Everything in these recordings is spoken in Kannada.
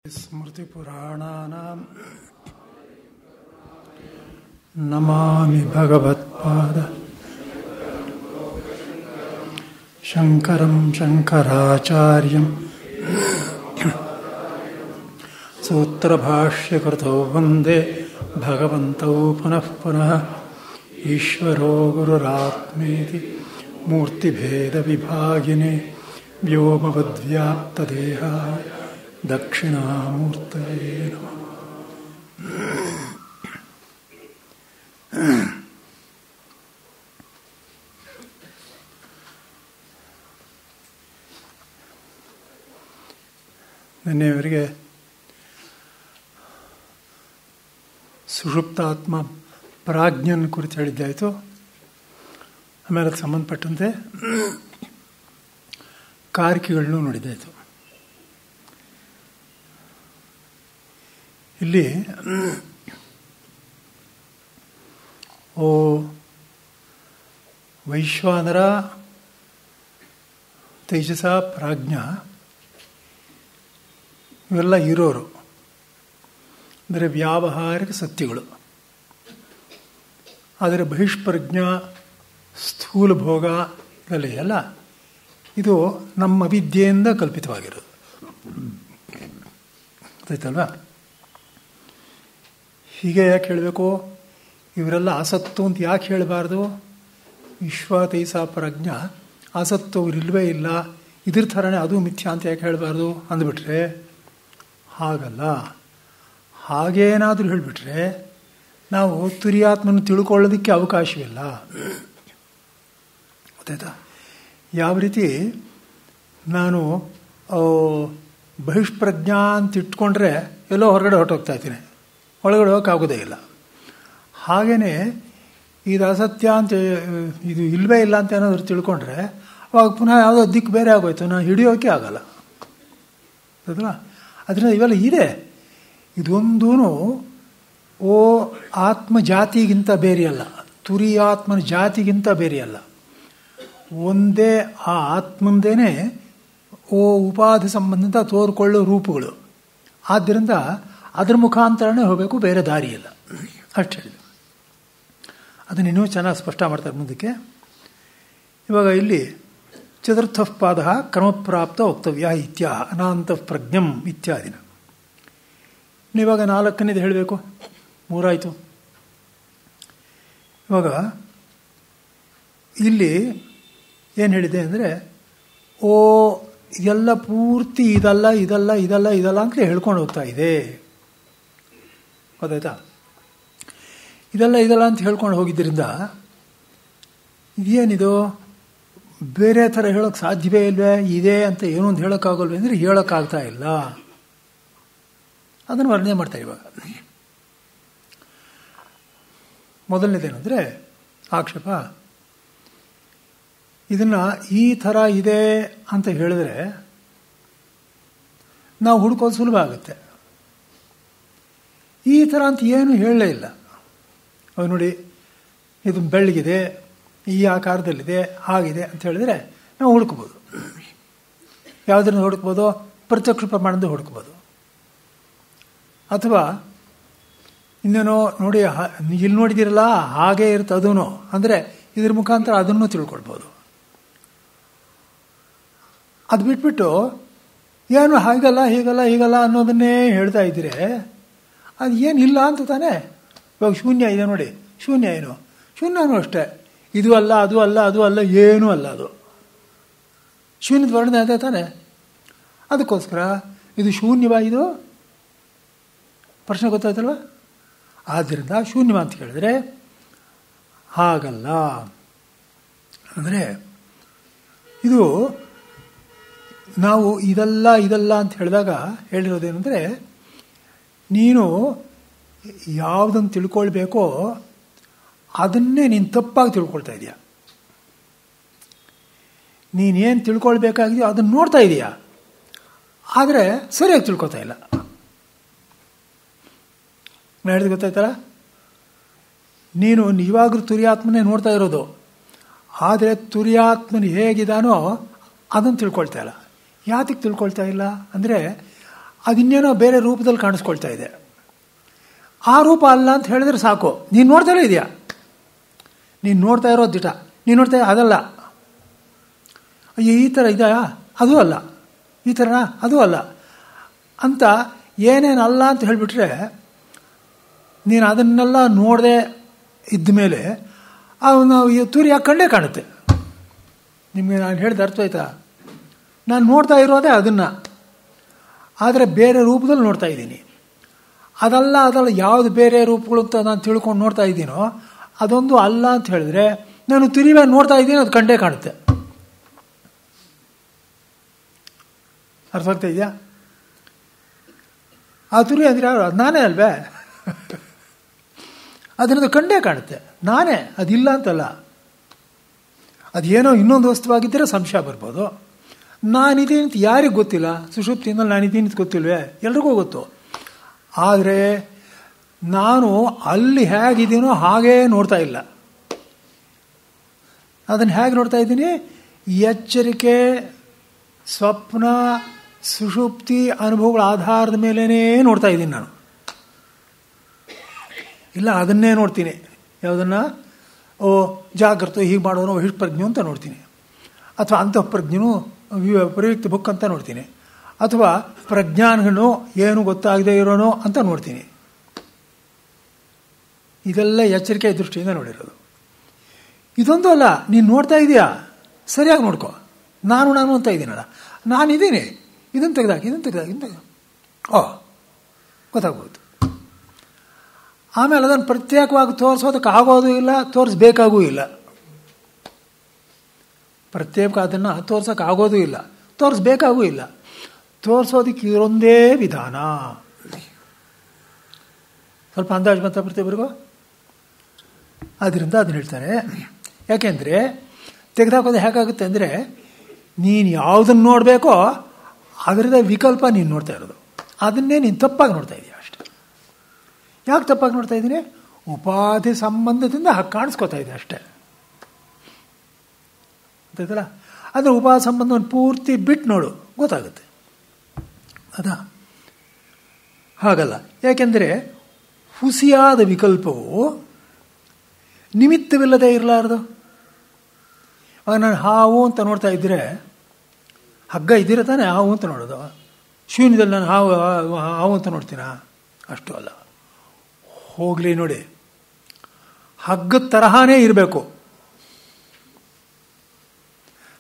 ಸ್ಮೃತಿಪುರಾಣಾನಾಂ ನಮಾಮಿ ಭಗವತ್ಪಾದ ಶಂಕರಂ ಶಂಕರಾಚಾರ್ಯಂ ಸೂತ್ರಭಾಷ್ಯಕೃತೌ ವಂದೇ ಭಗವಂತೌ ಪುನಃ ಪುನಃ ಈಶ್ವರೋ ಗುರುರಾತ್ಮೇತಿ ಮೂರ್ತಿಭೇದ ವಿಭಾಗಿನೇ ವ್ಯೋಮವದ್ವ್ಯಾಪ್ತದೇಹಾಯ ದಕ್ಷಿಣಾಮೂರ್ತಯೇ ನಮಃ. ನಿನ್ನೆಯವರಿಗೆ ಸುಷುಪ್ತಾತ್ಮ ಪ್ರಾಜ್ಞನ್ ಕುರಿತು ಹೇಳಿದ್ದಾಯಿತು. ಆಮೇಲೆ ಅದಕ್ಕೆ ಸಂಬಂಧಪಟ್ಟಂತೆ ಕಾರಿಕೆಗಳನ್ನೂ ನೋಡಿದ್ದಾಯಿತು. ಇಲ್ಲಿ ವೈಶ್ವಾನರ ತೇಜಸ ಪ್ರಾಜ್ಞ ಇವೆಲ್ಲ ಇರೋರು ಅಂದರೆ ವ್ಯಾವಹಾರಿಕ ಸತ್ಯಗಳು. ಆದರೆ ಬಹಿಷ್ಪ್ರಜ್ಞಾ ಸ್ಥೂಲ ಭೋಗ ಇದೆಲ್ಲ ಎಲ್ಲ ಇದು ನಮ್ಮ ಅವಿದ್ಯೆಯಿಂದ ಕಲ್ಪಿತವಾಗಿರೋದು. ಗೊತ್ತಾಯ್ತಲ್ವಾ? ಹೀಗೆ ಯಾಕೆ ಹೇಳಬೇಕು? ಇವರೆಲ್ಲ ಆಸಕ್ತು ಅಂತ ಯಾಕೆ ಹೇಳಬಾರ್ದು? ವಿಶ್ವಾತೈಸ ಪ್ರಜ್ಞಾ ಆಸಕ್ತು ಅವರಿಲ್ವೇ ಇಲ್ಲ, ಇದ್ರ ಥರನೇ ಅದು ಮಿಥ್ಯಾ ಅಂತ ಯಾಕೆ ಹೇಳಬಾರ್ದು ಅಂದ್ಬಿಟ್ರೆ ಹಾಗಲ್ಲ. ಹಾಗೇನಾದರೂ ಹೇಳಿಬಿಟ್ರೆ ನಾವು ತುರಿಯಾತ್ಮನ ತಿಳ್ಕೊಳ್ಳೋದಕ್ಕೆ ಅವಕಾಶವಿಲ್ಲ. ಗೊತ್ತಾಯ್ತಾ? ಯಾವ ರೀತಿ ನಾನು ಬಹಿಷ್ಪ್ರಜ್ಞಾ ಅಂತ ಇಟ್ಕೊಂಡ್ರೆ ಎಲ್ಲೋ ಹೊರಗಡೆ ಹೊರಟೋಗ್ತಾ ಇದ್ದೀನಿ, ಒಳಗಡೆ ಹೋಗೋಕ್ಕಾಗೋದೇ ಇಲ್ಲ. ಹಾಗೆಯೇ ಇದು ಅಸತ್ಯ ಅಂತ ಇದು ಇಲ್ಲವೇ ಇಲ್ಲ ಅಂತ ಏನಾದರೂ ತಿಳ್ಕೊಂಡ್ರೆ ಅವಾಗ ಪುನಃ ಯಾವುದೋ ದಿಕ್ಕು ಬೇರೆ ಆಗೋಯ್ತು, ನಾನು ಹಿಡಿಯೋಕೆ ಆಗಲ್ಲ. ಅದಲ್ಲ, ಅದರಿಂದ ಇವೆಲ್ಲ ಇದೆ. ಇದೊಂದೂ ಆತ್ಮ ಜಾತಿಗಿಂತ ಬೇರೆಯಲ್ಲ, ತುರಿಯಾತ್ಮನ ಜಾತಿಗಿಂತ ಬೇರೆಯಲ್ಲ. ಒಂದೇ ಆ ಆತ್ಮಂದೇನೆ ಉಪಾಧಿ ಸಂಬಂಧಿತ ತೋರ್ಕೊಳ್ಳೋ ರೂಪಗಳು. ಆದ್ದರಿಂದ ಅದರ ಮುಖಾಂತರನೇ ಹೋಗಬೇಕು, ಬೇರೆ ದಾರಿ ಇಲ್ಲ. ಅಷ್ಟು ಹೇಳಿದೆ. ಅದನ್ನು ಇನ್ನೂ ಚೆನ್ನಾಗಿ ಸ್ಪಷ್ಟ ಮಾಡ್ತಾರೆ ಮುಂದಕ್ಕೆ. ಇವಾಗ ಇಲ್ಲಿ ಚತುರ್ಥ ಪಾದ ಕ್ರಮಪ್ರಾಪ್ತ ವಕ್ತವ್ಯ ಇತ್ಯಾಹ ಅನಾಂತ ಪ್ರಜ್ಞಂ ಇತ್ಯಾದಿನ. ಇವಾಗ ನಾಲ್ಕನೇದು ಹೇಳಬೇಕು, ಮೂರಾಯಿತು. ಇವಾಗ ಇಲ್ಲಿ ಏನು ಹೇಳಿದೆ ಅಂದರೆ ಇದೆಲ್ಲ ಪೂರ್ತಿ ಇದಲ್ಲ ಇದಲ್ಲ ಇದಲ್ಲ ಇದಲ್ಲ ಅಂತ ಹೇಳ್ಕೊಂಡು ಹೋಗ್ತಾ ಇದೆ. ಗೊತ್ತಾಯ್ತಾ? ಇದೆಲ್ಲ ಇದಲ್ಲ ಅಂತ ಹೇಳ್ಕೊಂಡು ಹೋಗಿದ್ದರಿಂದ ಇದೇನಿದು ಬೇರೆ ಥರ ಹೇಳೋಕ್ಕೆ ಸಾಧ್ಯವೇ ಇಲ್ವೇ? ಇದೆ ಅಂತ ಏನೋ ಒಂದು ಹೇಳೋಕ್ಕಾಗಲ್ವೇ ಅಂದರೆ ಹೇಳೋಕ್ಕಾಗ್ತಾ ಇಲ್ಲ. ಅದನ್ನು ವರ್ಣನೆ ಮಾಡ್ತಾರೆ ಇವಾಗ. ಮೊದಲನೇದೇನೆಂದರೆ ಆಕ್ಷೇಪ, ಇದನ್ನು ಈ ಥರ ಇದೆ ಅಂತ ಹೇಳಿದ್ರೆ ನಾವು ಹುಡ್ಕೋದು ಸುಲಭ ಆಗುತ್ತೆ. ಈ ಥರ ಅಂತ ಏನು ಹೇಳಲೇ ಇಲ್ಲ. ಅವು ನೋಡಿ, ಇದು ಬೆಳ್ಳಗಿದೆ, ಈ ಆಕಾರದಲ್ಲಿದೆ, ಹಾಗಿದೆ ಅಂತ ಹೇಳಿದ್ರೆ ನಾವು ಹುಡುಕ್ಬೋದು. ಯಾವುದನ್ನು ಹುಡುಕ್ಬೋದು? ಪ್ರತ್ಯಕ್ಷ ಪ್ರಮಾಣದ ಹುಡುಕ್ಬೋದು. ಅಥವಾ ಇನ್ನೇನೋ ನೋಡಿ, ಇಲ್ಲಿ ನೋಡಿದಿರಲ್ಲ ಹಾಗೇ ಇರುತ್ತೆ ಅದೂ ಅಂದರೆ ಇದ್ರ ಮುಖಾಂತರ ಅದನ್ನು ತಿಳ್ಕೊಳ್ಬೋದು. ಅದು ಬಿಟ್ಬಿಟ್ಟು ಏನು ಹಾಗಲ್ಲ ಹೀಗಲ್ಲ ಹೀಗಲ್ಲ ಅನ್ನೋದನ್ನೇ ಹೇಳ್ತಾ ಇದ್ದೀರಿ, ಅದು ಏನಿಲ್ಲ ಅಂತ ತಾನೇ. ಇವಾಗ ಶೂನ್ಯ ಇದೆ ನೋಡಿ, ಶೂನ್ಯ ಏನು? ಶೂನ್ಯನೂ ಅಷ್ಟೇ, ಇದು ಅಲ್ಲ ಅದು ಅಲ್ಲ ಅದು ಅಲ್ಲ ಏನೂ ಅಲ್ಲ, ಅದು ಶೂನ್ಯದ ವರ್ಣನೆ ಅದೇ ತಾನೆ. ಅದಕ್ಕೋಸ್ಕರ ಇದು ಶೂನ್ಯವಾ? ಇದು ಪ್ರಶ್ನೆ ಗೊತ್ತಾಯ್ತಲ್ವ? ಆದ್ದರಿಂದ ಶೂನ್ಯವ ಅಂತ ಹೇಳಿದ್ರೆ ಹಾಗಲ್ಲ. ಅಂದರೆ ಇದು ನಾವು ಇದಲ್ಲ ಇದಲ್ಲ ಅಂತ ಹೇಳಿದಾಗ ಹೇಳಿರೋದೇನೆಂದರೆ, ನೀನು ಯಾವುದನ್ನು ತಿಳ್ಕೊಳ್ಬೇಕೋ ಅದನ್ನೇ ನೀನು ತಪ್ಪಾಗಿ ತಿಳ್ಕೊಳ್ತಾ ಇದೆಯಾ. ನೀನೇನು ತಿಳ್ಕೊಳ್ಬೇಕಾಗಿದೆಯೋ ಅದನ್ನು ನೋಡ್ತಾ ಇದೆಯಾ, ಆದರೆ ಸರಿಯಾಗಿ ತಿಳ್ಕೊತಾ ಇಲ್ಲ. ನಾನು ಹೇಳಿದ ಗೊತ್ತಾಯ್ತಲ್ಲ? ನೀನು ನಿಜವಾಗ್ಲೂ ತುರಿಯಾತ್ಮನೇ ನೋಡ್ತಾ ಇರೋದು, ಆದರೆ ತುರಿಯಾತ್ಮನು ಹೇಗಿದಾನೋ ಅದನ್ನು ತಿಳ್ಕೊಳ್ತಾ ಇಲ್ಲ. ಯಾತಕ್ಕೆ ತಿಳ್ಕೊಳ್ತಾ ಇಲ್ಲ ಅಂದರೆ ಅದಿನ್ನೇನೋ ಬೇರೆ ರೂಪದಲ್ಲಿ ಕಾಣಿಸ್ಕೊಳ್ತಾ ಇದೆ. ಆ ರೂಪ ಅಲ್ಲ ಅಂತ ಹೇಳಿದ್ರೆ ಸಾಕು. ನೀನು ನೋಡ್ತಾಲೇ ಇದೆಯಾ, ನೀನು ನೋಡ್ತಾ ಇರೋದು ದಿಟ, ನೀನು ನೋಡ್ತಾ ಅದಲ್ಲ, ಅಯ್ಯೋ ಈ ಥರ ಇದೆಯಾ, ಅದೂ ಅಲ್ಲ, ಈ ಥರನಾ, ಅದೂ ಅಲ್ಲ ಅಂತ ಏನೇನು ಅಲ್ಲ ಅಂತ ಹೇಳಿಬಿಟ್ರೆ, ನೀನು ಅದನ್ನೆಲ್ಲ ನೋಡದೆ ಇದ್ದ ಮೇಲೆ ಅವನು ತೂರಿ ಕಂಡೇ ಕಾಣುತ್ತೆ. ನಿಮಗೆ ನಾನು ಹೇಳಿದ ಅರ್ಥ ಆಯ್ತಾ? ನಾನು ನೋಡ್ತಾ ಇರೋದೇ ಅದನ್ನು, ಆದರೆ ಬೇರೆ ರೂಪದಲ್ಲಿ ನೋಡ್ತಾ ಇದ್ದೀನಿ. ಅದಲ್ಲ ಯಾವುದು ಬೇರೆ ರೂಪಗಳು ಅಂತ ನಾನು ತಿಳ್ಕೊಂಡು ನೋಡ್ತಾ ಇದ್ದೀನೋ ಅದೊಂದು ಅಲ್ಲ ಅಂತ ಹೇಳಿದ್ರೆ, ನಾನು ತುರಿ ಮೇಲೆ ನೋಡ್ತಾ ಇದ್ದೀನಿ, ಅದು ಕಂಡೇ ಕಾಣುತ್ತೆ. ಅರ್ಥ ಆಗ್ತಾ ಇದೆಯಾ? ಆ ತುರಿ ಅಂದರೆ ಯಾರು? ಅದು ನಾನೇ ಅಲ್ವೇ? ಅದನ್ನದು ಕಂಡೇ ಕಾಣುತ್ತೆ, ನಾನೇ, ಅದಿಲ್ಲ ಅಂತಲ್ಲ. ಅದೇನೋ ಇನ್ನೊಂದು ವಸ್ತುವಾಗಿದ್ದರೆ ಸಂಶಯ ಬರ್ಬೋದು. ನಾನಿದ್ದೀನಿ ಅಂತ ಯಾರಿಗೆ ಗೊತ್ತಿಲ್ಲ? ಸುಷುಪ್ತಿಯಿಂದ ನಾನಿದ್ದೀನಿ ಅಂತ ಗೊತ್ತಿಲ್ವೇ? ಎಲ್ರಿಗೂ ಗೊತ್ತು. ಆದರೆ ನಾನು ಅಲ್ಲಿ ಹೇಗಿದ್ದೀನೋ ಹಾಗೇ ನೋಡ್ತಾ ಇಲ್ಲ. ಅದನ್ನು ಹೇಗೆ ನೋಡ್ತಾ ಇದ್ದೀನಿ? ಎಚ್ಚರಿಕೆ, ಸ್ವಪ್ನ, ಸುಷುಪ್ತಿ ಅನುಭವಗಳ ಆಧಾರದ ಮೇಲೇ ನೋಡ್ತಾ ಇದ್ದೀನಿ ನಾನು. ಇಲ್ಲ ಅದನ್ನೇ ನೋಡ್ತೀನಿ. ಯಾವುದನ್ನು? ಜಾಗೃತ ಹೀಗೆ ಮಾಡೋನು ಹಿಷ್ಪ್ರಜ್ಞು ಅಂತ ನೋಡ್ತೀನಿ, ಅಥವಾ ಅಂತಃಪ್ರಜ್ಞನು ಪ್ರಯುಕ್ತ ಬುಕ್ ಅಂತ ನೋಡ್ತೀನಿ, ಅಥವಾ ಪ್ರಜ್ಞಾನಗಳು ಏನು ಗೊತ್ತಾಗದೇ ಇರೋನು ಅಂತ ನೋಡ್ತೀನಿ. ಇದೆಲ್ಲ ಎಚ್ಚರಿಕೆ ದೃಷ್ಟಿಯಿಂದ ನೋಡಿರೋದು. ಇದೊಂದು ಅಲ್ಲ, ನೀನು ನೋಡ್ತಾ ಇದೆಯಾ, ಸರಿಯಾಗಿ ನೋಡ್ಕೊ. ನಾನು ಅಂತ ಇದ್ದೀನಲ್ಲ, ನಾನಿದ್ದೀನಿ, ಇದನ್ನು ತೆಗೆದಾಕಿ, ಇದನ್ನು ತೆಗೆದಾಕಿ, ಗೊತ್ತಾಗ್ಬೋದು. ಆಮೇಲೆ ಅದನ್ನು ಪ್ರತ್ಯೇಕವಾಗಿ ತೋರಿಸೋದಕ್ಕೆ ಆಗೋದು ಇಲ್ಲ, ತೋರಿಸ್ಬೇಕಾಗೂ ಇಲ್ಲ. ಪ್ರತ್ಯೇಕ ಅದನ್ನು ತೋರ್ಸೋಕೆ ಆಗೋದು ಇಲ್ಲ, ತೋರಿಸ್ಬೇಕಾಗೂ ಇಲ್ಲ. ತೋರಿಸೋದಕ್ಕೆ ಇದೊಂದೇ ವಿಧಾನ. ಸ್ವಲ್ಪ ಅಂದಾಜು ಬಂತ ಪ್ರತಿಯೊಬ್ಬರಿಗೂ. ಆದ್ದರಿಂದ ಅದನ್ನು ಹೇಳ್ತಾರೆ. ಯಾಕೆಂದರೆ ತೆಗೆದಾಕೋದು ಹೇಗಾಗುತ್ತೆ ಅಂದರೆ, ನೀನು ಯಾವುದನ್ನು ನೋಡಬೇಕೋ ಅದರದ ವಿಕಲ್ಪ ನೀನು ನೋಡ್ತಾ ಇರೋದು, ಅದನ್ನೇ ನೀನು ತಪ್ಪಾಗಿ ನೋಡ್ತಾ ಇದೀಯ ಅಷ್ಟೆ. ಯಾಕೆ ತಪ್ಪಾಗಿ ನೋಡ್ತಾ ಇದ್ದೀನಿ? ಉಪಾಧಿ ಸಂಬಂಧದಿಂದ ಹಾಗೆ ಕಾಣಿಸ್ಕೋತಾ ಇದೆ ಅಷ್ಟೆ. ಗೊತ್ತಾಯ್ತಲ್ಲ? ಅಂದರೆ ಉಪಾಧಿ ಸಂಬಂಧವನ್ನು ಪೂರ್ತಿ ಬಿಟ್ಟು ನೋಡು, ಗೊತ್ತಾಗುತ್ತೆ. ಅದಾ? ಹಾಗಲ್ಲ. ಯಾಕೆಂದರೆ ಹುಸಿಯಾದ ವಿಕಲ್ಪವು ನಿಮಿತ್ತವಿಲ್ಲದೆ ಇರಲಾರದು. ಆಗ ನಾನು ಹಾವು ಅಂತ ನೋಡ್ತಾ ಇದ್ದರೆ, ಹಗ್ಗ ಇದ್ದಿರ ತಾನೆ ಹಾವು ಅಂತ ನೋಡೋದು. ಶೂನ್ಯದಲ್ಲಿ ನಾನು ಹಾವು ಅಂತ ನೋಡ್ತೀನ? ಅಷ್ಟು ಅಲ್ಲ. ಹೋಗಲಿ ನೋಡಿ, ಹಗ್ಗದ ತರಹನೇ ಇರಬೇಕು.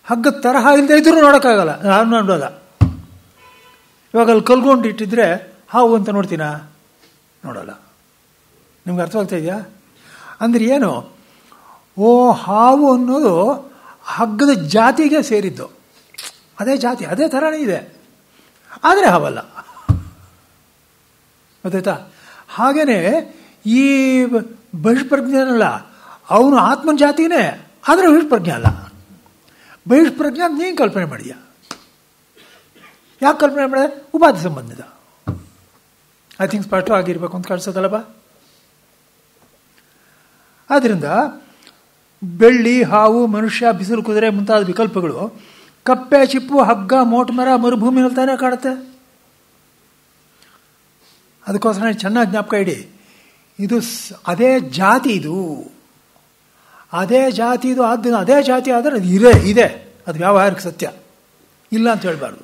ಹಗ್ಗದ ತರಹ ಇಲ್ಲದೆ ಇದ್ರೂ ನೋಡೋಕ್ಕಾಗಲ್ಲ, ನಾನು ನೋಡೋಲ್ಲ. ಇವಾಗ ಅಲ್ಲಿ ಕಲ್ಕೊಂಡು ಇಟ್ಟಿದ್ರೆ ಹಾವು ಅಂತ ನೋಡ್ತೀನ? ನೋಡೋಲ್ಲ. ನಿಮ್ಗೆ ಅರ್ಥವಾಗ್ತಾ ಇದೆಯಾ? ಅಂದರೆ ಏನು? ಹಾವು ಅನ್ನೋದು ಹಗ್ಗದ ಜಾತಿಗೆ ಸೇರಿದ್ದು, ಅದೇ ಜಾತಿ, ಅದೇ ಥರನೇ ಇದೆ, ಆದರೆ ಹಾವಲ್ಲ. ಗೊತ್ತಾಯ್ತಾ? ಹಾಗೇನೆ ಈ ಬಹಿಷ್ಪ್ರಜ್ಞನಲ್ಲ, ಅವನು ಆತ್ಮನ ಜಾತಿನೇ, ಆದರೆ ಬಹಿಷ್ಪ್ರಜ್ಞೆ ಅಲ್ಲ. ಬಹಿಷ್ಪ್ರಜ್ಞೆ ಅಂತ ನೀನು ಕಲ್ಪನೆ ಮಾಡಿದ್ಯಾ. ಯಾಕೆ ಕಲ್ಪನೆ ಮಾಡಿದೆ? ಉಪಾಧಿ ಸಂಬಂಧಿತ. ಐ ಥಿಂಕ್ ಸ್ಪಷ್ಟವಾಗಿರ್ಬೇಕು ಅಂತ ಕಾಣಿಸೋದಲ್ಲಪ್ಪ. ಆದ್ದರಿಂದ ಬೆಳ್ಳಿ, ಹಾವು, ಮನುಷ್ಯ, ಬಿಸಿಲು, ಕುದುರೆ ಮುಂತಾದ ವಿಕಲ್ಪಗಳು ಕಪ್ಪೆ, ಚಿಪ್ಪು, ಹಗ್ಗ, ಮೋಟು ಮರ, ಮರುಭೂಮಿನಲ್ಲಿ ತಾನೇ ಕಾಣುತ್ತೆ. ಅದಕ್ಕೋಸ್ಕರ ಚೆನ್ನಾಗಿ ಜ್ಞಾಪಕ ಇಡಿ, ಇದು ಅದೇ ಜಾತಿ, ಇದು ಅದೇ ಜಾತಿ, ಇದು ಆದ್ದರಿಂದ ಅದೇ ಜಾತಿ ಆದರೆ ಅದು ಇದೆ, ಅದು ವ್ಯಾವಹಾರಿಕ ಸತ್ಯ, ಇಲ್ಲ ಅಂತ ಹೇಳಬಾರ್ದು.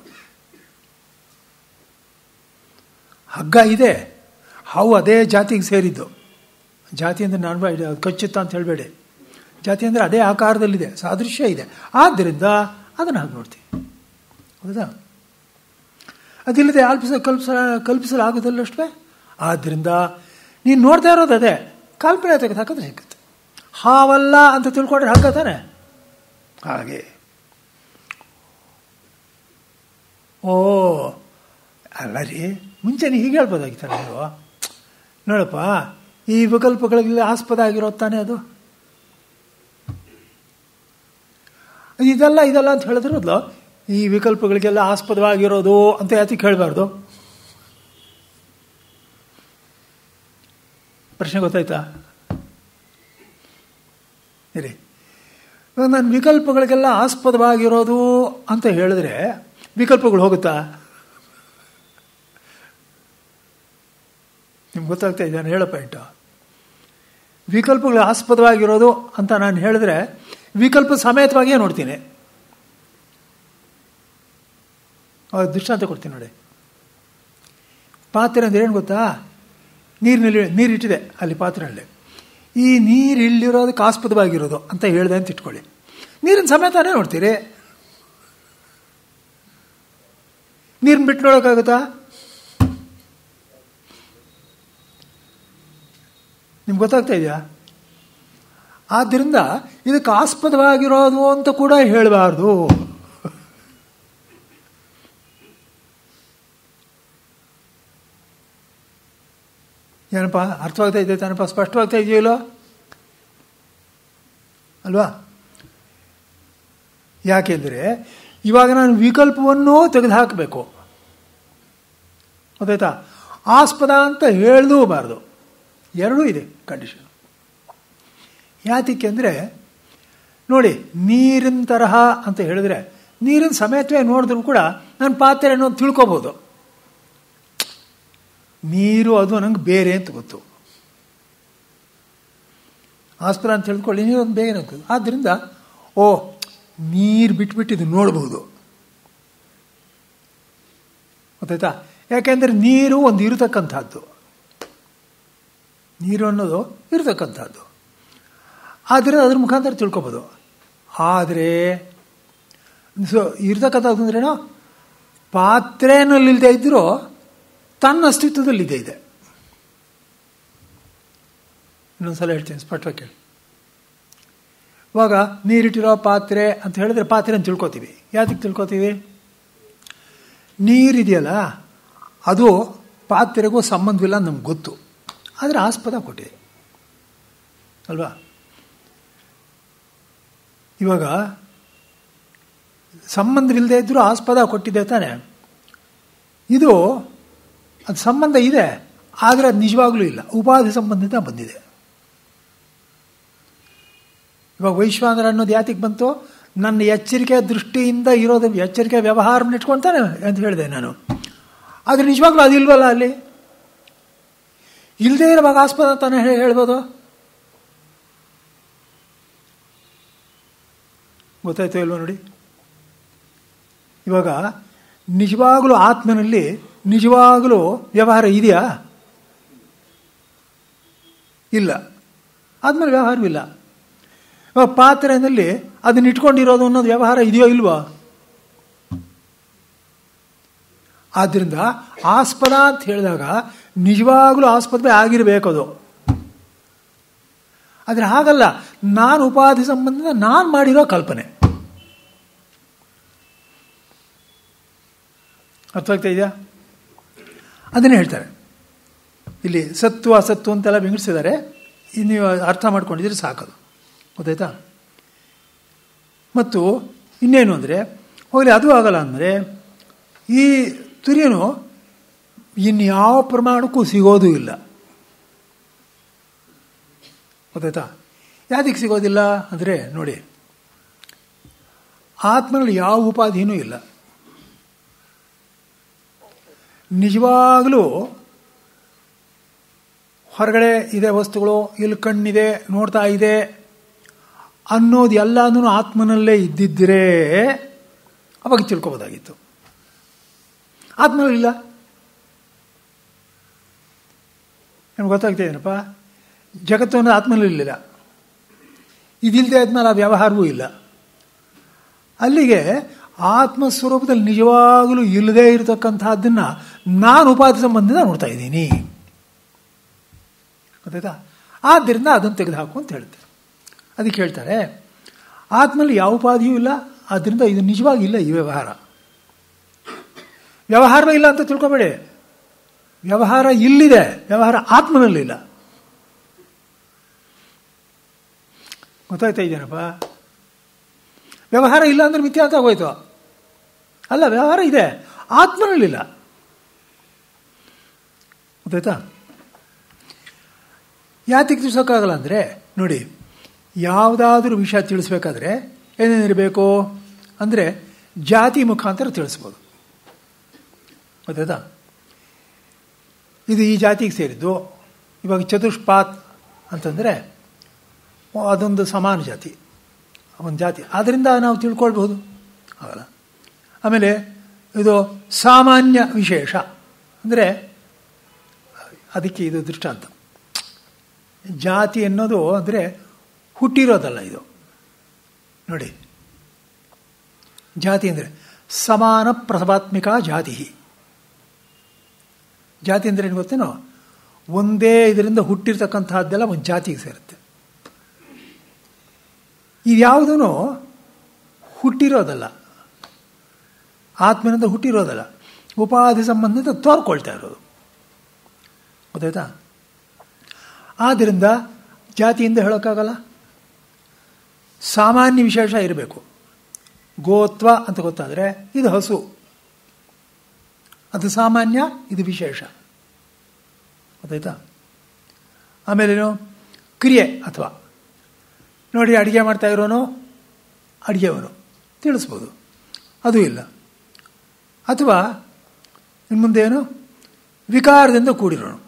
ಹಗ್ಗ ಇದೆ, ಹಾವು ಅದೇ ಜಾತಿಗೆ ಸೇರಿದ್ದು. ಜಾತಿ ಅಂದರೆ ನಾನು ಕಚ್ಚುತ್ತಾ ಅಂತ ಹೇಳಬೇಡಿ. ಜಾತಿ ಅಂದರೆ ಅದೇ ಆಕಾರದಲ್ಲಿದೆ, ಸಾದೃಶ್ಯ ಇದೆ, ಆದ್ದರಿಂದ ಅದನ್ನು ಹಾಗೆ ನೋಡ್ತೀವಿ. ಹೌದಾ? ಅದಿಲ್ಲದೆ ಕಲ್ಪಿಸಲಾಗೋದಿಲ್ಲಷ್ಟೇ. ಆದ್ದರಿಂದ ನೀನು ನೋಡ್ತಾ ಇರೋದು ಅದೇ, ಕಲ್ಪನೆ ತೆಗೆದು ಹಾಕಿದ್ರೆ ಸಿಕ್ಕುತ್ತೆ. ಹಾವಲ್ಲ ಅಂತ ತಿಳ್ಕೊಂಡ್ರೆ ಹಗ್ಗ ತಾನೆ. ಹಾಗೆ ಅಲ್ಲ ರೀ, ಮುಂಚೆ ನೀವು ಹೀಗೆ ಹೇಳ್ಬೋದಾಗಿತ್ತಲ್ಲ ನೀವು. ನೋಡಪ್ಪ, ಈ ವಿಕಲ್ಪಗಳಿಗೆ ಆಸ್ಪದ ಆಗಿರೋದು ತಾನೇ ಅದು. ಇದೆಲ್ಲ ಅಂತ ಹೇಳಿದ್ರಲ್ಲ, ಈ ವಿಕಲ್ಪಗಳಿಗೆಲ್ಲ ಆಸ್ಪದವಾಗಿರೋದು ಅಂತ ಯಾತಕ್ಕೆ ಹೇಳಬಾರ್ದು? ಪ್ರಶ್ನೆ ಗೊತ್ತಾಯ್ತಾ? ಸರಿ, ನಾನು ವಿಕಲ್ಪಗಳಿಗೆಲ್ಲ ಆಸ್ಪದವಾಗಿರೋದು ಅಂತ ಹೇಳಿದ್ರೆ ವಿಕಲ್ಪಗಳು ಹೋಗುತ್ತಾ? ನಿಮ್ಗೆ ಗೊತ್ತಾಗ್ತಾ ಇದೆ ನಾನು ಹೇಳೋ ಪಾಯಿಂಟು. ವಿಕಲ್ಪಗಳು ಆಸ್ಪದವಾಗಿರೋದು ಅಂತ ನಾನು ಹೇಳಿದ್ರೆ ವಿಕಲ್ಪ ಸಮೇತವಾಗಿಯೇ ನೋಡ್ತೀನಿ. ಅವಾಗ ದೃಷ್ಟಾಂತ ಕೊಡ್ತೀನಿ ನೋಡಿ. ಪಾತ್ರೆ ಅಂದರೆ ಏನು ಗೊತ್ತಾ? ನೀರಿಟ್ಟಿದೆ ಅಲ್ಲಿ ಪಾತ್ರೆಯಲ್ಲಿ. ಈ ನೀರು ಇಲ್ಲಿರೋದಕ್ಕೆ ಆಸ್ಪದವಾಗಿರೋದು ಅಂತ ಹೇಳಿದೆ ಅಂತ ಇಟ್ಕೊಳ್ಳಿ. ನೀರಿನ ಸಮೇತನೇ ನೋಡ್ತೀರಿ. ನೀರನ್ನ ಬಿಟ್ಟು ನೋಡೋಕ್ಕಾಗುತ್ತಾ? ನಿಮ್ಗೆ ಗೊತ್ತಾಗ್ತಾ ಇದೆಯಾ? ಆದ್ದರಿಂದ ಇದಕ್ಕೆ ಆಸ್ಪದವಾಗಿರೋದು ಅಂತ ಕೂಡ ಹೇಳಬಾರ್ದು. ಏನಪ್ಪ ಅರ್ಥವಾಗ್ತಾ ಇದೆ ತಾನಪ್ಪ? ಸ್ಪಷ್ಟವಾಗ್ತಾ ಇದೆಯಲ್ಲೋ ಅಲ್ವಾ? ಯಾಕೆಂದರೆ ಇವಾಗ ನಾನು ವಿಕಲ್ಪವನ್ನು ತೆಗೆದುಹಾಕಬೇಕು, ಗೊತ್ತಾಯ್ತಾ? ಆಸ್ಪದ ಅಂತ ಹೇಳಲೂಬಾರ್ದು. ಎರಡೂ ಇದೆ ಕಂಡೀಷನ್. ಯಾತಕ್ಕೆ ಅಂದರೆ ನೋಡಿ, ನೀರಿನ ತರಹ ಅಂತ ಹೇಳಿದ್ರೆ ನೀರಿನ ಸಮೇತವೇ ನೋಡಿದ್ರು ಕೂಡ ನಾನು ಪಾತ್ರೆ ಅನ್ನೋದು ತಿಳ್ಕೊಬೋದು. ನೀರು ಅದು ನಂಗೆ ಬೇರೆ ಅಂತ ಗೊತ್ತು. ಆಸ್ಪದ ಅಂತ ತಿಳ್ಕೊಳ್ಳಿ, ನೀರೊಂದು ಬೇರೆ ಅಂತ. ಆದ್ದರಿಂದ ನೀರು ಬಿಟ್ಬಿಟ್ಟು ಇದು ನೋಡ್ಬೋದು, ಗೊತ್ತಾಯ್ತಾ? ಯಾಕೆಂದರೆ ನೀರು ಒಂದು ಇರತಕ್ಕಂಥದ್ದು, ನೀರು ಅನ್ನೋದು ಇರತಕ್ಕಂಥದ್ದು. ಆದರೆ ಅದ್ರ ಮುಖಾಂತರ ತಿಳ್ಕೊಬೋದು. ಆದರೆ ಇರತಕ್ಕಂಥದ್ದು ಅಂದ್ರೇನೋ ಪಾತ್ರೆನಲ್ಲಿಲ್ಲದೆ ಇದ್ದರೂ ತನ್ನ ಅಸ್ತಿತ್ವದಲ್ಲಿ ಇದೆ. ಇನ್ನೊಂದ್ಸಲ ಹೇಳ್ತೀನಿ, ಸ್ಪಷ್ಟವಾಗಿ ಕೇಳಿ. ಇವಾಗ ನೀರಿಟ್ಟಿರೋ ಪಾತ್ರೆ ಅಂತ ಹೇಳಿದ್ರೆ ಪಾತ್ರೆ ಅಂತ ತಿಳ್ಕೊತೀವಿ. ಯಾತಕ್ಕೆ ತಿಳ್ಕೊತೀವಿ? ನೀರಿದೆಯಲ್ಲ ಅದು ಪಾತ್ರೆಗೂ ಸಂಬಂಧವಿಲ್ಲ ನಮ್ಗೆ ಗೊತ್ತು, ಆದರೆ ಆಸ್ಪದ ಕೊಟ್ಟಿದೆ ಅಲ್ವಾ? ಇವಾಗ ಸಂಬಂಧವಿಲ್ಲದೆ ಇದ್ದರೂ ಆಸ್ಪದ ಕೊಟ್ಟಿದೆ ತಾನೆ. ಇದು ಅದು ಸಂಬಂಧ ಇದೆ, ಆದರೆ ಅದು ನಿಜವಾಗ್ಲೂ ಇಲ್ಲ, ಉಪಾಧಿ ಸಂಬಂಧಿತ ಬಂದಿದೆ. ಇವಾಗ ವೈಶ್ವಾನರ ಅನ್ನೋದು ಯಾತಿಗೆ ಬಂತು? ನನ್ನ ಎಚ್ಚರಿಕೆ ದೃಷ್ಟಿಯಿಂದ ಇರೋದು, ಎಚ್ಚರಿಕೆ ವ್ಯವಹಾರ ಇಟ್ಕೊಳ್ತಾನೆ ಅಂತ ಹೇಳಿದೆ ನಾನು. ಆದರೆ ನಿಜವಾಗ್ಲೂ ಅದಿಲ್ವಲ್ಲ, ಅಲ್ಲಿ ಇಲ್ಲದೆ ಇರುವಾಗ ಆಸ್ಪದ ತಾನೇ ಹೇಳ್ಬೋದು. ಗೊತ್ತಾಯ್ತು ಇಲ್ವ ನೋಡಿ? ಇವಾಗ ನಿಜವಾಗಲೂ ಆತ್ಮನಲ್ಲಿ ನಿಜವಾಗಲೂ ವ್ಯವಹಾರ ಇದೆಯಾ? ಇಲ್ಲ, ಆದ್ಮೇಲೆ ವ್ಯವಹಾರವಿಲ್ಲ. ಇವಾಗ ಪಾತ್ರೆಯಲ್ಲಿ ಅದನ್ನ ಇಟ್ಕೊಂಡಿರೋದು ಅನ್ನೋದು ವ್ಯವಹಾರ ಇದೆಯೋ ಇಲ್ವೋ? ಆದ್ದರಿಂದ ಆಸ್ಪದ ಅಂತ ಹೇಳಿದಾಗ ನಿಜವಾಗಲೂ ಆಸ್ಪದವೇ ಆಗಿರಬೇಕದು. ಆದರೆ ಹಾಗಲ್ಲ, ನಾನು ಉಪಾಧಿ ಸಂಬಂಧ ನಾನು ಮಾಡಿರೋ ಕಲ್ಪನೆ. ಅರ್ಥವಾಗ್ತಾ ಇದೆಯಾ? ಅದನ್ನೇ ಹೇಳ್ತಾರೆ ಇಲ್ಲಿ. ಸತ್ತು ಅಸತ್ತು ಅಂತೆಲ್ಲ ವಿಂಗಡಿಸಿದ್ದಾರೆ. ನೀವು ಅರ್ಥ ಮಾಡ್ಕೊಂಡಿದ್ರೆ ಸಾಕದು, ಗೊತ್ತಾಯ್ತಾ? ಮತ್ತು ಇನ್ನೇನು ಅಂದರೆ, ಹೋಗಲಿ ಅದು ಆಗಲ್ಲ ಅಂದರೆ ಈ ತುರಿಯನು ಇನ್ಯಾವ ಪ್ರಮಾಣಕ್ಕೂ ಸಿಗೋದೂ ಇಲ್ಲ, ಗೊತ್ತಾಯ್ತಾ? ಯಾದಕ್ಕೆ ಸಿಗೋದಿಲ್ಲ ಅಂದರೆ ನೋಡಿ, ಆತ್ಮನಲ್ಲಿ ಯಾವ ಉಪಾಧಿನೂ ಇಲ್ಲ. ನಿಜವಾಗಲೂ ಹೊರಗಡೆ ಇದೆ ವಸ್ತುಗಳು, ಇಲ್ಲಿ ಕಣ್ಣಿದೆ ನೋಡ್ತಾ ಇದೆ ಅನ್ನೋದು ಎಲ್ಲನೂ ಆತ್ಮನಲ್ಲೇ ಇದ್ದಿದ್ದರೆ ಅವಾಗ ತಿಳ್ಕೊಬೋದಾಗಿತ್ತು. ಆತ್ಮನಲ್ಲಿಲ್ಲ. ನಿಮ್ಗೆ ಗೊತ್ತಾಗ್ತಿದೇನಪ್ಪ? ಜಗತ್ತು ಅನ್ನೋದು ಆತ್ಮನಲ್ಲಿಲ್ಲ. ಇದಿಲ್ಲದೆ ಆದ್ಮೇಲೆ ಆ ವ್ಯವಹಾರವೂ ಇಲ್ಲ. ಅಲ್ಲಿಗೆ ಆತ್ಮಸ್ವರೂಪದಲ್ಲಿ ನಿಜವಾಗಲೂ ಇಲ್ಲದೇ ಇರತಕ್ಕಂಥದ್ದನ್ನು ನಾನು ಉಪಾಧಿ ಸಂಬಂಧದಿಂದ ನೋಡ್ತಾ ಇದ್ದೀನಿ, ಗೊತ್ತಾಯ್ತಾ? ಆದ್ದರಿಂದ ಅದನ್ನು ತೆಗೆದುಹಾಕು ಅಂತ ಹೇಳ್ತಾರೆ. ಅದಕ್ಕೆ ಹೇಳ್ತಾರೆ ಆತ್ಮನಲ್ಲಿ ಯಾವ ಉಪಾಧಿಯೂ ಇಲ್ಲ, ಆದ್ದರಿಂದ ಇದು ನಿಜವಾಗಿಲ್ಲ ಈ ವ್ಯವಹಾರ. ವ್ಯವಹಾರವೇ ಇಲ್ಲ ಅಂತ ತಿಳ್ಕೊಬೇಡಿ. ವ್ಯವಹಾರ ಇಲ್ಲಿದೆ, ವ್ಯವಹಾರ ಆತ್ಮನಲ್ಲಿಲ್ಲ. ಗೊತ್ತಾಯ್ತಾ ಇದೆಯೇನಪ್ಪ? ವ್ಯವಹಾರ ಇಲ್ಲ ಅಂದ್ರೆ ಮಿಥ್ಯಾ ಅಂತ ಆಗೋಯ್ತು. ಅಲ್ಲ, ವ್ಯವಹಾರ ಇದೆ, ಆತ್ಮನಲ್ಲಿಲ್ಲ. ಗೊತ್ತಾಯ್ತಾ? ಯಾತಕ್ಕೆ ತಿಳಿಸೋಕ್ಕಾಗಲ್ಲ ಅಂದರೆ ನೋಡಿ, ಯಾವುದಾದ್ರೂ ವಿಷಯ ತಿಳಿಸ್ಬೇಕಾದ್ರೆ ಏನೇನಿರಬೇಕು ಅಂದರೆ ಜಾತಿ ಮುಖಾಂತರ ತಿಳಿಸ್ಬೋದು, ಗೊತ್ತಾಯ್ತಾ? ಇದು ಈ ಜಾತಿಗೆ ಸೇರಿದ್ದು. ಇವಾಗ ಚತುಷ್ಪಾತ್ ಅಂತಂದರೆ ಅದೊಂದು ಸಮಾನ ಜಾತಿ, ಒಂದು ಜಾತಿ, ಆದ್ದರಿಂದ ನಾವು ತಿಳ್ಕೊಳ್ಬಹುದು ಆಗಲ್ಲ. ಆಮೇಲೆ ಇದು ಸಾಮಾನ್ಯ ವಿಶೇಷ ಅಂದರೆ ಅದಕ್ಕೆ ಇದು ದೃಷ್ಟಾಂತ. ಜಾತಿ ಅನ್ನೋದು ಅಂದರೆ ಹುಟ್ಟಿರೋದಲ್ಲ ಇದು. ನೋಡಿ, ಜಾತಿ ಅಂದರೆ ಸಮಾನ ಪ್ರಸವಾತ್ಮಿಕ ಜಾತಿ. ಜಾತಿ ಅಂದರೆ ಏನು ಗೊತ್ತೇನೋ, ಒಂದೇ ಇದರಿಂದ ಹುಟ್ಟಿರ್ತಕ್ಕಂತಹದ್ದೆಲ್ಲ ಒಂದು ಜಾತಿಗೆ ಸೇರುತ್ತೆ. ಇದ್ಯಾವುದೂ ಹುಟ್ಟಿರೋದಲ್ಲ, ಆತ್ಮನಿಂದ ಹುಟ್ಟಿರೋದಲ್ಲ, ಉಪಾಧಿ ಸಂಬಂಧಿತ ತೋರ್ಕೊಳ್ತಾ ಇರೋದು. ಗೊತ್ತಾಯ್ತಾ? ಆದ್ದರಿಂದ ಜಾತಿಯಿಂದ ಹೇಳೋಕ್ಕಾಗಲ್ಲ. ಸಾಮಾನ್ಯ ವಿಶೇಷ ಇರಬೇಕು. ಗೋತ್ವ ಅಂತ ಗೊತ್ತಾದರೆ ಇದು ಹಸು, ಅದು ಸಾಮಾನ್ಯ, ಇದು ವಿಶೇಷ. ಗೊತ್ತಾಯ್ತಾ? ಆಮೇಲೇನು ಕ್ರಿಯೆ ಅಥವಾ ನೋಡಿ, ಅಡುಗೆ ಮಾಡ್ತಾ ಇರೋನು ಅಡುಗೆವನು ತಿಳಿಸ್ಬೋದು, ಅದು ಇಲ್ಲ. ಅಥವಾ ಇನ್ನು ಮುಂದೆ ಏನು ವಿಕಾರದಿಂದ ಕೂಡಿರೋನು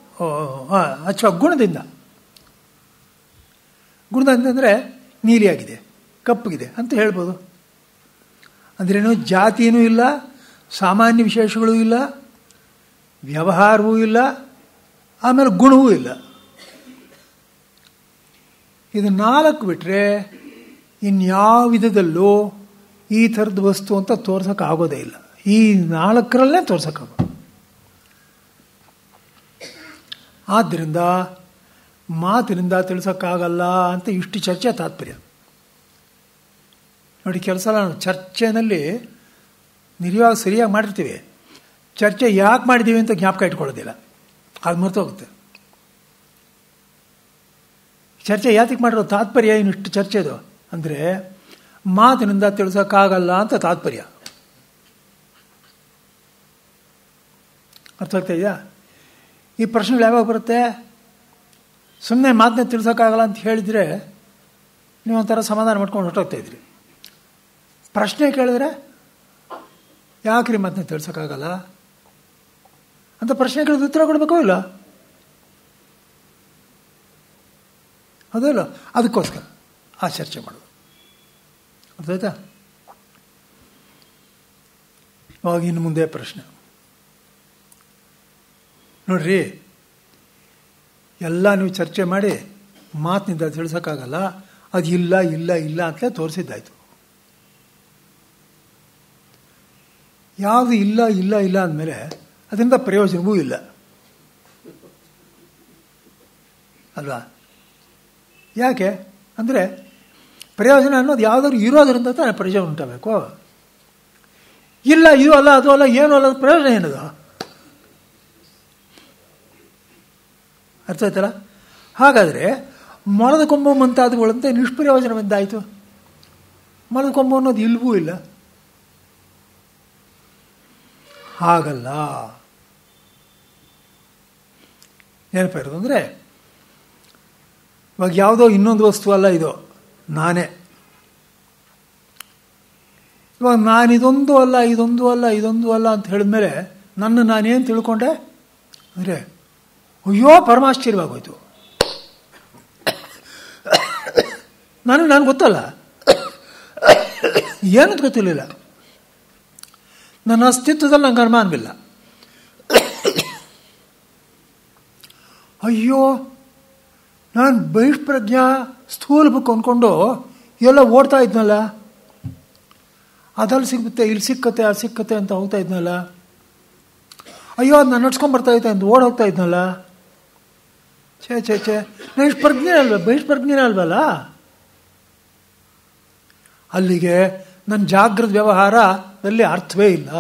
ಅಥವಾ ಗುಣದಿಂದ ಅಂದರೆ ನೀಲಿಯಾಗಿದೆ, ಕಪ್ಪಗಿದೆ ಅಂತ ಹೇಳ್ಬೋದು. ಅಂದ್ರೇನು, ಜಾತಿಯೂ ಇಲ್ಲ, ಸಾಮಾನ್ಯ ವಿಶೇಷಗಳೂ ಇಲ್ಲ, ವ್ಯವಹಾರವೂ ಇಲ್ಲ, ಆಮೇಲೆ ಗುಣವೂ ಇಲ್ಲ. ಇದು 4 ಬಿಟ್ಟರೆ ಇನ್ಯಾವ ವಿಧದಲ್ಲೂ ಈ ಥರದ ವಸ್ತು ಅಂತ ತೋರ್ಸೋಕ್ಕಾಗೋದೇ ಇಲ್ಲ. ಈ 4ರಲ್ಲೇ ತೋರ್ಸೋಕ್ಕಾಗೋದು. ಆದ್ದರಿಂದ ಮಾತಿನಿಂದ ತಿಳಿಸೋಕ್ಕಾಗಲ್ಲ ಅಂತ ಇಷ್ಟು ಚರ್ಚೆ ತಾತ್ಪರ್ಯ. ನೋಡಿ, ಕೆಲಸ ನಾವು ಚರ್ಚೆನಲ್ಲಿ ನಿಜವಾಗ ಸರಿಯಾಗಿ ಮಾಡಿರ್ತೀವಿ, ಚರ್ಚೆ ಯಾಕೆ ಮಾಡಿದ್ದೀವಿ ಅಂತ ಜ್ಞಾಪಕ ಇಟ್ಕೊಳ್ಳೋದಿಲ್ಲ, ಅದು ಮರ್ತೋಗುತ್ತೆ. ಚರ್ಚೆ ಯಾತಕ್ಕೆ ಮಾಡಿರೋ ತಾತ್ಪರ್ಯ ಏನು ಇಷ್ಟು ಚರ್ಚೆದು ಅಂದರೆ ಮಾತಿನಿಂದ ತಿಳಿಸೋಕ್ಕಾಗಲ್ಲ ಅಂತ ತಾತ್ಪರ್ಯ. ಅರ್ಥ ಆಗ್ತಾ ಇದೆಯಾ? ಈ ಪ್ರಶ್ನೆಗಳು ಯಾವಾಗ ಬರುತ್ತೆ? ಸುಮ್ಮನೆ ಮಾತನ್ನ ತಿಳಿಸೋಕ್ಕಾಗಲ್ಲ ಅಂತ ಹೇಳಿದರೆ ನೀವೊಂಥರ ಸಮಾಧಾನ ಮಾಡ್ಕೊಂಡು ಹೊರಟೋಗ್ತಾಯಿದ್ರಿ. ಪ್ರಶ್ನೆ ಕೇಳಿದ್ರೆ ಯಾಕ್ರಿ ಮಾತನ್ನ ತಿಳಿಸೋಕ್ಕಾಗಲ್ಲ ಅಂತ ಪ್ರಶ್ನೆ ಕೇಳಿದ್ರೆ ಉತ್ತರ ಕೊಡಬೇಕೋ ಇಲ್ಲ? ಅದಲ್ಲ, ಅದಕ್ಕೋಸ್ಕರ ಆ ಚರ್ಚೆ ಮಾಡೋದು. ಅರ್ಥಾಯ್ತಾ? ಇವಾಗ ಇನ್ನು ಮುಂದೆ ಪ್ರಶ್ನೆ ನೋಡ್ರಿ, ಎಲ್ಲ ನೀವು ಚರ್ಚೆ ಮಾಡಿ ಮಾತಿನಿಂದ ತಿಳಿಸೋಕ್ಕಾಗಲ್ಲ, ಅದು ಇಲ್ಲ ಇಲ್ಲ ಇಲ್ಲ ಅಂತಲೇ ತೋರಿಸಿದ್ದಾಯ್ತು. ಯಾವುದು ಇಲ್ಲ ಇಲ್ಲ ಇಲ್ಲ ಅಂದಮೇಲೆ ಅದರಿಂದ ಪ್ರಯೋಜನವೂ ಇಲ್ಲ ಅಲ್ವಾ? ಯಾಕೆ ಅಂದರೆ ಪ್ರಯೋಜನ ಅನ್ನೋದು ಯಾವುದಾದ್ರು ಇರೋದರಿಂದ ತಾನೇ ಪ್ರಯೋಜನ ಉಂಟಾಗಬೇಕು. ಇಲ್ಲ, ಇದು ಅಲ್ಲ, ಅದು ಅಲ್ಲ, ಏನು ಅಲ್ಲ, ಪ್ರಯೋಜನ ಏನದು? ಅರ್ಥ ಆಯ್ತಲ್ಲ? ಹಾಗಾದರೆ ಮೊಲದ ಕೊಂಬು ಮುಂತಾದವುಗಳಂತೆ ನಿಷ್ಪ್ರಯೋಜನವೆಂದಾಯಿತು. ಮೊಲದ ಕೊಂಬು ಅನ್ನೋದು ಇಲ್ವೂ ಇಲ್ಲ. ಹಾಗಲ್ಲ. ಏನಪ್ಪ ಇರೋದು ಅಂದರೆ, ಇವಾಗ ಯಾವುದೋ ಇನ್ನೊಂದು ವಸ್ತು ಅಲ್ಲ, ಇದು ನಾನೇ. ಇವಾಗ ನಾನಿದೊಂದು ಅಲ್ಲ, ಇದೊಂದು ಅಲ್ಲ, ಇದೊಂದು ಅಲ್ಲ ಅಂತ ಹೇಳಿದ್ಮೇಲೆ ನಾನೇನು ತಿಳ್ಕೊಂಡೆ ಅಂದರೆ, ಅಯ್ಯೋ ಪರಮಾಶ್ಚರ್ಯವಾಗೋಯ್ತು. ನಾನು ಗೊತ್ತಲ್ಲ, ಏನಂತ ಗೊತ್ತಿರಲಿಲ್ಲ, ನನ್ನ ಅಸ್ತಿತ್ವದಲ್ಲಿ ನಂಗೆ ಅನುಮಾನವಿಲ್ಲ. ಅಯ್ಯೋ, ನಾನು ಬಹಿಷ್ಪ್ರಜ್ಞಾ ಸ್ಥೂಲ ಬುಕ್ ಅಂದ್ಕೊಂಡು ಎಲ್ಲ ಓಡ್ತಾ ಇದ್ನಲ್ಲ, ಅದಲ್ಲಿ ಸಿಗುತ್ತೆ, ಇಲ್ಲಿ ಸಿಕ್ಕತ್ತೆ, ಅದು ಸಿಕ್ಕತ್ತೆ ಅಂತ ಹೋಗ್ತಾ ಇದ್ನಲ್ಲ. ಅಯ್ಯೋ, ಅದು ನಾನು ನಡ್ಸ್ಕೊಂಡ್ಬರ್ತಾ ಇದ್ದೆ ಅಂತ ಓಡ್ ಹೋಗ್ತಾ ಇದ್ನಲ್ಲ. ಛೇ ನಿಷ್ಪ್ರಜ್ಞೆ ಅಲ್ವ, ಬಹಿಷ್ಪ್ರಜ್ಞೆನೇ ಅಲ್ವಲ್ಲ. ಅಲ್ಲಿಗೆ ನನ್ನ ಜಾಗೃತ ವ್ಯವಹಾರದಲ್ಲಿ ಅರ್ಥವೇ ಇಲ್ಲ.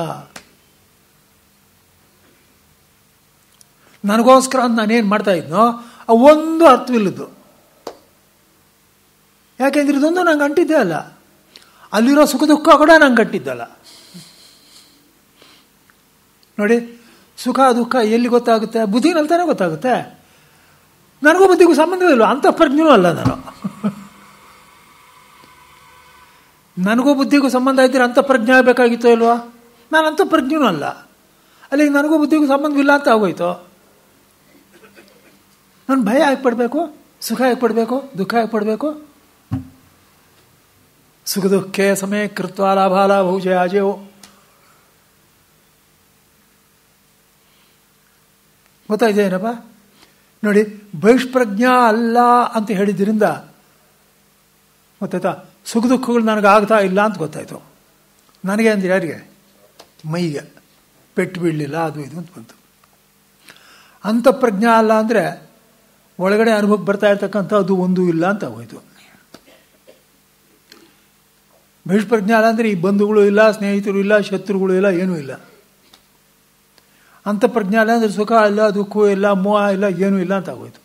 ನನಗೋಸ್ಕರ ಅಂತ ನಾನೇನು ಮಾಡ್ತಾ ಇದ್ನೋ ಒಂದು ಅರ್ಥವಿಲ್ಲದ್ದು. ಯಾಕೆಂದ್ರೆ ಇದೊಂದು ನಂಗೆ ಅಂಟಿದ್ದೇ ಅಲ್ಲ, ಅಲ್ಲಿರೋ ಸುಖ ದುಃಖ ಕೂಡ ನಂಗೆ ಅಂಟಿದ್ದಲ್ಲ. ನೋಡಿ, ಸುಖ ದುಃಖ ಎಲ್ಲಿ ಗೊತ್ತಾಗುತ್ತೆ? ಬುದ್ಧಿನಲ್ಲಿ ತಾನೇ ಗೊತ್ತಾಗುತ್ತೆ. ನನಗೂ ಬುದ್ಧಿಗೂ ಸಂಬಂಧವಿಲ್ಲ, ಅಂತಃಪ್ರಜ್ಞೆನೂ ಅಲ್ಲ ನಾನು. ನನಗೂ ಬುದ್ಧಿಗೂ ಸಂಬಂಧ ಇದ್ದರೆ ಅಂತಃಪ್ರಜ್ಞೆ ಆಗಬೇಕಾಗಿತ್ತೋ ಇಲ್ವಾ? ನಾನು ಅಂತಃಪ್ರಜ್ಞೆನೂ ಅಲ್ಲ, ಅಲ್ಲಿಗೆ ನನಗೂ ಬುದ್ಧಿಗೂ ಸಂಬಂಧವಿಲ್ಲ ಅಂತ ಆಗೋಯ್ತು. ನಾನು ಭಯ ಯಾಕೆ ಪಡಬೇಕು, ಸುಖ ಯಾಕೆ ಪಡಬೇಕು, ದುಃಖ ಯಾಕೆ ಪಡಬೇಕು? ಸುಖ ದುಃಖೇ ಸಮಯ ಕೃತ್ವ ಲಾಭಾಲಾಭೌ ಜಯಾಜಯೋ. ಗೊತ್ತಾಯ್ತು ಏನಪ್ಪ? ನೋಡಿ, ಬಹಿಷ್ಪ್ರಜ್ಞಾ ಅಲ್ಲ ಅಂತ ಹೇಳಿದ್ರಿಂದ ಗೊತ್ತಾಯ್ತಾ, ಸುಖ ದುಃಖಗಳು ನನಗಾಗ್ತಾ ಇಲ್ಲ ಅಂತ ಗೊತ್ತಾಯ್ತು. ನನಗೆ ಅಂದ್ರೆ ಯಾರಿಗೆ? ಮೈಗೆ ಪೆಟ್ಟು ಬೀಳಲಿಲ್ಲ, ಅದು ಇದು ಅಂತ ಬಂತು. ಅಂತಃಪ್ರಜ್ಞಾ ಅಲ್ಲ ಅಂದರೆ ಒಳಗಡೆ ಅನುಭವಕ್ಕೆ ಬರ್ತಾ ಇರ್ತಕ್ಕಂಥ ಅದು ಒಂದು ಇಲ್ಲ ಅಂತ ಹೋಯ್ತು. ಬಹಿಷ್ಪ್ರಜ್ಞಾ ಅಲ್ಲ ಅಂದರೆ ಈ ಬಂಧುಗಳು ಇಲ್ಲ, ಸ್ನೇಹಿತರು ಇಲ್ಲ, ಶತ್ರುಗಳು ಇಲ್ಲ, ಏನೂ ಇಲ್ಲ. ಅಂತಃಪ್ರಜ್ಞಾ ಅಲ್ಲ ಅಂದರೆ ಸುಖ ಇಲ್ಲ, ದುಃಖ ಇಲ್ಲ, ಮೋಹ ಇಲ್ಲ, ಏನೂ ಇಲ್ಲ ಅಂತ ಆಗೋಯ್ತು.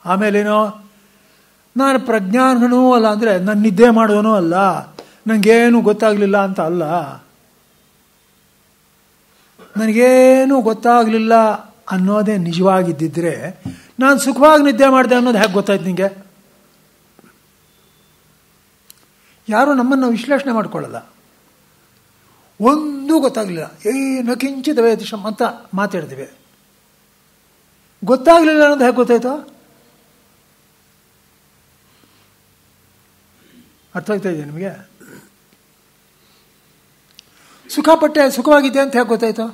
ಆಮೇಲೇನೋ ನಾನು ಪ್ರಜ್ಞಾನೂ ಅಲ್ಲ ಅಂದರೆ ನಾನು ನಿದ್ದೆ ಮಾಡೋನೂ ಅಲ್ಲ, ನನಗೇನು ಗೊತ್ತಾಗಲಿಲ್ಲ ಅಂತ ಅಲ್ಲ. ನನಗೇನು ಗೊತ್ತಾಗಲಿಲ್ಲ ಅನ್ನೋದೇ ನಿಜವಾಗಿದ್ದಿದ್ರೆ ನಾನು ಸುಖವಾಗಿ ನಿದ್ದೆ ಮಾಡಿದೆ ಅನ್ನೋದು ಹೇಗೆ ಗೊತ್ತಾಯ್ತು ನಿಮಗೆ? ಯಾರೂ ನಮ್ಮನ್ನು ವಿಶ್ಲೇಷಣೆ ಮಾಡ್ಕೊಳ್ಳಲ್ಲ. ಒಂದೂ ಗೊತ್ತಾಗಲಿಲ್ಲ, ಏನು ಕಿಂಚಿತ ವೇದಿಶಂ ಅಂತ ಮಾತಾಡ್ತೀವಿ. ಗೊತ್ತಾಗಲಿಲ್ಲ ಅನ್ನೋದು ಹೇಗೆ ಗೊತ್ತಾಯ್ತು? ಅರ್ಥ ಆಗ್ತಾ ಇದೆ ನಿಮಗೆ? ಸುಖಪಟ್ಟೆ, ಸುಖವಾಗಿದೆ ಅಂತ ಹೇಗೆ ಗೊತ್ತಾಯ್ತು?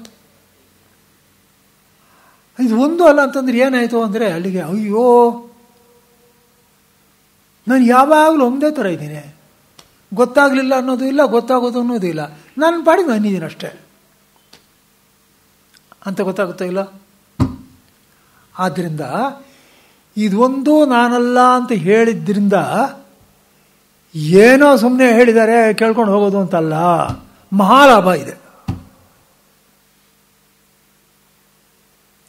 ಇದು ಒಂದು ಅಲ್ಲ ಅಂತಂದ್ರೆ ಏನಾಯಿತು ಅಂದರೆ ಅಲ್ಲಿಗೆ ಅಯ್ಯೋ ನಾನು ಯಾವಾಗಲೂ ಒಂದೇ ಥರ ಇದ್ದೀನಿ, ಗೊತ್ತಾಗಲಿಲ್ಲ ಅನ್ನೋದು ಇಲ್ಲ, ಗೊತ್ತಾಗೋದು ಅನ್ನೋದು ಇಲ್ಲ, ನಾನು ಪಾಡಿಗೆ ನಾನಿದ್ದೀನಿ ಅಷ್ಟೇ ಅಂತ ಗೊತ್ತಾಗುತ್ತಾ ಇಲ್ಲ? ಆದ್ದರಿಂದ ಇದೊಂದು ನಾನಲ್ಲ ಅಂತ ಹೇಳಿದ್ರಿಂದ ಏನೋ ಸುಮ್ಮನೆ ಹೇಳಿದ್ದಾರೆ ಕೇಳ್ಕೊಂಡು ಹೋಗೋದು ಅಂತಲ್ಲ, ಮಹಾಲಾಭ ಇದೆ.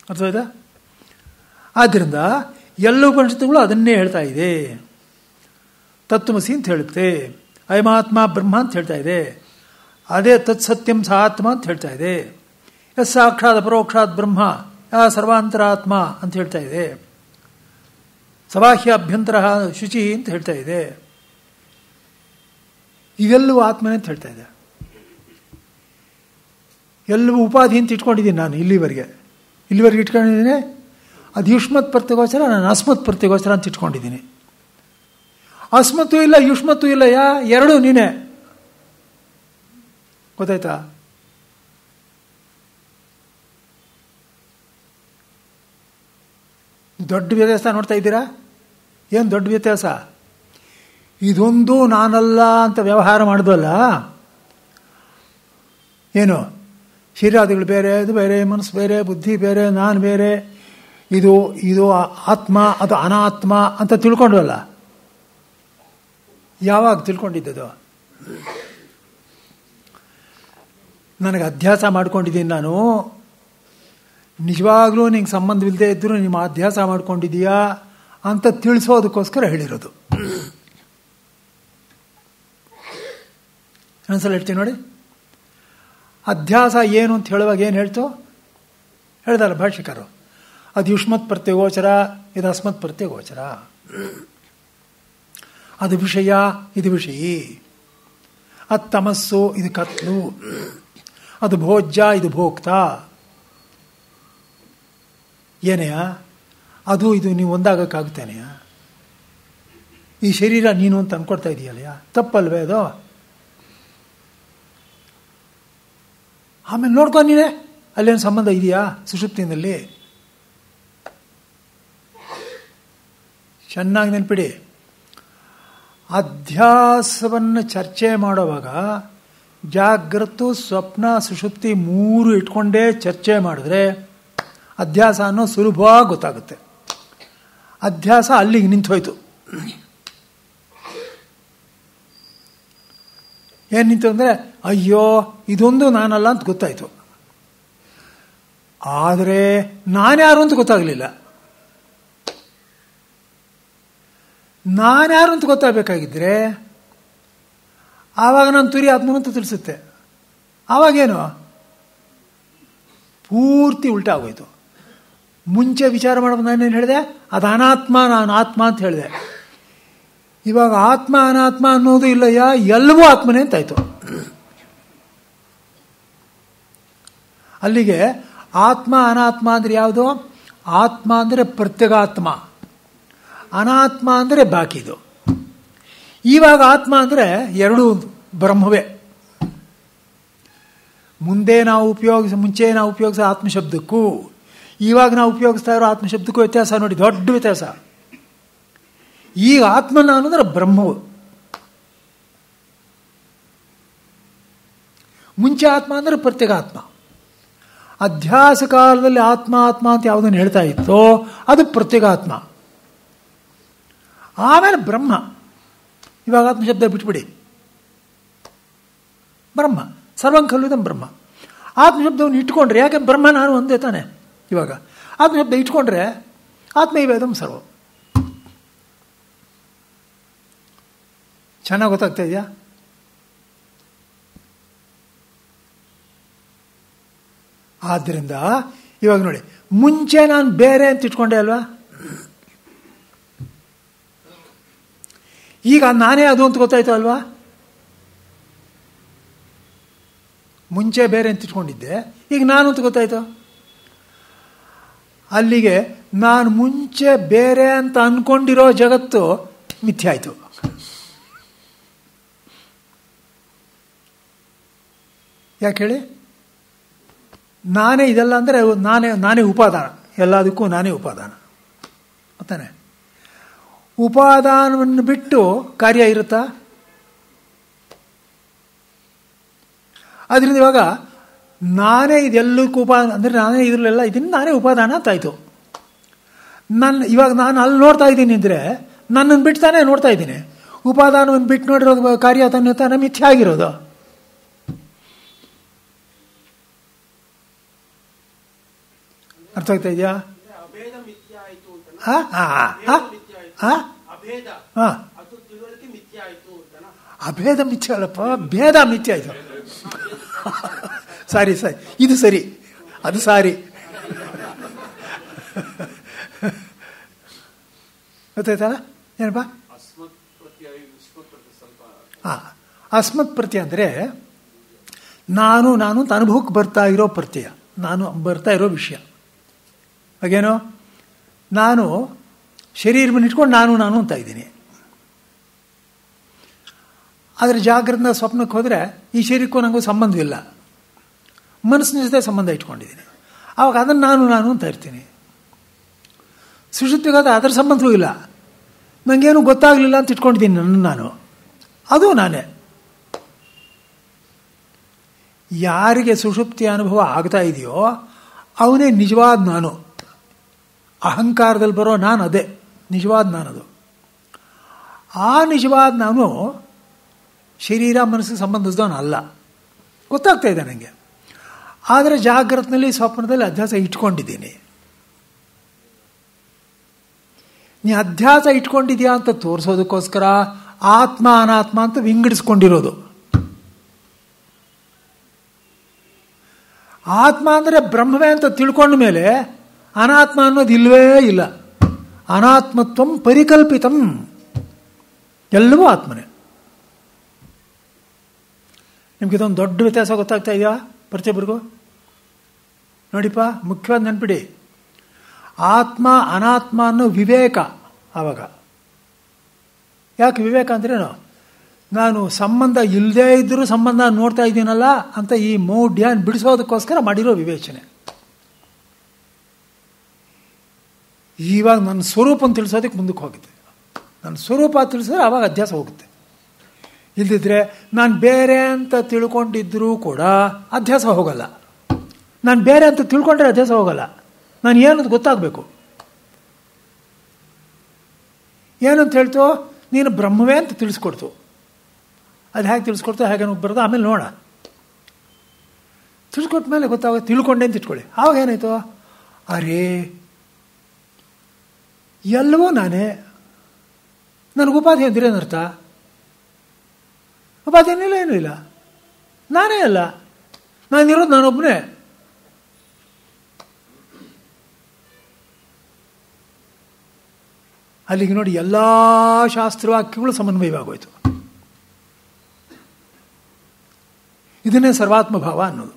ಅರ್ಥವಾಯ್ತಾ? ಆದ್ದರಿಂದ ಎಲ್ಲ ಉಪನಿಷತ್ತುಗಳು ಅದನ್ನೇ ಹೇಳ್ತಾ ಇದೆ. ತತ್ವಮಸಿ ಅಂತ ಹೇಳುತ್ತೆ, ಅಯಮಾತ್ಮ ಬ್ರಹ್ಮ ಅಂತ ಹೇಳ್ತಾ ಇದೆ, ಅದೇ ತತ್ಸತ್ಯಂ ಸ ಆತ್ಮ ಅಂತ ಹೇಳ್ತಾ ಇದೆ, ಎಸ್ ಸಾಕ್ಷಾತ್ ಅಪರೋಕ್ಷಾತ್ ಬ್ರಹ್ಮ ಯಾ ಸರ್ವಾಂತರಾತ್ಮ ಅಂತ ಹೇಳ್ತಾ ಇದೆ, ಸಬಾಹ್ಯ ಅಭ್ಯಂತರ ಶುಚಿ ಅಂತ ಹೇಳ್ತಾ ಇದೆ. ಇವೆಲ್ಲವೂ ಆತ್ಮನೇ ಅಂತ ಹೇಳ್ತಾ ಇದೆ. ಎಲ್ಲವೂ ಉಪಾಧಿ ಅಂತ ಇಟ್ಕೊಂಡಿದ್ದೀನಿ ನಾನು ಇಲ್ಲಿವರೆಗೆ ಇಟ್ಕೊಂಡಿದ್ದೀನಿ. ಅದು ಯುಷ್ಮತ್ ಪ್ರತ್ಯಗೋಚರ, ನಾನು ಅಸ್ಮತ್ ಪ್ರತ್ಯಗೋಚರ ಅಂತ ಇಟ್ಕೊಂಡಿದ್ದೀನಿ. ಅಸ್ಮತ್ತು ಇಲ್ಲ, ಯುಷ್ಮತ್ತು ಇಲ್ಲ, ಎರಡೂ ನೀನೇ. ಗೊತ್ತಾಯ್ತಾ? ದೊಡ್ಡ ವ್ಯತ್ಯಾಸ ನೋಡ್ತಾ ಇದ್ದೀರಾ? ಏನು ದೊಡ್ಡ ವ್ಯತ್ಯಾಸ? ಇದೊಂದು ನಾನಲ್ಲ ಅಂತ ವ್ಯವಹಾರ ಮಾಡಿದ್ವಲ್ಲ, ಏನು ಶರೀರಾದಿಗಳು ಬೇರೆ, ಇದು ಬೇರೆ, ಮನಸ್ಸು ಬೇರೆ, ಬುದ್ಧಿ ಬೇರೆ, ನಾನು ಬೇರೆ, ಇದು ಆತ್ಮ, ಅದು ಅನಾತ್ಮ ಅಂತ ತಿಳ್ಕೊಂಡ್ವಲ್ಲ. ಯಾವಾಗ ತಿಳ್ಕೊಂಡಿದ್ದದು? ನನಗೆ ಅಧ್ಯಾಸ ಮಾಡ್ಕೊಂಡಿದ್ದೀನಿ ನಾನು. ನಿಜವಾಗ್ಲೂ ನಿಂಗೆ ಸಂಬಂಧವಿಲ್ಲದೆ ಇದ್ದರೂ ನಿಮ್ಮ ಅಧ್ಯಾಸ ಮಾಡ್ಕೊಂಡಿದೀಯಾ ಅಂತ ತಿಳಿಸೋದಕ್ಕೋಸ್ಕರ ಹೇಳಿರೋದು. ಒಂದ್ಸಲ ಹೇಳ್ತೀನಿ ನೋಡಿ. ಅಧ್ಯಾಸ ಏನು ಅಂತ ಹೇಳುವಾಗ ಏನು ಹೇಳ್ದಲ್ಲ ಭಾಷ್ಯಕಾರರು, ಅದು ಯುಷ್ಮತ್ ಪ್ರತ್ಯಗೋಚರ, ಇದು ಅಸ್ಮತ್ ಪ್ರತ್ಯಗೋಚರ. ಅದು ವಿಷಯ, ಇದು ವಿಷಯಿ. ಅದು ತಮಸ್ಸು, ಇದು ಕತ್ಲು. ಅದು ಭೋಜ್ಯ, ಇದು ಭೋಕ್ತ. ಏನೆಯಾ ಅದು ಇದು ನೀವು ಒಂದಾಗಕ್ಕಾಗುತ್ತೇನೆಯ? ಈ ಶರೀರ ನೀನು ಅಂತ ಅನ್ಕೊಡ್ತಾ ಇದೆಯಲ್ಲ, ತಪ್ಪಲ್ವೇ ಅದು? ಆಮೇಲೆ ನೋಡ್ಕೊ ನೀನೆ, ಅಲ್ಲೇನು ಸಂಬಂಧ ಇದೆಯಾ ಸುಷುಪ್ತಿನಲ್ಲಿ? ಚೆನ್ನಾಗಿ ನೆನಪಿಡಿ. ಅಧ್ಯಾಸವನ್ನು ಚರ್ಚೆ ಮಾಡುವಾಗ ಜಾಗೃತ, ಸ್ವಪ್ನ, ಸುಷುಪ್ತಿ ಮೂರು ಇಟ್ಕೊಂಡೇ ಚರ್ಚೆ ಮಾಡಿದ್ರೆ ಅಧ್ಯಾಸ ಅನ್ನೋ ಸುಲಭವಾಗಿ ಗೊತ್ತಾಗುತ್ತೆ. ಅಧ್ಯಾಸ ಅಲ್ಲಿಗೆ ನಿಂತೋಯ್ತು. ಏನು ನಿಂತು ಅಂದರೆ, ಅಯ್ಯೋ ಇದೊಂದು ನಾನಲ್ಲ ಅಂತ ಗೊತ್ತಾಯ್ತು. ಆದರೆ ನಾನ್ಯಾರು ಅಂತ ಗೊತ್ತಾಗಲಿಲ್ಲ. ನಾನ್ಯಾರು ಅಂತ ಗೊತ್ತಾಗಬೇಕಾಗಿದ್ದರೆ ಆವಾಗ ನಾನು ತುರಿ ಆತ್ಮನು ಅಂತ ತಿಳಿಸುತ್ತೆ. ಆವಾಗೇನು ಪೂರ್ತಿ ಉಲ್ಟಾ ಆಗೋಯ್ತು. ಮುಂಚೆ ವಿಚಾರ ಮಾಡೋದು ನಾನೇನು ಹೇಳಿದೆ? ಅದು ಅನಾತ್ಮ, ನಾನು ಆತ್ಮ ಅಂತ ಹೇಳಿದೆ. ಇವಾಗ ಆತ್ಮ ಅನಾತ್ಮ ಅನ್ನೋದು ಇಲ್ಲಯ್ಯ, ಎಲ್ಲವೂ ಆತ್ಮನೇ ಅಂತಾಯ್ತು. ಅಲ್ಲಿಗೆ ಆತ್ಮ ಅನಾತ್ಮ ಅಂದರೆ ಯಾವುದು? ಆತ್ಮ ಅಂದರೆ ಪ್ರತ್ಯಗಾತ್ಮ, ಅನಾತ್ಮ ಅಂದರೆ ಬಾಕಿದು. ಇವಾಗ ಆತ್ಮ ಅಂದರೆ ಎರಡೂ ಬ್ರಹ್ಮವೇ. ಮುಂಚೆ ನಾವು ಉಪಯೋಗಿಸೋ ಆತ್ಮಶಬ್ದಕ್ಕೂ ಇವಾಗ ನಾವು ಉಪಯೋಗಿಸ್ತಾ ಇರೋ ಆತ್ಮಶಬ್ದಕ್ಕೂ ವ್ಯತ್ಯಾಸ ನೋಡಿ, ದೊಡ್ಡ ವ್ಯತ್ಯಾಸ. ಈಗ ಆತ್ಮನ ಅನ್ನೋದ್ರೆ ಬ್ರಹ್ಮವು, ಮುಂಚೆ ಆತ್ಮ ಅಂದರೆ ಪ್ರತ್ಯೇಕಾತ್ಮ. ಅಧ್ಯಾಸ ಕಾಲದಲ್ಲಿ ಆತ್ಮ ಆತ್ಮ ಅಂತ ಯಾವುದನ್ನು ಹೇಳ್ತಾ ಇತ್ತೋ ಅದು ಪ್ರತ್ಯೇಕಾತ್ಮ. ಆಮೇಲೆ ಬ್ರಹ್ಮ. ಇವಾಗ ಆತ್ಮಶಬ್ದ ಬಿಟ್ಬಿಡಿ, ಬ್ರಹ್ಮ ಸರ್ವಂ ಖಲ್ವಿದಂ ಬ್ರಹ್ಮ. ಆತ್ಮಶಬ್ದವನ್ನು ಇಟ್ಕೊಂಡ್ರೆ, ಯಾಕೆ ಬ್ರಹ್ಮ ನಾನು ಒಂದೇ ತಾನೆ. ಇವಾಗ ಆತ್ಮಶಬ್ದ ಇಟ್ಕೊಂಡ್ರೆ ಆತ್ಮೈವೇದಂ ಸರ್ವ. ಚೆನ್ನಾಗಿ ಗೊತ್ತಾಗ್ತಾ ಇದೆಯಾ? ಆದ್ದರಿಂದ ಇವಾಗ ನೋಡಿ, ಮುಂಚೆ ನಾನು ಬೇರೆ ಅಂತ ಇಟ್ಕೊಂಡೆ ಅಲ್ವಾ, ಈಗ ನಾನೇ ಅದು ಅಂತ ಗೊತ್ತಾಯ್ತು ಅಲ್ವಾ. ಮುಂಚೆ ಬೇರೆ ಅಂತ ಇಟ್ಕೊಂಡಿದ್ದೆ, ಈಗ ನಾನು ಅಂತ ಗೊತ್ತಾಯ್ತು. ಅಲ್ಲಿಗೆ ನಾನು ಮುಂಚೆ ಬೇರೆ ಅಂತ ಅಂದ್ಕೊಂಡಿರೋ ಜಗತ್ತು ಮಿಥ್ಯೆ ಆಯಿತು. ಯಾಕೆ ಹೇಳಿ? ನಾನೇ ಇದೆಲ್ಲ ಅಂದರೆ ನಾನೇ ಉಪಾದಾನ, ಎಲ್ಲದಕ್ಕೂ ನಾನೇ ಉಪಾದಾನ ಅಂತಾನೆ. ಉಪಾದಾನವನ್ನು ಬಿಟ್ಟು ಕಾರ್ಯ ಇರುತ್ತಾ? ಅದರಿಂದ ಇವಾಗ ನಾನೇ ಇದೆಲ್ಲಕ್ಕೂ ಉಪಾದಾನ ಅಂದರೆ ನಾನೇ ಇದರಲ್ಲೆಲ್ಲ ಇದನ್ನು ನಾನೇ ಉಪಾದಾನ ಅಂತಾಯಿತು. ಇವಾಗ ನಾನು ಅಲ್ಲಿ ನೋಡ್ತಾ ಇದ್ದೀನಿ ಅಂದರೆ ನನ್ನನ್ನು ಬಿಟ್ಟು ತಾನೇ ನೋಡ್ತಾ ಇದ್ದೀನಿ. ಉಪಾದಾನವನ್ನು ಬಿಟ್ಟು ನೋಡಿರೋದು ಕಾರ್ಯ ತಾನೇ ಮಿಥ್ಯೆ ಆಗಿರೋದು. ಅರ್ಥ ಆಗ್ತಾ ಇದೆಯಾ? ಅಭೇದ ಮಿಥ್ಯೆ ಅಲ್ಲಪ್ಪ, ಭೇದ ಮಿಥ್ಯೆ ಆಯಿತು. ಸಾರಿ, ಇದು ಸರಿ, ಅದು ಸಾರಿ. ಗೊತ್ತಾಯ್ತಲ್ಲ ಏನಪ್ಪ? ಅಸ್ಮತ್ ಪ್ರತ್ಯಯ ಅಂದರೆ ನಾನು ಅಂತ ಅನುಭವಕ್ಕೆ ಬರ್ತಾ ಇರೋ ಪ್ರತ್ಯಯ, ನಾನು ಬರ್ತಾ ಇರೋ ವಿಷಯ. ಹಾಗೇನೋ ನಾನು ಶರೀರವನ್ನು ಇಟ್ಕೊಂಡು ನಾನು ಅಂತ ಇದ್ದೀನಿ. ಆದರೆ ಜಾಗ್ರತ ಸ್ವಪ್ನಕ್ಕೆ ಹೋದರೆ ಈ ಶರೀರಕ್ಕೂ ನನಗೂ ಸಂಬಂಧವಿಲ್ಲ, ಮನಸ್ಸಿನ ಜೊತೆ ಸಂಬಂಧ ಇಟ್ಕೊಂಡಿದ್ದೀನಿ. ಆವಾಗ ಅದನ್ನು ನಾನು ಅಂತ ಇರ್ತೀನಿ. ಸುಷುಪ್ತಿಗಾದ ಅದರ ಸಂಬಂಧವೂ ಇಲ್ಲ, ನನಗೇನು ಗೊತ್ತಾಗಲಿಲ್ಲ ಅಂತ ಇಟ್ಕೊಂಡಿದ್ದೀನಿ ನಾನು, ಅದು ನಾನೇ. ಯಾರಿಗೆ ಸುಷುಪ್ತಿ ಅನುಭವ ಆಗ್ತಾ ಇದೆಯೋ ಅವನೇ ನಿಜವಾದ ನಾನು. ಅಹಂಕಾರದಲ್ಲಿ ಬರೋ ನಾನು ಅದೇ ನಿಜವಾದ ನಾನದು. ಆ ನಿಜವಾದ ನಾನು ಶರೀರ ಮನಸ್ಸಿಗೆ ಸಂಬಂಧಿಸಿದವನು ಅಲ್ಲ, ಗೊತ್ತಾಗ್ತಾ ಇದೆ ನನಗೆ. ಆದರೆ ಜಾಗ್ರತನಲ್ಲಿ ಸ್ವಪ್ನದಲ್ಲಿ ಅಧ್ಯಾಸ ಇಟ್ಕೊಂಡಿದ್ದೀನಿ. ನೀ ಅಧ್ಯಾಸ ಇಟ್ಕೊಂಡಿದ್ಯಾ ಅಂತ ತೋರಿಸೋದಕ್ಕೋಸ್ಕರ ಆತ್ಮ ಅನಾತ್ಮ ಅಂತ ವಿಂಗಡಿಸ್ಕೊಂಡಿರೋದು. ಆತ್ಮ ಅಂದರೆ ಬ್ರಹ್ಮವೇ ಅಂತ ತಿಳ್ಕೊಂಡ ಮೇಲೆ ಅನಾತ್ಮ ಅನ್ನೋದು ಇಲ್ಲವೇ ಇಲ್ಲ. ಅನಾತ್ಮತ್ವಂ ಪರಿಕಲ್ಪಿತಂ, ಎಲ್ಲವೂ ಆತ್ಮನೇ. ನಿಮ್ಗೆ ಇದೊಂದು ದೊಡ್ಡ ವ್ಯತ್ಯಾಸ ಗೊತ್ತಾಗ್ತಾ ಇದೆಯಾ ಪ್ರತಿಯೊಬ್ಬರಿಗೂ? ನೋಡಿಪ್ಪ, ಮುಖ್ಯವಾದ ನೆನ್ಪಿಡಿ, ಆತ್ಮ ಅನಾತ್ಮ ಅನ್ನೋ ವಿವೇಕ. ಆವಾಗ ಯಾಕೆ ವಿವೇಕ ಅಂದ್ರೇನು? ನಾನು ಸಂಬಂಧ ಇಲ್ಲದೇ ಇದ್ದರೂ ಸಂಬಂಧ ನೋಡ್ತಾ ಇದ್ದೀನಲ್ಲ ಅಂತ ಈ ಮೌಢ್ಯ ಬಿಡಿಸೋದಕ್ಕೋಸ್ಕರ ಮಾಡಿರೋ ವಿವೇಚನೆ. ಇವಾಗ ನನ್ನ ಸ್ವರೂಪವನ್ನು ತಿಳಿಸೋದಕ್ಕೆ ಮುಂದಕ್ಕೆ ಹೋಗುತ್ತೆ. ನನ್ನ ಸ್ವರೂಪ ತಿಳಿಸಿದ್ರೆ ಆವಾಗ ಅಧ್ಯಾಸ ಹೋಗುತ್ತೆ. ಇಲ್ದಿದ್ರೆ ನಾನು ಬೇರೆ ಅಂತ ತಿಳ್ಕೊಂಡಿದ್ದರೂ ಕೂಡ ಅಧ್ಯಾಸ ಹೋಗಲ್ಲ. ನಾನು ಬೇರೆ ಅಂತ ತಿಳ್ಕೊಂಡ್ರೆ ಅಧ್ಯಾಸ ಹೋಗಲ್ಲ. ನಾನು ಏನಂತ ಗೊತ್ತಾಗಬೇಕು. ಏನಂತ ಹೇಳ್ತು? ನೀನು ಬ್ರಹ್ಮವೇ ಅಂತ ತಿಳಿಸ್ಕೊಡ್ತು. ಅದು ಹೇಗೆ ತಿಳಿಸ್ಕೊಡ್ತು, ಹೇಗೆ ಬರೋದು ಆಮೇಲೆ ನೋಡ. ತಿಳಿಸ್ಕೊಟ್ಟ ಮೇಲೆ ಗೊತ್ತಾಗುತ್ತೆ. ತಿಳ್ಕೊಂಡೆ ಅಂತ ಇಟ್ಕೊಳ್ಳಿ. ಆವಾಗ ಏನಾಯ್ತು? ಅರೇ ಎಲ್ಲವೂ ನಾನೇ. ನನಗೆ ಉಪಾಧಿ ಅಂದ್ರೆ ಏನರ್ಥ? ಉಪಾಧಿ ಏನಿಲ್ಲ, ಏನೂ ಇಲ್ಲ, ನಾನೇ ಅಲ್ಲ. ನಾನಿರೋದು ನಾನೊಬ್ಬನೇ. ಅಲ್ಲಿಗೆ ನೋಡಿ, ಎಲ್ಲ ಶಾಸ್ತ್ರವಾಕ್ಯಗಳು ಸಮನ್ವಯವಾಗೋಯ್ತು. ಇದನ್ನೇ ಸರ್ವಾತ್ಮ ಭಾವ ಅನ್ನೋದು.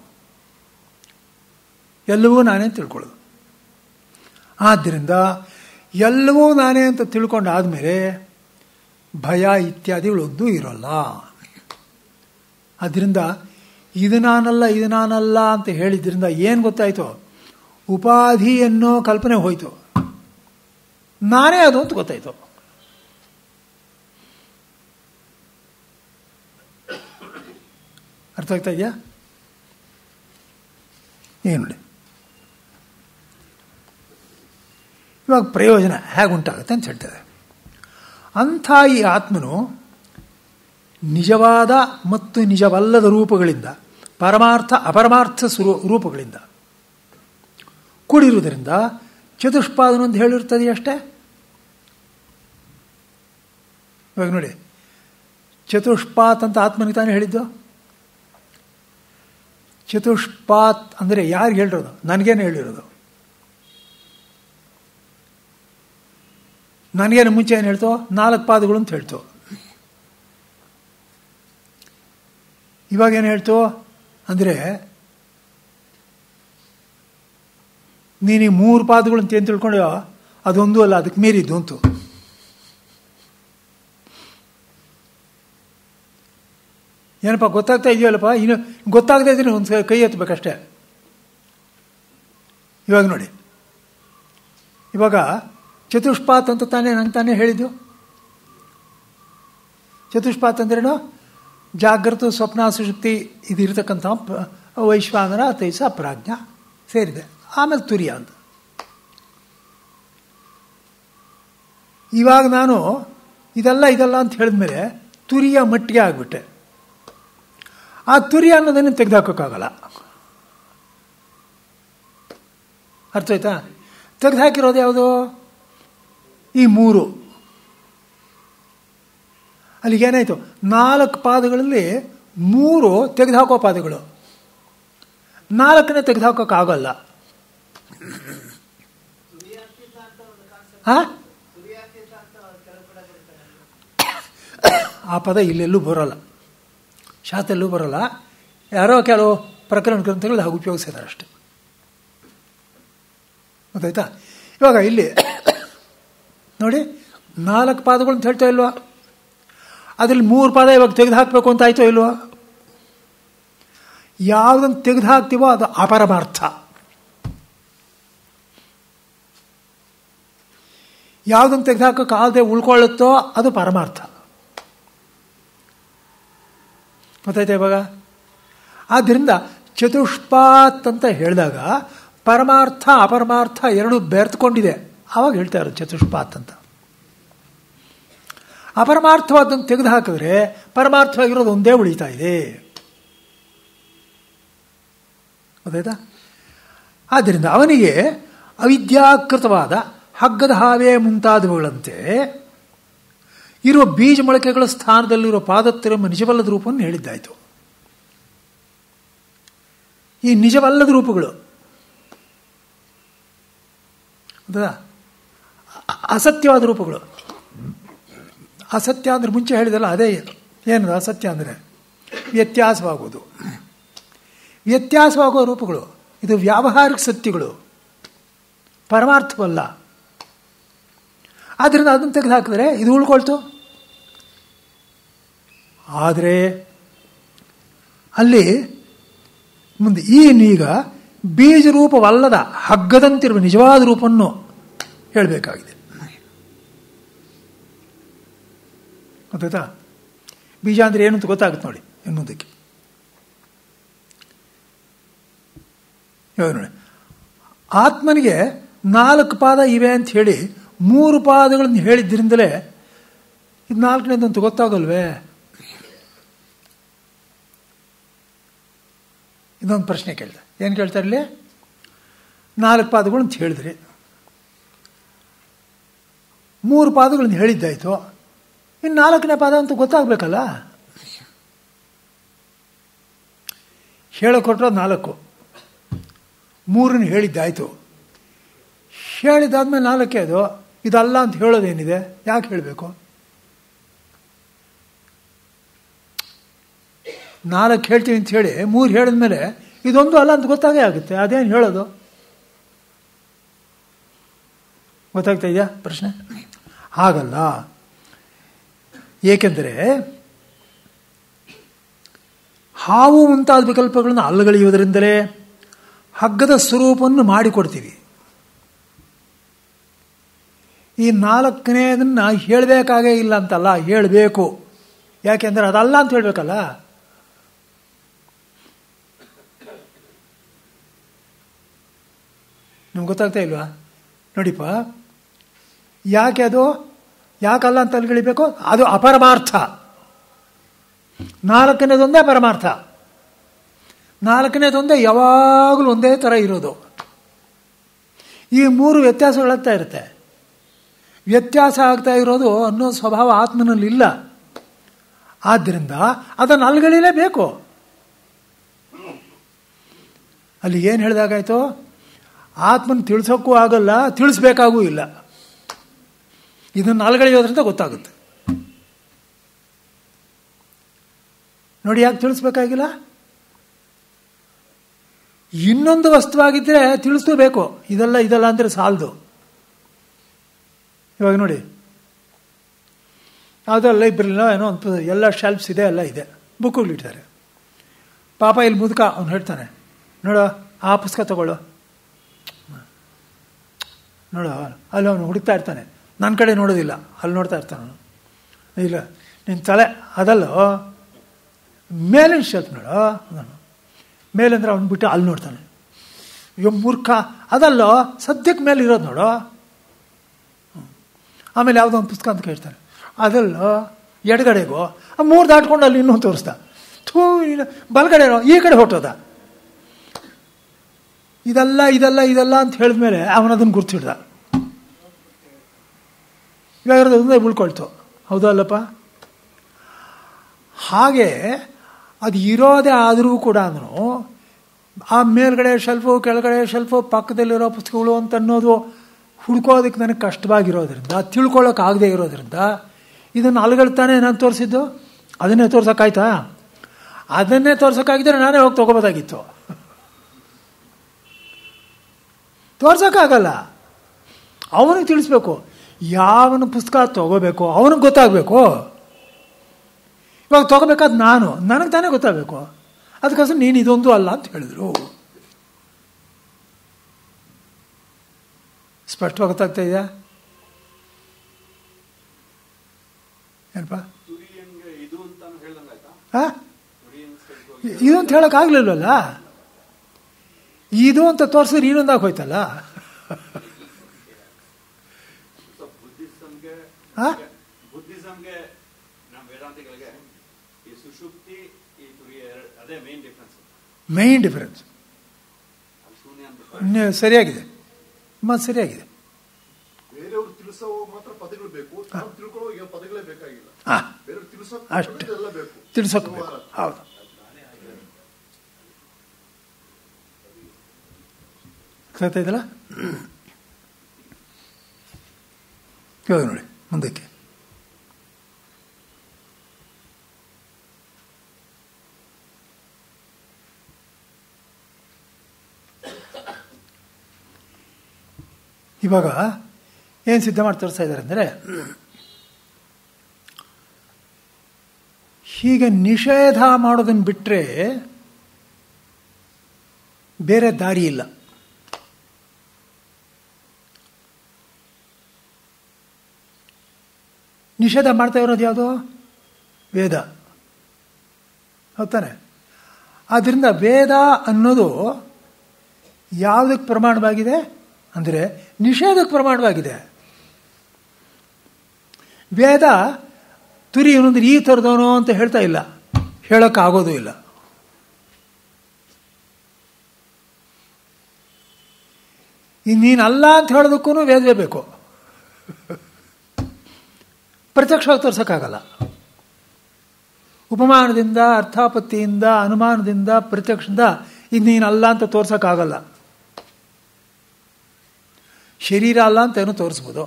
ಎಲ್ಲವೂ ನಾನೇ ಅಂತ ತಿಳ್ಕೊಳ್ಳೋದು. ಆದ್ದರಿಂದ ಎಲ್ಲವೂ ನಾನೇ ಅಂತ ತಿಳ್ಕೊಂಡಾದಮೇಲೆ ಭಯ ಇತ್ಯಾದಿಗಳೊಂದೂ ಇರೋಲ್ಲ. ಆದ್ದರಿಂದ ಇದು ನಾನಲ್ಲ ಅಂತ ಹೇಳಿದ್ರಿಂದ ಏನು ಗೊತ್ತಾಯಿತು? ಉಪಾಧಿ ಅನ್ನೋ ಕಲ್ಪನೆ ಹೋಯಿತು, ನಾನೇ ಅದು ಅಂತ ಗೊತ್ತಾಯಿತು. ಅರ್ಥ ಆಗ್ತಾ ಇದೆಯಾ? ಏನು ನೋಡಿ, ಇವಾಗ ಪ್ರಯೋಜನ ಹೇಗುಂಟಾಗುತ್ತೆ ಅಂತ ಹೇಳ್ತದೆ. ಅಂಥ ಈ ಆತ್ಮನು ನಿಜವಾದ ಮತ್ತು ನಿಜವಲ್ಲದ ರೂಪಗಳಿಂದ, ಪರಮಾರ್ಥ ಅಪರಮಾರ್ಥ ರೂಪಗಳಿಂದ ಕೂಡಿರುವುದರಿಂದ ಚತುಷ್ಪಾದನ ಅಂತ ಹೇಳಿರ್ತದೆ ಅಷ್ಟೇ. ಇವಾಗ ನೋಡಿ, ಚತುಷ್ಪಾತ್ ಅಂತ ಆತ್ಮನಿಗೆ ತಾನೇ ಹೇಳಿದ್ದು. ಚತುಷ್ಪಾತ್ ಅಂದರೆ ಯಾರಿಗೆ ಹೇಳಿರೋದು? ನನಗೇನು ಹೇಳಿರೋದು? ನನಗೇನು ಮುಂಚೆ ಏನು ಹೇಳ್ತೋ? 4 ಪಾದಗಳು ಅಂತ ಹೇಳ್ತೋ. ಇವಾಗೇನು ಹೇಳ್ತೋ ಅಂದರೆ ನೀನು 3 ಪಾದಗಳು ಅಂತ ಏನು ತಿಳ್ಕೊಂಡು ಅದೊಂದು ಅಲ್ಲ, ಅದಕ್ಕೆ ಮೀರಿದ್ದು ಅಂತು. ಏನಪ್ಪ ಗೊತ್ತಾಗ್ತಾ ಇದೆಯಲ್ಲಪ್ಪ? ಇನ್ನು ಗೊತ್ತಾಗದೇ ಇದ್ದೀನಿ ಒಂದು ಕೈ ಎತ್ತಬೇಕಷ್ಟೇ. ಇವಾಗ ನೋಡಿ, ಇವಾಗ ಚತುಷ್ಪಾತ್ ಅಂತ ತಾನೇ ಹೇಳಿದ್ದು. ಚತುಷ್ಪಾತ್ ಅಂದ್ರೇನು? ಜಾಗೃತ, ಸ್ವಪ್ನ, ಸುಷುಪ್ತಿ ಇದು ಇರತಕ್ಕಂಥ ವೈಶ್ವಾನರ, ತೈಸ, ಪ್ರಾಜ್ಞ ಸೇರಿದೆ. ಆಮೇಲೆ ತುರಿಯ ಅಂತ. ಇವಾಗ ನಾನು ಇದಲ್ಲ ಅಂತ ಹೇಳಿದ್ಮೇಲೆ ತುರಿಯ ಮಟ್ಟಿಗೆ ಆಗಿಬಿಟ್ಟೆ. ಆ ತುರಿಯ ಅನ್ನೋದನ್ನು ತೆಗೆದುಹಾಕೋಕ್ಕಾಗಲ್ಲ. ಅರ್ಥ ಆಯ್ತಾ? ತೆಗೆದುಹಾಕಿರೋದು ಯಾವುದು? ಈ 3. ಅಲ್ಲಿಗೇನಾಯಿತು? 4 ಪಾದಗಳಲ್ಲಿ 3 ತೆಗೆದುಹಾಕೋ ಪಾದಗಳು, 4ನೇ ತೆಗೆದುಹಾಕೋಕ್ಕಾಗಲ್ಲ. ಆ ಪದ ಇಲ್ಲೆಲ್ಲೂ ಬರೋಲ್ಲ, ಶಾಸ್ತ್ರಲ್ಲೂ ಬರೋಲ್ಲ. ಯಾರೋ ಕೆಲವು ಪ್ರಕರಣ ಗ್ರಂಥಗಳು ಹಾಗೆ ಉಪಯೋಗಿಸಿದ್ದಾರೆ ಅಷ್ಟೆ. ಗೊತ್ತಾಯ್ತಾ? ಇವಾಗ ಇಲ್ಲಿ ನೋಡಿ, 4 ಪಾದಗಳು ಅಂತ ಹೇಳ್ತಾ ಇಲ್ವಾ? ಅದ್ರಲ್ಲಿ 3 ಪಾದ ಇವಾಗ ತೆಗೆದುಹಾಕಬೇಕು ಅಂತ ಆಯ್ತೋ ಇಲ್ವಾ? ಯಾವುದನ್ನು ತೆಗೆದುಹಾಕ್ತೀವೋ ಅದು ಅಪರಮಾರ್ಥ, ಯಾವುದನ್ನು ತೆಗೆದುಹಾಕೋಕ್ಕಾಗದೆ ಉಳ್ಕೊಳ್ಳುತ್ತೋ ಅದು ಪರಮಾರ್ಥ. ಗೊತ್ತಾಯ್ತಾ ಇವಾಗ? ಆದ್ದರಿಂದ ಚತುಷ್ಪಾತ್ ಅಂತ ಹೇಳಿದಾಗ ಪರಮಾರ್ಥ ಅಪರಮಾರ್ಥ ಎರಡೂ ಬೆರೆತುಕೊಂಡಿದೆ. ಆವಾಗ ಹೇಳ್ತಾ ಇರೋದು ಚತುಷ್ಪಾತ್ ಅಂತ. ಅಪರಮಾರ್ಥವಾದನ್ನು ತೆಗೆದುಹಾಕಿದ್ರೆ ಪರಮಾರ್ಥವಾಗಿರೋದು ಒಂದೇ ಉಳಿತಾ ಇದೆ. ಗೊತ್ತಾಯ್ತಾ? ಆದ್ದರಿಂದ ಅವನಿಗೆ ಅವಿದ್ಯಾಕೃತವಾದ ಹಗ್ಗದ ಹಾವೇ ಮುಂತಾದವುಗಳಂತೆ ಇರುವ ಬೀಜ ಮೊಳಕೆಗಳ ಸ್ಥಾನದಲ್ಲಿರುವ ಪಾದತ್ತೆಂಬ ನಿಜವಲ್ಲದ ರೂಪವನ್ನು ಹೇಳಿದ್ದಾಯಿತು. ಈ ನಿಜವಲ್ಲದ ರೂಪಗಳು ಅಸತ್ಯವಾದ ರೂಪಗಳು. ಅಸತ್ಯ ಅಂದ್ರೆ ಮುಂಚೆ ಹೇಳಿದಲ್ಲ, ಅದೇ ಏನದು ಅಸತ್ಯ ಅಂದರೆ ವ್ಯತ್ಯಾಸವಾಗುವುದು. ವ್ಯತ್ಯಾಸವಾಗುವ ರೂಪಗಳು ಇದು ವ್ಯಾವಹಾರಿಕ ಸತ್ಯಗಳು, ಪರಮಾರ್ಥವಲ್ಲ. ಆದ್ದರಿಂದ ಅದನ್ನು ತೆಗೆದು ಹಾಕಿದ್ರೆ ಇದು ಉಳ್ಕೊಳ್ತು. ಆದರೆ ಅಲ್ಲಿ ಮುಂದೆ ಈಗ ಬೀಜ ರೂಪವಲ್ಲದ ಹಗ್ಗದಂತಿರುವ ನಿಜವಾದ ರೂಪವನ್ನು ಹೇಳಬೇಕಾಗಿದೆ. ಗೊತ್ತಾಯ್ತಾ? ಬೀಜ ಅಂದರೆ ಏನು ಅಂತ ಗೊತ್ತಾಗುತ್ತೆ ನೋಡಿ ಎನ್ನುವುದಕ್ಕೆ. ಇವಾಗ ನೋಡಿ, ಆತ್ಮನಿಗೆ 4 ಪಾದ ಇವೆ ಅಂತ ಹೇಳಿ 3 ಪಾದಗಳನ್ನು ಹೇಳಿದ್ರಿಂದಲೇ ಇದು 4ನೇದಂತೂ ಗೊತ್ತಾಗಲ್ವೇ? ಇದೊಂದು ಪ್ರಶ್ನೆ ಕೇಳ್ದೆ. ಏನು ಕೇಳ್ತಾರೆ ಇಲ್ಲಿ? 4 ಪಾದಗಳು ಅಂತ ಹೇಳಿದ್ರಿ, 3 ಪಾದಗಳನ್ನು ಹೇಳಿದ್ದಾಯ್ತು, ಇನ್ನು 4ನೇ ಪಾದ ಅಂತ ಗೊತ್ತಾಗಬೇಕಲ್ಲ. ಹೇಳಕೊಟ್ರೆ 4, 3 ಹೇಳಿದ್ದಾಯ್ತು. ಹೇಳಿದಾದ್ಮೇಲೆ 4 ಅದು ಇದಲ್ಲ ಅಂತ ಹೇಳೋದೇನಿದೆ? ಯಾಕೆ ಹೇಳಬೇಕು? 4 ಹೇಳ್ತೀವಿ ಅಂತ ಹೇಳಿ 3 ಹೇಳಿದ್ಮೇಲೆ ಇದೊಂದು ಅಲ್ಲ ಅಂತ ಗೊತ್ತಾಗೇ ಆಗುತ್ತೆ. ಅದೇನು ಹೇಳೋದು? ಗೊತ್ತಾಗ್ತಾ ಇದೆಯಾ ಪ್ರಶ್ನೆ? ಹಾಗಲ್ಲ. ಏಕೆಂದರೆ ಹಾವು ಮುಂತಾದ ವಿಕಲ್ಪಗಳನ್ನು ಅಲ್ಲಗಳೆಯುವುದರಿಂದಲೇ ಹಗ್ಗದ ಸ್ವರೂಪವನ್ನು ಮಾಡಿಕೊಡ್ತೀವಿ. ಈ ನಾಲ್ಕನೇದನ್ನು ಹೇಳಬೇಕಾಗೇ ಇಲ್ಲ ಅಂತಲ್ಲ, ಹೇಳಬೇಕು. ಯಾಕೆಂದರೆ ಅದಲ್ಲ ಅಂತ ಹೇಳಬೇಕಲ್ಲ. ನಿಮ್ಗೆ ಗೊತ್ತಾಗ್ತಾ ಇಲ್ವಾ? ನೋಡಿಪ್ಪ, ಯಾಕೆ ಅದು ಯಾಕಲ್ಲ ಅಂತ ಅಲ್ಲಿಗಳಿಬೇಕು? ಅದು ಅಪರಮಾರ್ಥ. ನಾಲ್ಕನೇದೊಂದೇ ಪರಮಾರ್ಥ. ನಾಲ್ಕನೇದೊಂದೇ ಯಾವಾಗಲೂ ಒಂದೇ ಥರ ಇರೋದು. ಈ ಮೂರು ವ್ಯತ್ಯಾಸಗಳಾಗ್ತಾ ಇರುತ್ತೆ. ವ್ಯತ್ಯಾಸ ಆಗ್ತಾ ಇರೋದು ಅನ್ನೋ ಸ್ವಭಾವ ಆತ್ಮನಲ್ಲಿ ಇಲ್ಲ. ಆದ್ದರಿಂದ ಅದನ್ನು ಅಲ್ಗಳಿಲೇಬೇಕು. ಅಲ್ಲಿ ಏನು ಹೇಳಿದಾಗಾಯ್ತು? ಆತ್ಮನ ತಿಳಿಸೋಕ್ಕೂ ಆಗಲ್ಲ, ತಿಳಿಸ್ಬೇಕಾಗೂ ಇಲ್ಲ. ಇದನ್ನು ಅಲ್ಗಳೆಯೋದ್ರಿಂದ ಗೊತ್ತಾಗುತ್ತೆ. ನೋಡಿ, ಯಾಕೆ ತಿಳಿಸ್ಬೇಕಾಗಿಲ್ಲ? ಇನ್ನೊಂದು ವಸ್ತುವಾಗಿದ್ದರೆ ತಿಳಿಸ್ಲೇಬೇಕು. ಇದಲ್ಲ ಅಂದರೆ ಸಾಲದು. ಇವಾಗ ನೋಡಿ, ಯಾವುದೋ ಲೈಬ್ರರಿನೋ ಏನೋ ಒಂದು ಎಲ್ಲ ಶೆಲ್ಫ್ಸ್ ಇದೆ, ಎಲ್ಲ ಇದೆ, ಬುಕ್ಕುಗಳಿಟ್ಟಿದ್ದಾರೆ. ಪಾಪ ಇಲ್ಲಿ ಮುದುಕ ಅವ್ನು ಹೇಳ್ತಾನೆ, ನೋಡು ಆ ಪುಸ್ತಕ ತಗೊಳ್ಳು, ನೋಡು ಅಲ್ಲಿ ಅವನು ಹುಡುಕ್ತಾ ಇರ್ತಾನೆ. ನನ್ನ ಕಡೆ ನೋಡೋದಿಲ್ಲ, ಅಲ್ಲಿ ನೋಡ್ತಾ ಇರ್ತಾನೆ ಅವನು. ಇಲ್ಲ, ನಿನ್ನ ತಲೆ ಅದಲ್ಲೋ, ಮೇಲಿನ ಶೆಲ್ಫ್ ನೋಡು. ಮೇಲಂದ್ರೆ ಅವ್ನು ಬಿಟ್ಟು ಅಲ್ಲಿ ನೋಡ್ತಾನೆ. ಇವ್ ಮೂರ್ಖ, ಅದಲ್ಲೋ ಸದ್ಯಕ್ಕೆ ಮೇಲೆ ಇರೋದು ನೋಡು. ಆಮೇಲೆ ಯಾವುದೋ ಒಂದು ಪುಸ್ತಕ ಅಂತ ಕೇಳ್ತಾನೆ, ಅದಲ್ಲೋ ಎಡಗಡೆಗೋ, ಮೂರು ದಾಟ್ಕೊಂಡು ಅಲ್ಲಿ ಇನ್ನೊಂದು ತೋರಿಸ್ದ. ಬಲಗಡೆನೋ ಈ ಕಡೆ ಹೊಟ್ಟೋದ. ಇದಲ್ಲ ಅಂತ ಹೇಳಿದ್ಮೇಲೆ ಅವನದನ್ನು ಗುರ್ತಿಡ್ದ. ಇವಾಗ ಅದೊಂದೇ ಉಳ್ಕೊಳ್ತು. ಹೌದಾ ಅಲ್ಲಪ್ಪ? ಹಾಗೆ ಅದು ಇರೋದೇ ಆದರೂ ಕೂಡ ಆ ಮೇಲ್ಗಡೆ ಶೆಲ್ಫು, ಕೆಳಗಡೆ ಶೆಲ್ಫು, ಪಕ್ಕದಲ್ಲಿರೋ ಪುಸ್ತಕಗಳು ಅಂತ ಅನ್ನೋದು ಹುಡ್ಕೋದಕ್ಕೆ ನನಗೆ ಕಷ್ಟವಾಗಿರೋದ್ರಿಂದ, ತಿಳ್ಕೊಳ್ಳೋಕ್ಕಾಗದೇ ಇರೋದ್ರಿಂದ ಇದನ್ನು ಅಲ್ಗಳ್ತಾನೆ ನಾನು ತೋರಿಸಿದ್ದು. ಅದನ್ನೇ ತೋರ್ಸೋಕ್ಕಾಯ್ತಾ? ಅದನ್ನೇ ತೋರ್ಸೋಕ್ಕಾಗಿದ್ದರೆ ನಾನೇ ಹೋಗಿ ತೊಗೋಬೋದಾಗಿತ್ತು. ತೋರ್ಸೋಕ್ಕಾಗಲ್ಲ. ಅವನಿಗೆ ತಿಳಿಸ್ಬೇಕು. ಯಾವನ ಪುಸ್ತಕ ತೊಗೋಬೇಕು ಅವನಿಗೆ ಗೊತ್ತಾಗಬೇಕು. ಇವಾಗ ತೊಗೋಬೇಕಾದ ನನಗೆ ತಾನೇ ಗೊತ್ತಾಗಬೇಕು. ಅದಕ್ಕೋಸ್ಕರ ನೀನು ಇದೊಂದು ಅಲ್ಲ ಅಂತ ಹೇಳಿದ್ರು. ಸ್ಪಷ್ಟವಾಗಿ ಗೊತ್ತಾಗ್ತಾ ಇದೆಯಾ? ಏನಪ್ಪ ಇದು ಅಂತ ಹೇಳೋಕ್ಕಾಗಲಿಲ್ವಲ್ಲ. ಇದು ಅಂತ ತೋರಿಸಿದ್ರೆ ಇನ್ನೊಂದಾಗ ಹೋಯ್ತಲ್ಲ. ಮೇನ್ ಡಿಫರೆನ್ಸ್ ಸರಿಯಾಗಿದೆ, ಮತ್ತೆ ಸರಿಯಾಗಿದೆ. ಅಷ್ಟೇ ತಿಳಿಸೋಕೆ ಬೇಕು. ಹೌದು. ಗೊತ್ತಾ ಇದಲ್ಲ? ಇವಾಗ ನೋಡಿ ಮುಂದಕ್ಕೆ. ಇವಾಗ ಏನು ಸಿದ್ಧ ಮಾಡಿ ತೋರಿಸ್ತಾ ಇದ್ದಾರೆ ಅಂದರೆ, ಹೀಗೆ ನಿಷೇಧ ಮಾಡೋದನ್ನು ಬಿಟ್ಟರೆ ಬೇರೆ ದಾರಿ ಇಲ್ಲ. ನಿಷೇಧ ಮಾಡ್ತಾ ಇರೋದು ಯಾವುದು? ವೇದ. ಹೌದಾನೆ? ಆದ್ದರಿಂದ ವೇದ ಅನ್ನೋದು ಯಾವುದಕ್ಕೆ ಪ್ರಮಾಣವಾಗಿದೆ ಅಂದರೆ ನಿಷೇಧಕ್ಕೆ ಪ್ರಮಾಣವಾಗಿದೆ. ವೇದ ತುರಿ ಇವನೊಂದು ಈ ಥರದವನು ಅಂತ ಹೇಳ್ತಾ ಇಲ್ಲ, ಹೇಳೋಕ್ಕಾಗೋದು ಇಲ್ಲ. ನೀನಲ್ಲ ಅಂತ ಹೇಳೋದಕ್ಕೂ ವೇದವೇ ಬೇಕು. ಪ್ರತ್ಯಕ್ಷವಾಗಿ ತೋರ್ಸೋಕ್ಕಾಗಲ್ಲ. ಉಪಮಾನದಿಂದ, ಅರ್ಥಾಪತ್ತಿಯಿಂದ, ಅನುಮಾನದಿಂದ, ಪ್ರತ್ಯಕ್ಷದಿಂದ ಇದು ನೀನಲ್ಲ ಅಂತ ತೋರ್ಸೋಕ್ಕಾಗಲ್ಲ. ಶರೀರ ಅಲ್ಲ ಅಂತ ಏನೋ ತೋರಿಸ್ಬೋದು,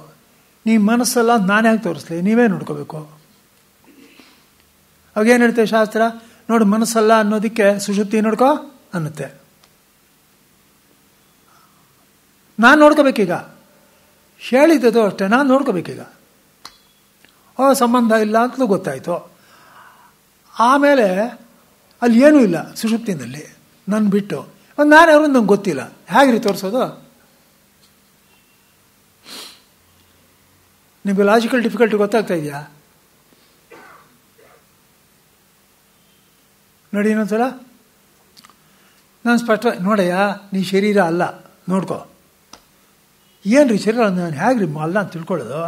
ನೀವು ಮನಸ್ಸಲ್ಲ ಅಂತ ನಾನೇ ಯಾಕೆ ತೋರಿಸ್ಲಿ? ನೀವೇ ನೋಡ್ಕೋಬೇಕು. ಅವಾಗೇನು ಹೇಳ್ತೇವೆ ಶಾಸ್ತ್ರ? ನೋಡಿ, ಮನಸ್ಸಲ್ಲ ಅನ್ನೋದಕ್ಕೆ ಸುಷುಪ್ತಿ ನೋಡ್ಕೋ ಅನ್ನುತ್ತೆ. ನಾನು ನೋಡ್ಕೋಬೇಕೀಗ. ಹೇಳಿದ್ದದು ಅಷ್ಟೇ, ನಾನು ನೋಡ್ಕೋಬೇಕೀಗ. ಸಂಬಂಧ ಇಲ್ಲ ಅಂತಲೂ ಗೊತ್ತಾಯಿತು. ಆಮೇಲೆ ಅಲ್ಲಿ ಏನೂ ಇಲ್ಲ ಸುಷುಪ್ತಿನಲ್ಲಿ ನನ್ನ ಬಿಟ್ಟು. ನಾನು ಯಾರು ನಂಗೆ ಗೊತ್ತಿಲ್ಲ, ಹೇಗ್ರಿ ತೋರಿಸೋದು? ನಿಮಗೆ ಲಾಜಿಕಲ್ ಡಿಫಿಕಲ್ಟಿ ಗೊತ್ತಾಗ್ತಾ ಇದೆಯಾ? ನೋಡಿ ಇನ್ನೊಂದ್ಸಲ ನಾನು ಸ್ಪಷ್ಟ ನೋಡಯ್ಯ, ನೀ ಶರೀರ ಅಲ್ಲ ನೋಡ್ಕೊ. ಏನು ರೀ ಶರೀರ ನಾನು ಹೇಗ್ರಿ ಅಲ್ಲ ಅಂತ ತಿಳ್ಕೊಳ್ಳೋದು?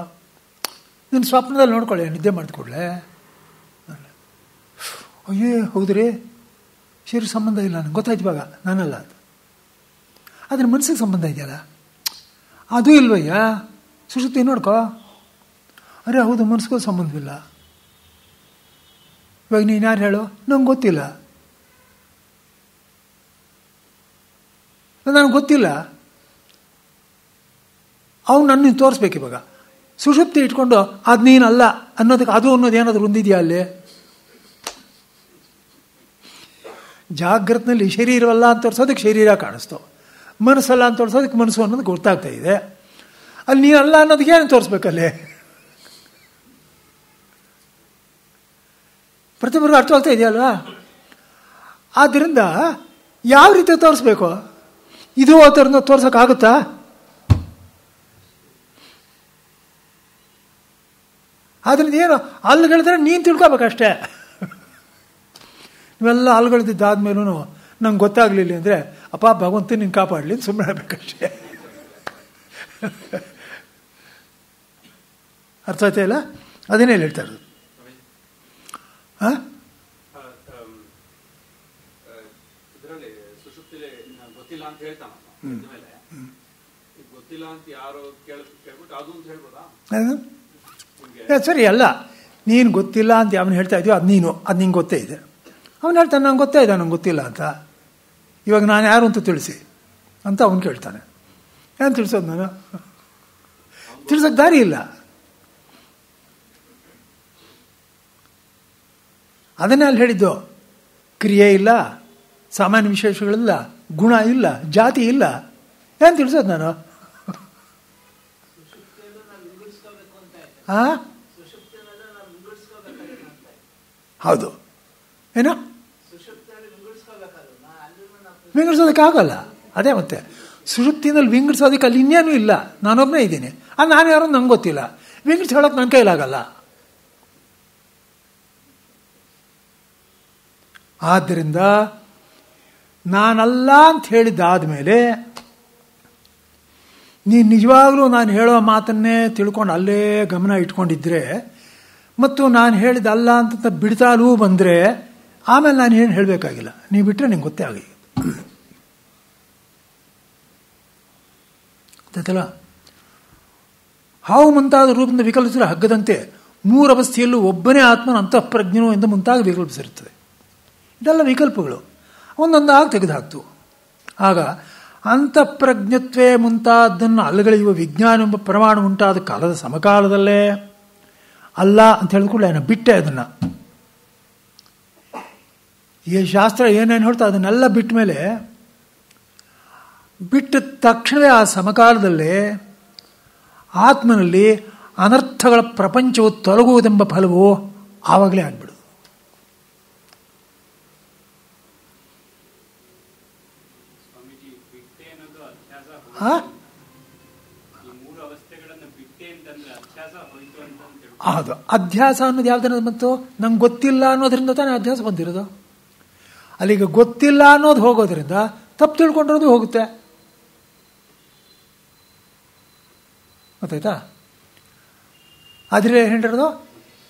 ನಿನ್ನ ಸ್ವಪ್ನದಲ್ಲಿ ನೋಡ್ಕೊಳ್ಳಿ, ನಿದ್ದೆ ಮಾಡಿಕೊಡ್ಲೆ. ಅಯ್ಯೇ ಹೌದ್ರಿ, ಶರೀರ ಸಂಬಂಧ ಇಲ್ಲ ನನಗೆ ಗೊತ್ತಾಯ್ತು ಇವಾಗ ನಾನಲ್ಲ ಅಂತ. ಆದರೆ ಮನಸ್ಸಿಗೆ ಸಂಬಂಧ ಇದೆಯಲ್ಲ, ಅದು ಇಲ್ವಯ್ಯ. ಸುಷುಪ್ತಿ ನೋಡ್ಕೊ. ಅರೆ ಹೌದು, ಮನಸ್ಸಿಗೂ ಸಂಬಂಧವಿಲ್ಲ. ಇವಾಗ ನೀನು ಯಾರು ಹೇಳು? ನಂಗೆ ಗೊತ್ತಿಲ್ಲ, ನನಗೆ ಗೊತ್ತಿಲ್ಲ. ಅವ್ನು ನನ್ನ ತೋರಿಸ್ಬೇಕು. ಇವಾಗ ಸುಷುಪ್ತಿ ಇಟ್ಕೊಂಡು ಅದು ನೀನಲ್ಲ ಅನ್ನೋದಕ್ಕೆ ಅದು ಅನ್ನೋದು ಏನಾದರೂ ಹೊಂದಿದೆಯಾ ಅಲ್ಲಿ? ಜಾಗ್ರತ್ನಲ್ಲಿ ಶರೀರವಲ್ಲ ಅಂತ ತೋರಿಸೋದಕ್ಕೆ ಶರೀರ ಕಾಣಿಸ್ತು, ಮನಸ್ಸಲ್ಲ ಅಂತ ತೋರಿಸೋದಕ್ಕೆ ಮನಸ್ಸು ಅನ್ನೋದು ಗೊತ್ತಾಗ್ತಾ ಇದೆ. ಅಲ್ಲಿ ನೀನಲ್ಲ ಅನ್ನೋದಕ್ಕೆ ಏನು ತೋರಿಸ್ಬೇಕಲ್ಲಿ? ಪ್ರತಿಯೊಬ್ಬರಿಗೂ ಅರ್ಥವಾಗ್ತಾ ಇದೆಯಲ್ವಾ? ಆದ್ದರಿಂದ ಯಾವ ರೀತಿ ತೋರಿಸ್ಬೇಕು? ಇದು ಆ ಥರ ತೋರ್ಸೋಕ್ಕಾಗುತ್ತಾ? ಆದ್ದರಿಂದ ಏನು ಅಲ್ಲುಗಳಿದ್ರೆ ನೀನು ತಿಳ್ಕೊಬೇಕಷ್ಟೇ. ಇವೆಲ್ಲ ಅಲ್ಲುಗಳಿದ್ದಾದ್ಮೇಲೂ ನಂಗೆ ಗೊತ್ತಾಗಲಿಲ್ಲ ಅಂದರೆ ಅಪ್ಪ ಭಗವಂತ ನೀನು ಕಾಪಾಡಲಿ ಅಂತ ಸುಮ್ಮನೆ ಆಗಬೇಕಷ್ಟೇ. ಅರ್ಥ ಆಯ್ತಾ ಇಲ್ಲ? ಅದನ್ನೇ ಹೇಳ್ತಾ ಇರೋದು. ಹಾಂ, ಗೊತ್ತಿಲ್ಲ ಅಂತ ಹೇಳ್ತಾನ, ಗೊತ್ತಿಲ್ಲ ಅಂತ ಯಾರು ಕೇಳ್ಬಿಟ್ಟು ಅದು ಅಂತ ಹೇಳ್ಬೋದಾ? ಸರಿ ಅಲ್ಲ, ನೀನು ಗೊತ್ತಿಲ್ಲ ಅಂತ ಅವನು ಹೇಳ್ತಾ ಇದೀವಿ, ಅದು ನಿಂಗೆ ಗೊತ್ತೇ ಇದೆ. ಅವನು ಹೇಳ್ತಾನೆ ನಂಗೆ ಗೊತ್ತೇ ಇದೆ ನಂಗೆ ಗೊತ್ತಿಲ್ಲ ಅಂತ. ಇವಾಗ ನಾನು ಯಾರು ಅಂತ ತಿಳಿಸಿ ಅಂತ ಅವನು ಕೇಳ್ತಾನೆ. ಏನು ತಿಳಿಸೋದು? ನಾನು ತಿಳಿಸೋಕೆ ದಾರಿ ಇಲ್ಲ. ಅದನ್ನೇ ಅಲ್ಲಿ ಹೇಳಿದ್ದು. ಕ್ರಿಯೆ ಇಲ್ಲ, ಸಾಮಾನ್ಯ ವಿಶೇಷಗಳಿಲ್ಲ, ಗುಣ ಇಲ್ಲ, ಜಾತಿ ಇಲ್ಲ. ಏನು ತಿಳಿಸೋದು ನಾನು? ಹೌದು, ಏನು ವಿಂಗಡಿಸೋದಕ್ಕಾಗಲ್ಲ. ಅದೇ ಮತ್ತೆ ಸುಷುಪ್ತಿನಲ್ಲಿ ವಿಂಗಡಿಸೋದಕ್ಕೆ ಅಲ್ಲಿ ಇನ್ನೇನೂ ಇಲ್ಲ, ನಾನೊಬ್ಬನೇ ಇದ್ದೀನಿ. ಅದು ನಾನು ಯಾರು ನಂಗೆ ಗೊತ್ತಿಲ್ಲ, ವಿಂಗಡಿಸಿ ಹೇಳೋಕೆ ನನ್ನ ಕೈಲಾಗಲ್ಲ. ಆದ್ದರಿಂದ ನಾನಲ್ಲ ಅಂತ ಹೇಳಿದ್ದಾದಮೇಲೆ ನೀನು ನಿಜವಾಗ್ಲೂ ನಾನು ಹೇಳೋ ಮಾತನ್ನೇ ತಿಳ್ಕೊಂಡು ಅಲ್ಲೇ ಗಮನ ಇಟ್ಕೊಂಡಿದ್ರೆ ಮತ್ತು ನಾನು ಹೇಳಿದ್ದಲ್ಲ ಅಂತ ಬಿಡ್ತಾಲೂ ಬಂದರೆ ಆಮೇಲೆ ನಾನು ಏನು ಹೇಳಬೇಕಾಗಿಲ್ಲ. ನೀವು ಬಿಟ್ಟರೆ ನಿಂಗೆ ಗೊತ್ತೇ ಆಗಿ ಗೊತ್ತಲ್ಲ. ಹಾವು ಮುಂತಾದ ರೂಪದಿಂದ ವಿಕಲ್ಪಿಸಿದ ಹಗ್ಗದಂತೆ ಮೂರವಸ್ಥೆಯಲ್ಲೂ ಒಬ್ಬನೇ ಆತ್ಮನ ಅಂತಃಪ್ರಜ್ಞನು ಎಂದು ಮುಂತಾಗಿ ವಿಕಲ್ಪಿಸಿರುತ್ತದೆ. ಇದೆಲ್ಲ ವಿಕಲ್ಪಗಳು ಒಂದೊಂದಾಗಿ ತೆಗೆದುಹಾಕ್ತು. ಆಗ ಅಂತಃಪ್ರಜ್ಞತ್ವೇ ಮುಂತಾದನ್ನು ಅಲ್ಲಗಳೆಯುವ ವಿಜ್ಞಾನ ಎಂಬ ಪ್ರಮಾಣ ಉಂಟಾದ ಕಾಲದ ಸಮಕಾಲದಲ್ಲೇ ಅಲ್ಲ ಅಂತ ಹೇಳಿದ್ಕೊಳ್ಳೆ ನಾನು ಬಿಟ್ಟೆ. ಅದನ್ನು ಈ ಶಾಸ್ತ್ರ ಏನೇನು ಹೇಳ್ತಾ ಅದನ್ನೆಲ್ಲ ಬಿಟ್ಟ ಮೇಲೆ ಬಿಟ್ಟ ತಕ್ಷಣವೇ ಆ ಸಮಕಾಲದಲ್ಲೇ ಆತ್ಮನಲ್ಲಿ ಅನರ್ಥಗಳ ಪ್ರಪಂಚವು ತೊಲಗುವುದೆಂಬ ಫಲವು ಆವಾಗಲೇ ಆಗ್ಬಿಡುದು. ಹೌದು, ಅಧ್ಯಾಸ ಅನ್ನೋದು ಯಾವ್ದನ್ನೋದು ಬಂತು? ನಂಗೆ ಗೊತ್ತಿಲ್ಲ ಅನ್ನೋದ್ರಿಂದ ತಾನೇ ಅಧ್ಯಾಸ ಬಂದಿರೋದು. ಅಲ್ಲಿಗ ಗೊತ್ತಿಲ್ಲ ಅನ್ನೋದು ಹೋಗೋದ್ರಿಂದ ತಪ್ಪು ತಿಳ್ಕೊಂಡಿರೋದು ಹೋಗುತ್ತೆ. ಗೊತ್ತಾಯ್ತಾ? ಆದರೆ ಹೇಳಿರೋದು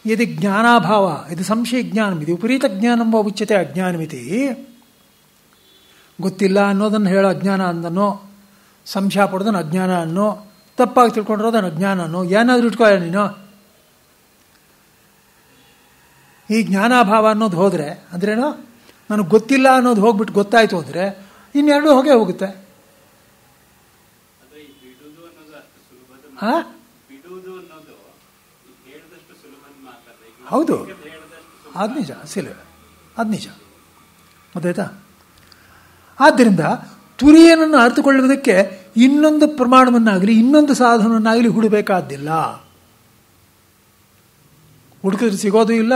ಇದು ಜ್ಞಾನಾಭಾವ, ಇದು ಸಂಶಯ ಜ್ಞಾನ, ಇದು ವಿಪರೀತ ಜ್ಞಾನಂಬ ಉಚ್ಯತೆ ಅಜ್ಞಾನಮಿತಿ. ಗೊತ್ತಿಲ್ಲ ಅನ್ನೋದನ್ನು ಹೇಳೋ ಅಜ್ಞಾನ ಅಂದನೋ, ಸಂಶಯ ಪಡೋದನ್ನು ಅಜ್ಞಾನ ಅನ್ನೋ, ತಪ್ಪಾಗಿ ತಿಳ್ಕೊಂಡಿರೋದನ್ನು ಅಜ್ಞಾನ ಅನ್ನೋ, ಏನಾದರೂ ಇಟ್ಕೊಳ್ಳ ನೀನು. ಈ ಜ್ಞಾನಾಭಾವ ಅನ್ನೋದು ಹೋದರೆ ಅಂದ್ರೇನು? ನನಗೆ ಗೊತ್ತಿಲ್ಲ ಅನ್ನೋದು ಹೋಗ್ಬಿಟ್ಟು ಗೊತ್ತಾಯ್ತು ಅಂದರೆ ಇನ್ನೆರಡು ಹೋಗೇ ಹೋಗುತ್ತೆ. ಹೌದು, ಅದು ನಿಜ, ಅದು ನಿಜ. ಗೊತ್ತಾಯ್ತಾ? ಆದ್ದರಿಂದ ತುರಿಯನನ್ನು ಅರ್ಥಕೊಳ್ಳುವುದಕ್ಕೆ ಇನ್ನೊಂದು ಪ್ರಮಾಣವನ್ನಾಗಲಿ ಇನ್ನೊಂದು ಸಾಧನವನ್ನಾಗಲಿ ಹುಡಬೇಕಾದ್ದಿಲ್ಲ. ಹುಡುಕಿದ್ರೆ ಸಿಗೋದು ಇಲ್ಲ,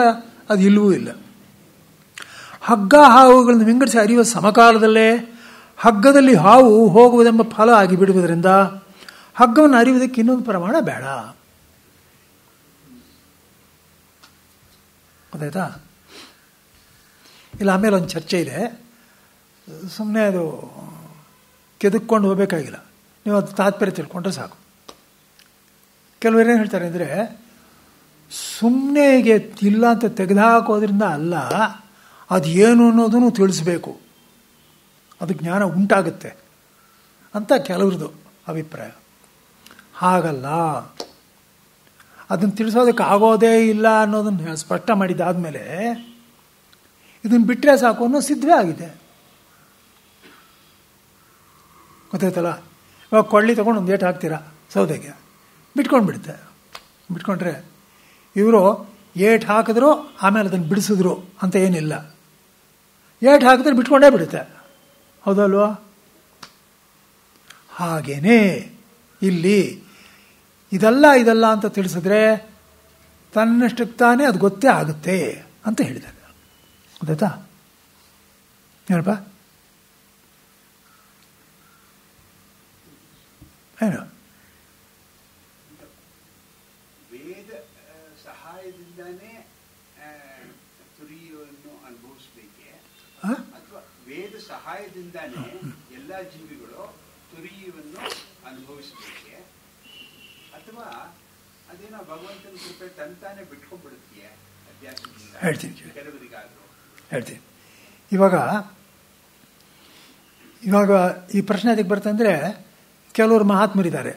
ಅದು ಇಲ್ಲವೂ ಇಲ್ಲ. ಹಗ್ಗ ಹಾವುಗಳನ್ನು ವಿಂಗಡಿಸಿ ಅರಿಯುವ ಸಮಕಾಲದಲ್ಲೇ ಹಗ್ಗದಲ್ಲಿ ಹಾವು ಹೋಗುವುದೆಂಬ ಫಲ ಆಗಿಬಿಡುವುದರಿಂದ ಹಗ್ಗವನ್ನು ಅರಿಯುವುದಕ್ಕೆ ಇನ್ನೊಂದು ಪ್ರಮಾಣ ಬೇಡ. ಗೊತ್ತಾಯ್ತಾ? ಇಲ್ಲ, ಆಮೇಲೆ ಒಂದು ಚರ್ಚೆ ಇದೆ, ಸುಮ್ಮನೆ ಅದು ಕೆದಕ್ಕೊಂಡು ಹೋಗಬೇಕಾಗಿಲ್ಲ, ನೀವು ಅದು ತಾತ್ಪರ್ಯ ತಿಳ್ಕೊಂಡ್ರೆ ಸಾಕು. ಕೆಲವರು ಏನು ಹೇಳ್ತಾರೆ ಅಂದರೆ, ಸುಮ್ಮನೆ ಹೀಗೆ ಇಲ್ಲ ಅಂತ ತೆಗೆದುಹಾಕೋದ್ರಿಂದ ಅಲ್ಲ, ಅದು ಏನು ಅನ್ನೋದನ್ನು ತಿಳಿಸ್ಬೇಕು, ಅದು ಜ್ಞಾನ ಉಂಟಾಗುತ್ತೆ ಅಂತ ಕೆಲವ್ರದ್ದು ಅಭಿಪ್ರಾಯ. ಹಾಗಲ್ಲ, ಅದನ್ನು ತಿಳಿಸೋದಕ್ಕೆ ಆಗೋದೇ ಇಲ್ಲ ಅನ್ನೋದನ್ನು ಸ್ಪಷ್ಟ ಮಾಡಿದ್ದಾದಮೇಲೆ ಇದನ್ನು ಬಿಟ್ಟರೆ ಸಾಕು ಅನ್ನೋ ಸಿದ್ಧವೇ ಆಗಿದೆ. ಗೊತ್ತಾಯ್ತಲ್ಲ? ಇವಾಗ ಕೊಳ್ಳಿ ತೊಗೊಂಡು ಒಂದು ಏಟು ಹಾಕ್ತೀರಾ ಸೌದೆಗೆ, ಬಿಟ್ಕೊಂಡು ಬಿಡುತ್ತೆ. ಬಿಟ್ಕೊಂಡ್ರೆ ಇವರು ಏಟು ಹಾಕಿದ್ರು ಆಮೇಲೆ ಅದನ್ನು ಬಿಡಿಸಿದ್ರು ಅಂತ ಏನಿಲ್ಲ, ಏಟು ಹಾಕಿದ್ರೆ ಬಿಟ್ಕೊಂಡೇ ಬಿಡುತ್ತೆ. ಹೌದಲ್ವಾ? ಹಾಗೇನೇ ಇಲ್ಲಿ ಇದಲ್ಲ ಅಂತ ತಿಳಿಸಿದ್ರೆ ತನ್ನಷ್ಟಕ್ಕೆ ತಾನೇ ಅದು ಗೊತ್ತೇ ಆಗುತ್ತೆ ಅಂತ ಹೇಳಿದ್ದಾರೆ. ಗೊತ್ತಾಯ್ತಾ? ಏನಪ್ಪ ಏನು? ವೇದ ಸಹಾಯದಿಂದಾನೇ ತುರಿಯನ್ನು ಅನುಭವಿಸಬೇಕೆ ಅಥವಾ ವೇದ ಸಹಾಯದಿಂದಾನೇ ಎಲ್ಲ ಜೀವಿಗಳು ತುರಿಯನ್ನು ಅನುಭವಿಸಬೇಕೆ ಅಥವಾ ಅದೇನೋ ಭಗವಂತನ ಕೃಪೆ ತಂತಾನೆ ಬಿಟ್ಕೊಂಡ್ಬಿಡುತ್ತೆಯೇ ಅಧ್ಯಾತ್ಮದಿಂದ? ಹೇಳ್ತೀನಿ, ಕೆಲವರಿಗಾದ್ರು ಹೇಳ್ತೀನಿ. ಇವಾಗ ಈ ಪ್ರಶ್ನೆ ಅದಕ್ಕೆ ಬರ್ತಂದರೆ, ಕೆಲವರು ಮಹಾತ್ಮರಿದ್ದಾರೆ,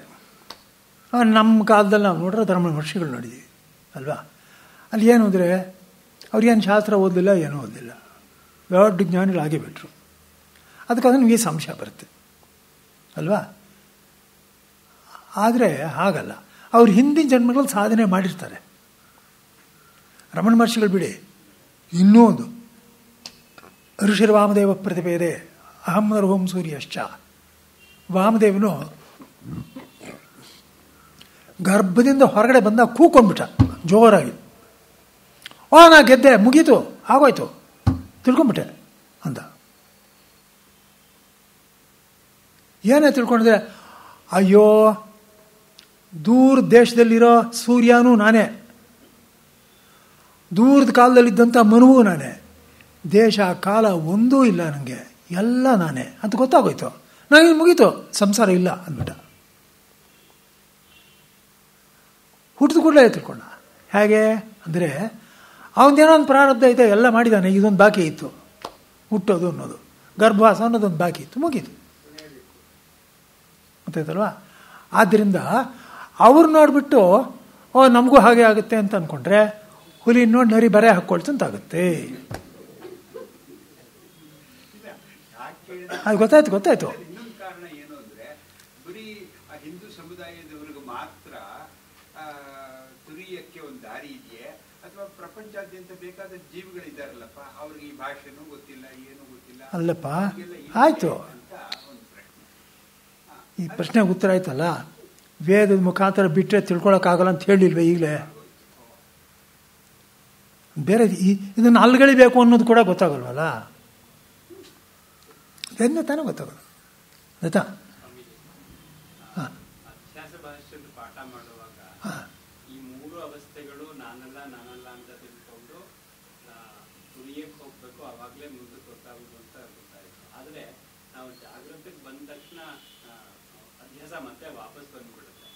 ನಮ್ಮ ಕಾಲದಲ್ಲಿ ನಾವು ನೋಡ್ರೆ ಧರ್ಮ ಮಹರ್ಷಿಗಳು ನೋಡಿದ್ದೀವಿ ಅಲ್ವಾ? ಅಲ್ಲಿ ಏನು ಅಂದರೆ ಅವ್ರಿಗೇನು ಶಾಸ್ತ್ರ ಓದಲಿಲ್ಲ, ಏನೂ ಓದಲಿಲ್ಲ, ದೊಡ್ಡ ಜ್ಞಾನಿಗಳಾಗೇ ಬಿಟ್ರು. ಅದಕ್ಕೆ ಅದನ್ನು ಈ ಸಂಶಯ ಬರುತ್ತೆ ಅಲ್ವಾ? ಆದರೆ ಹಾಗಲ್ಲ, ಅವ್ರು ಹಿಂದಿನ ಜನ್ಮಗಳಲ್ಲಿ ಸಾಧನೆ ಮಾಡಿರ್ತಾರೆ. ರಮಣ ಮಹರ್ಷಿಗಳು ಬಿಡಿ, ಇನ್ನೂ ಒಂದು ಋಷಿರ್ ವಾಮದೇವ ಪ್ರತಿಭೇದೆ ಅಹಂ ನರಹೋಂ ಸೂರ್ಯಶ್ಚ. ವಾಮದೇವನು ಗರ್ಭದಿಂದ ಹೊರಗಡೆ ಬಂದ ಕೂಕೊಂಡ್ಬಿಟ್ಟ ಜೋರಾಗಿ. ನಾ ಗೆದ್ದೆ, ಮುಗೀತು, ಆಗೋಯ್ತು, ತಿಳ್ಕೊಂಬಿಟ್ಟೆ ಅಂತ. ಏನೇ ತಿಳ್ಕೊಂಡಿದ್ರೆ, ಅಯ್ಯೋ ದೂರ ದೇಶದಲ್ಲಿರೋ ಸೂರ್ಯನೂ ನಾನೇ, ದೂರದ ಕಾಲದಲ್ಲಿದ್ದಂಥ ಮನುವು ನಾನೇ, ದೇಶ ಕಾಲ ಒಂದೂ ಇಲ್ಲ ನನಗೆ, ಎಲ್ಲ ನಾನೇ ಅಂತ ಗೊತ್ತಾಗೋಯ್ತು. ನನಗೆ ಮುಗೀತು, ಸಂಸಾರ ಇಲ್ಲ ಅಂದ್ಬಿಟ್ಟ. ಹುಟ್ಟಿದ ಕೂಡಲೇ ತಿಳ್ಕೊಂಡ. ಹೇಗೆ ಅಂದರೆ ಅವನದೇನೋ ಒಂದು ಪ್ರಾರಬ್ಧ ಐತೆ, ಎಲ್ಲ ಮಾಡಿದ್ದಾನೆ, ಇದೊಂದು ಬಾಕಿ ಇತ್ತು, ಹುಟ್ಟೋದು ಅನ್ನೋದು, ಗರ್ಭವಾಸ ಅನ್ನೋದೊಂದು ಬಾಕಿ ಇತ್ತು, ಮುಗೀತು. ಗೊತ್ತಾಯ್ತಲ್ವಾ? ಆದ್ದರಿಂದ ಅವ್ರು ನೋಡಿಬಿಟ್ಟು ನಮಗೂ ಹಾಗೆ ಆಗುತ್ತೆ ಅಂತ ಅಂದ್ಕೊಂಡ್ರೆ ಹುಲಿ ನೋಡಿ ನರಿ ಬರೆ ಹಾಕ್ಕೊಳ್ತಂತಾಗುತ್ತೆ. ಅದು ಗೊತ್ತಾಯ್ತು. ಇನ್ನೊಂದು ಕಾರಣ ಏನು ಅಂದ್ರೆ, ಬರೀ ಹಿಂದೂ ಸಮುದಾಯದವರಿಗೆ ಮಾತ್ರ ತುರಿಯಕ್ಕೆ ಒಂದು ದಾರಿ ಇದೆಯೇ ಅಥವಾ ಪ್ರಪಂಚಾದ್ಯಂತ ಬೇಕಾದ ಜೀವಿಗಳಿದ್ದಾರಲ್ಲಪ್ಪ, ಅವ್ರಿಗೆ ಈ ಭಾಷೆನೂ ಗೊತ್ತಿಲ್ಲ, ಏನೂ ಗೊತ್ತಿಲ್ಲ ಅಲ್ಲಪ್ಪ? ಆಯ್ತು, ಈ ಪ್ರಶ್ನೆಗೆ ಉತ್ತರ ಆಯ್ತಲ್ಲ. ವೇದದ ಮುಖಾಂತರ ಬಿಟ್ಟರೆ ತಿಳ್ಕೊಳಕ್ಕಾಗಲ್ಲ ಅಂತ ಹೇಳಿಲ್ವೇ ಈಗಲೇ? ಬೇರೆ ಇದನ್ನು ಅಲ್ಗಳಿಬೇಕು ಅನ್ನೋದು ಕೂಡ ಗೊತ್ತಾಗಲ್ವಲ್ಲ, ಅದನ್ನ ತಾನೇ ಗೊತ್ತಾಗಲ್ಲ. ಆಯ್ತಾ? ಅಧ್ಯಾಸ ಭಾಷೆಯನ್ನು ಪಾಠ ಮಾಡುವಾಗ ಈ ಮೂರು ಅವಸ್ಥೆಗಳು ನಾನಲ್ಲ ಅಂತ ತಿಳ್ಕೊಂಡು ತುರಿಯಕ್ಕೆ ಹೋಗ್ಬೇಕು, ಅವಾಗಲೇ ಮುಂದಕ್ಕೆ ಗೊತ್ತಾಗುದು ಅಂತ ಗೊತ್ತಾಯಿತು. ಆದರೆ ನಾವು ಜಾಗೃತಿಗೆ ಬಂದ ತಕ್ಷಣ ಅಧ್ಯಾಸ ಮತ್ತೆ ವಾಪಸ್ ಬಂದ್ಬಿಡುತ್ತೆ.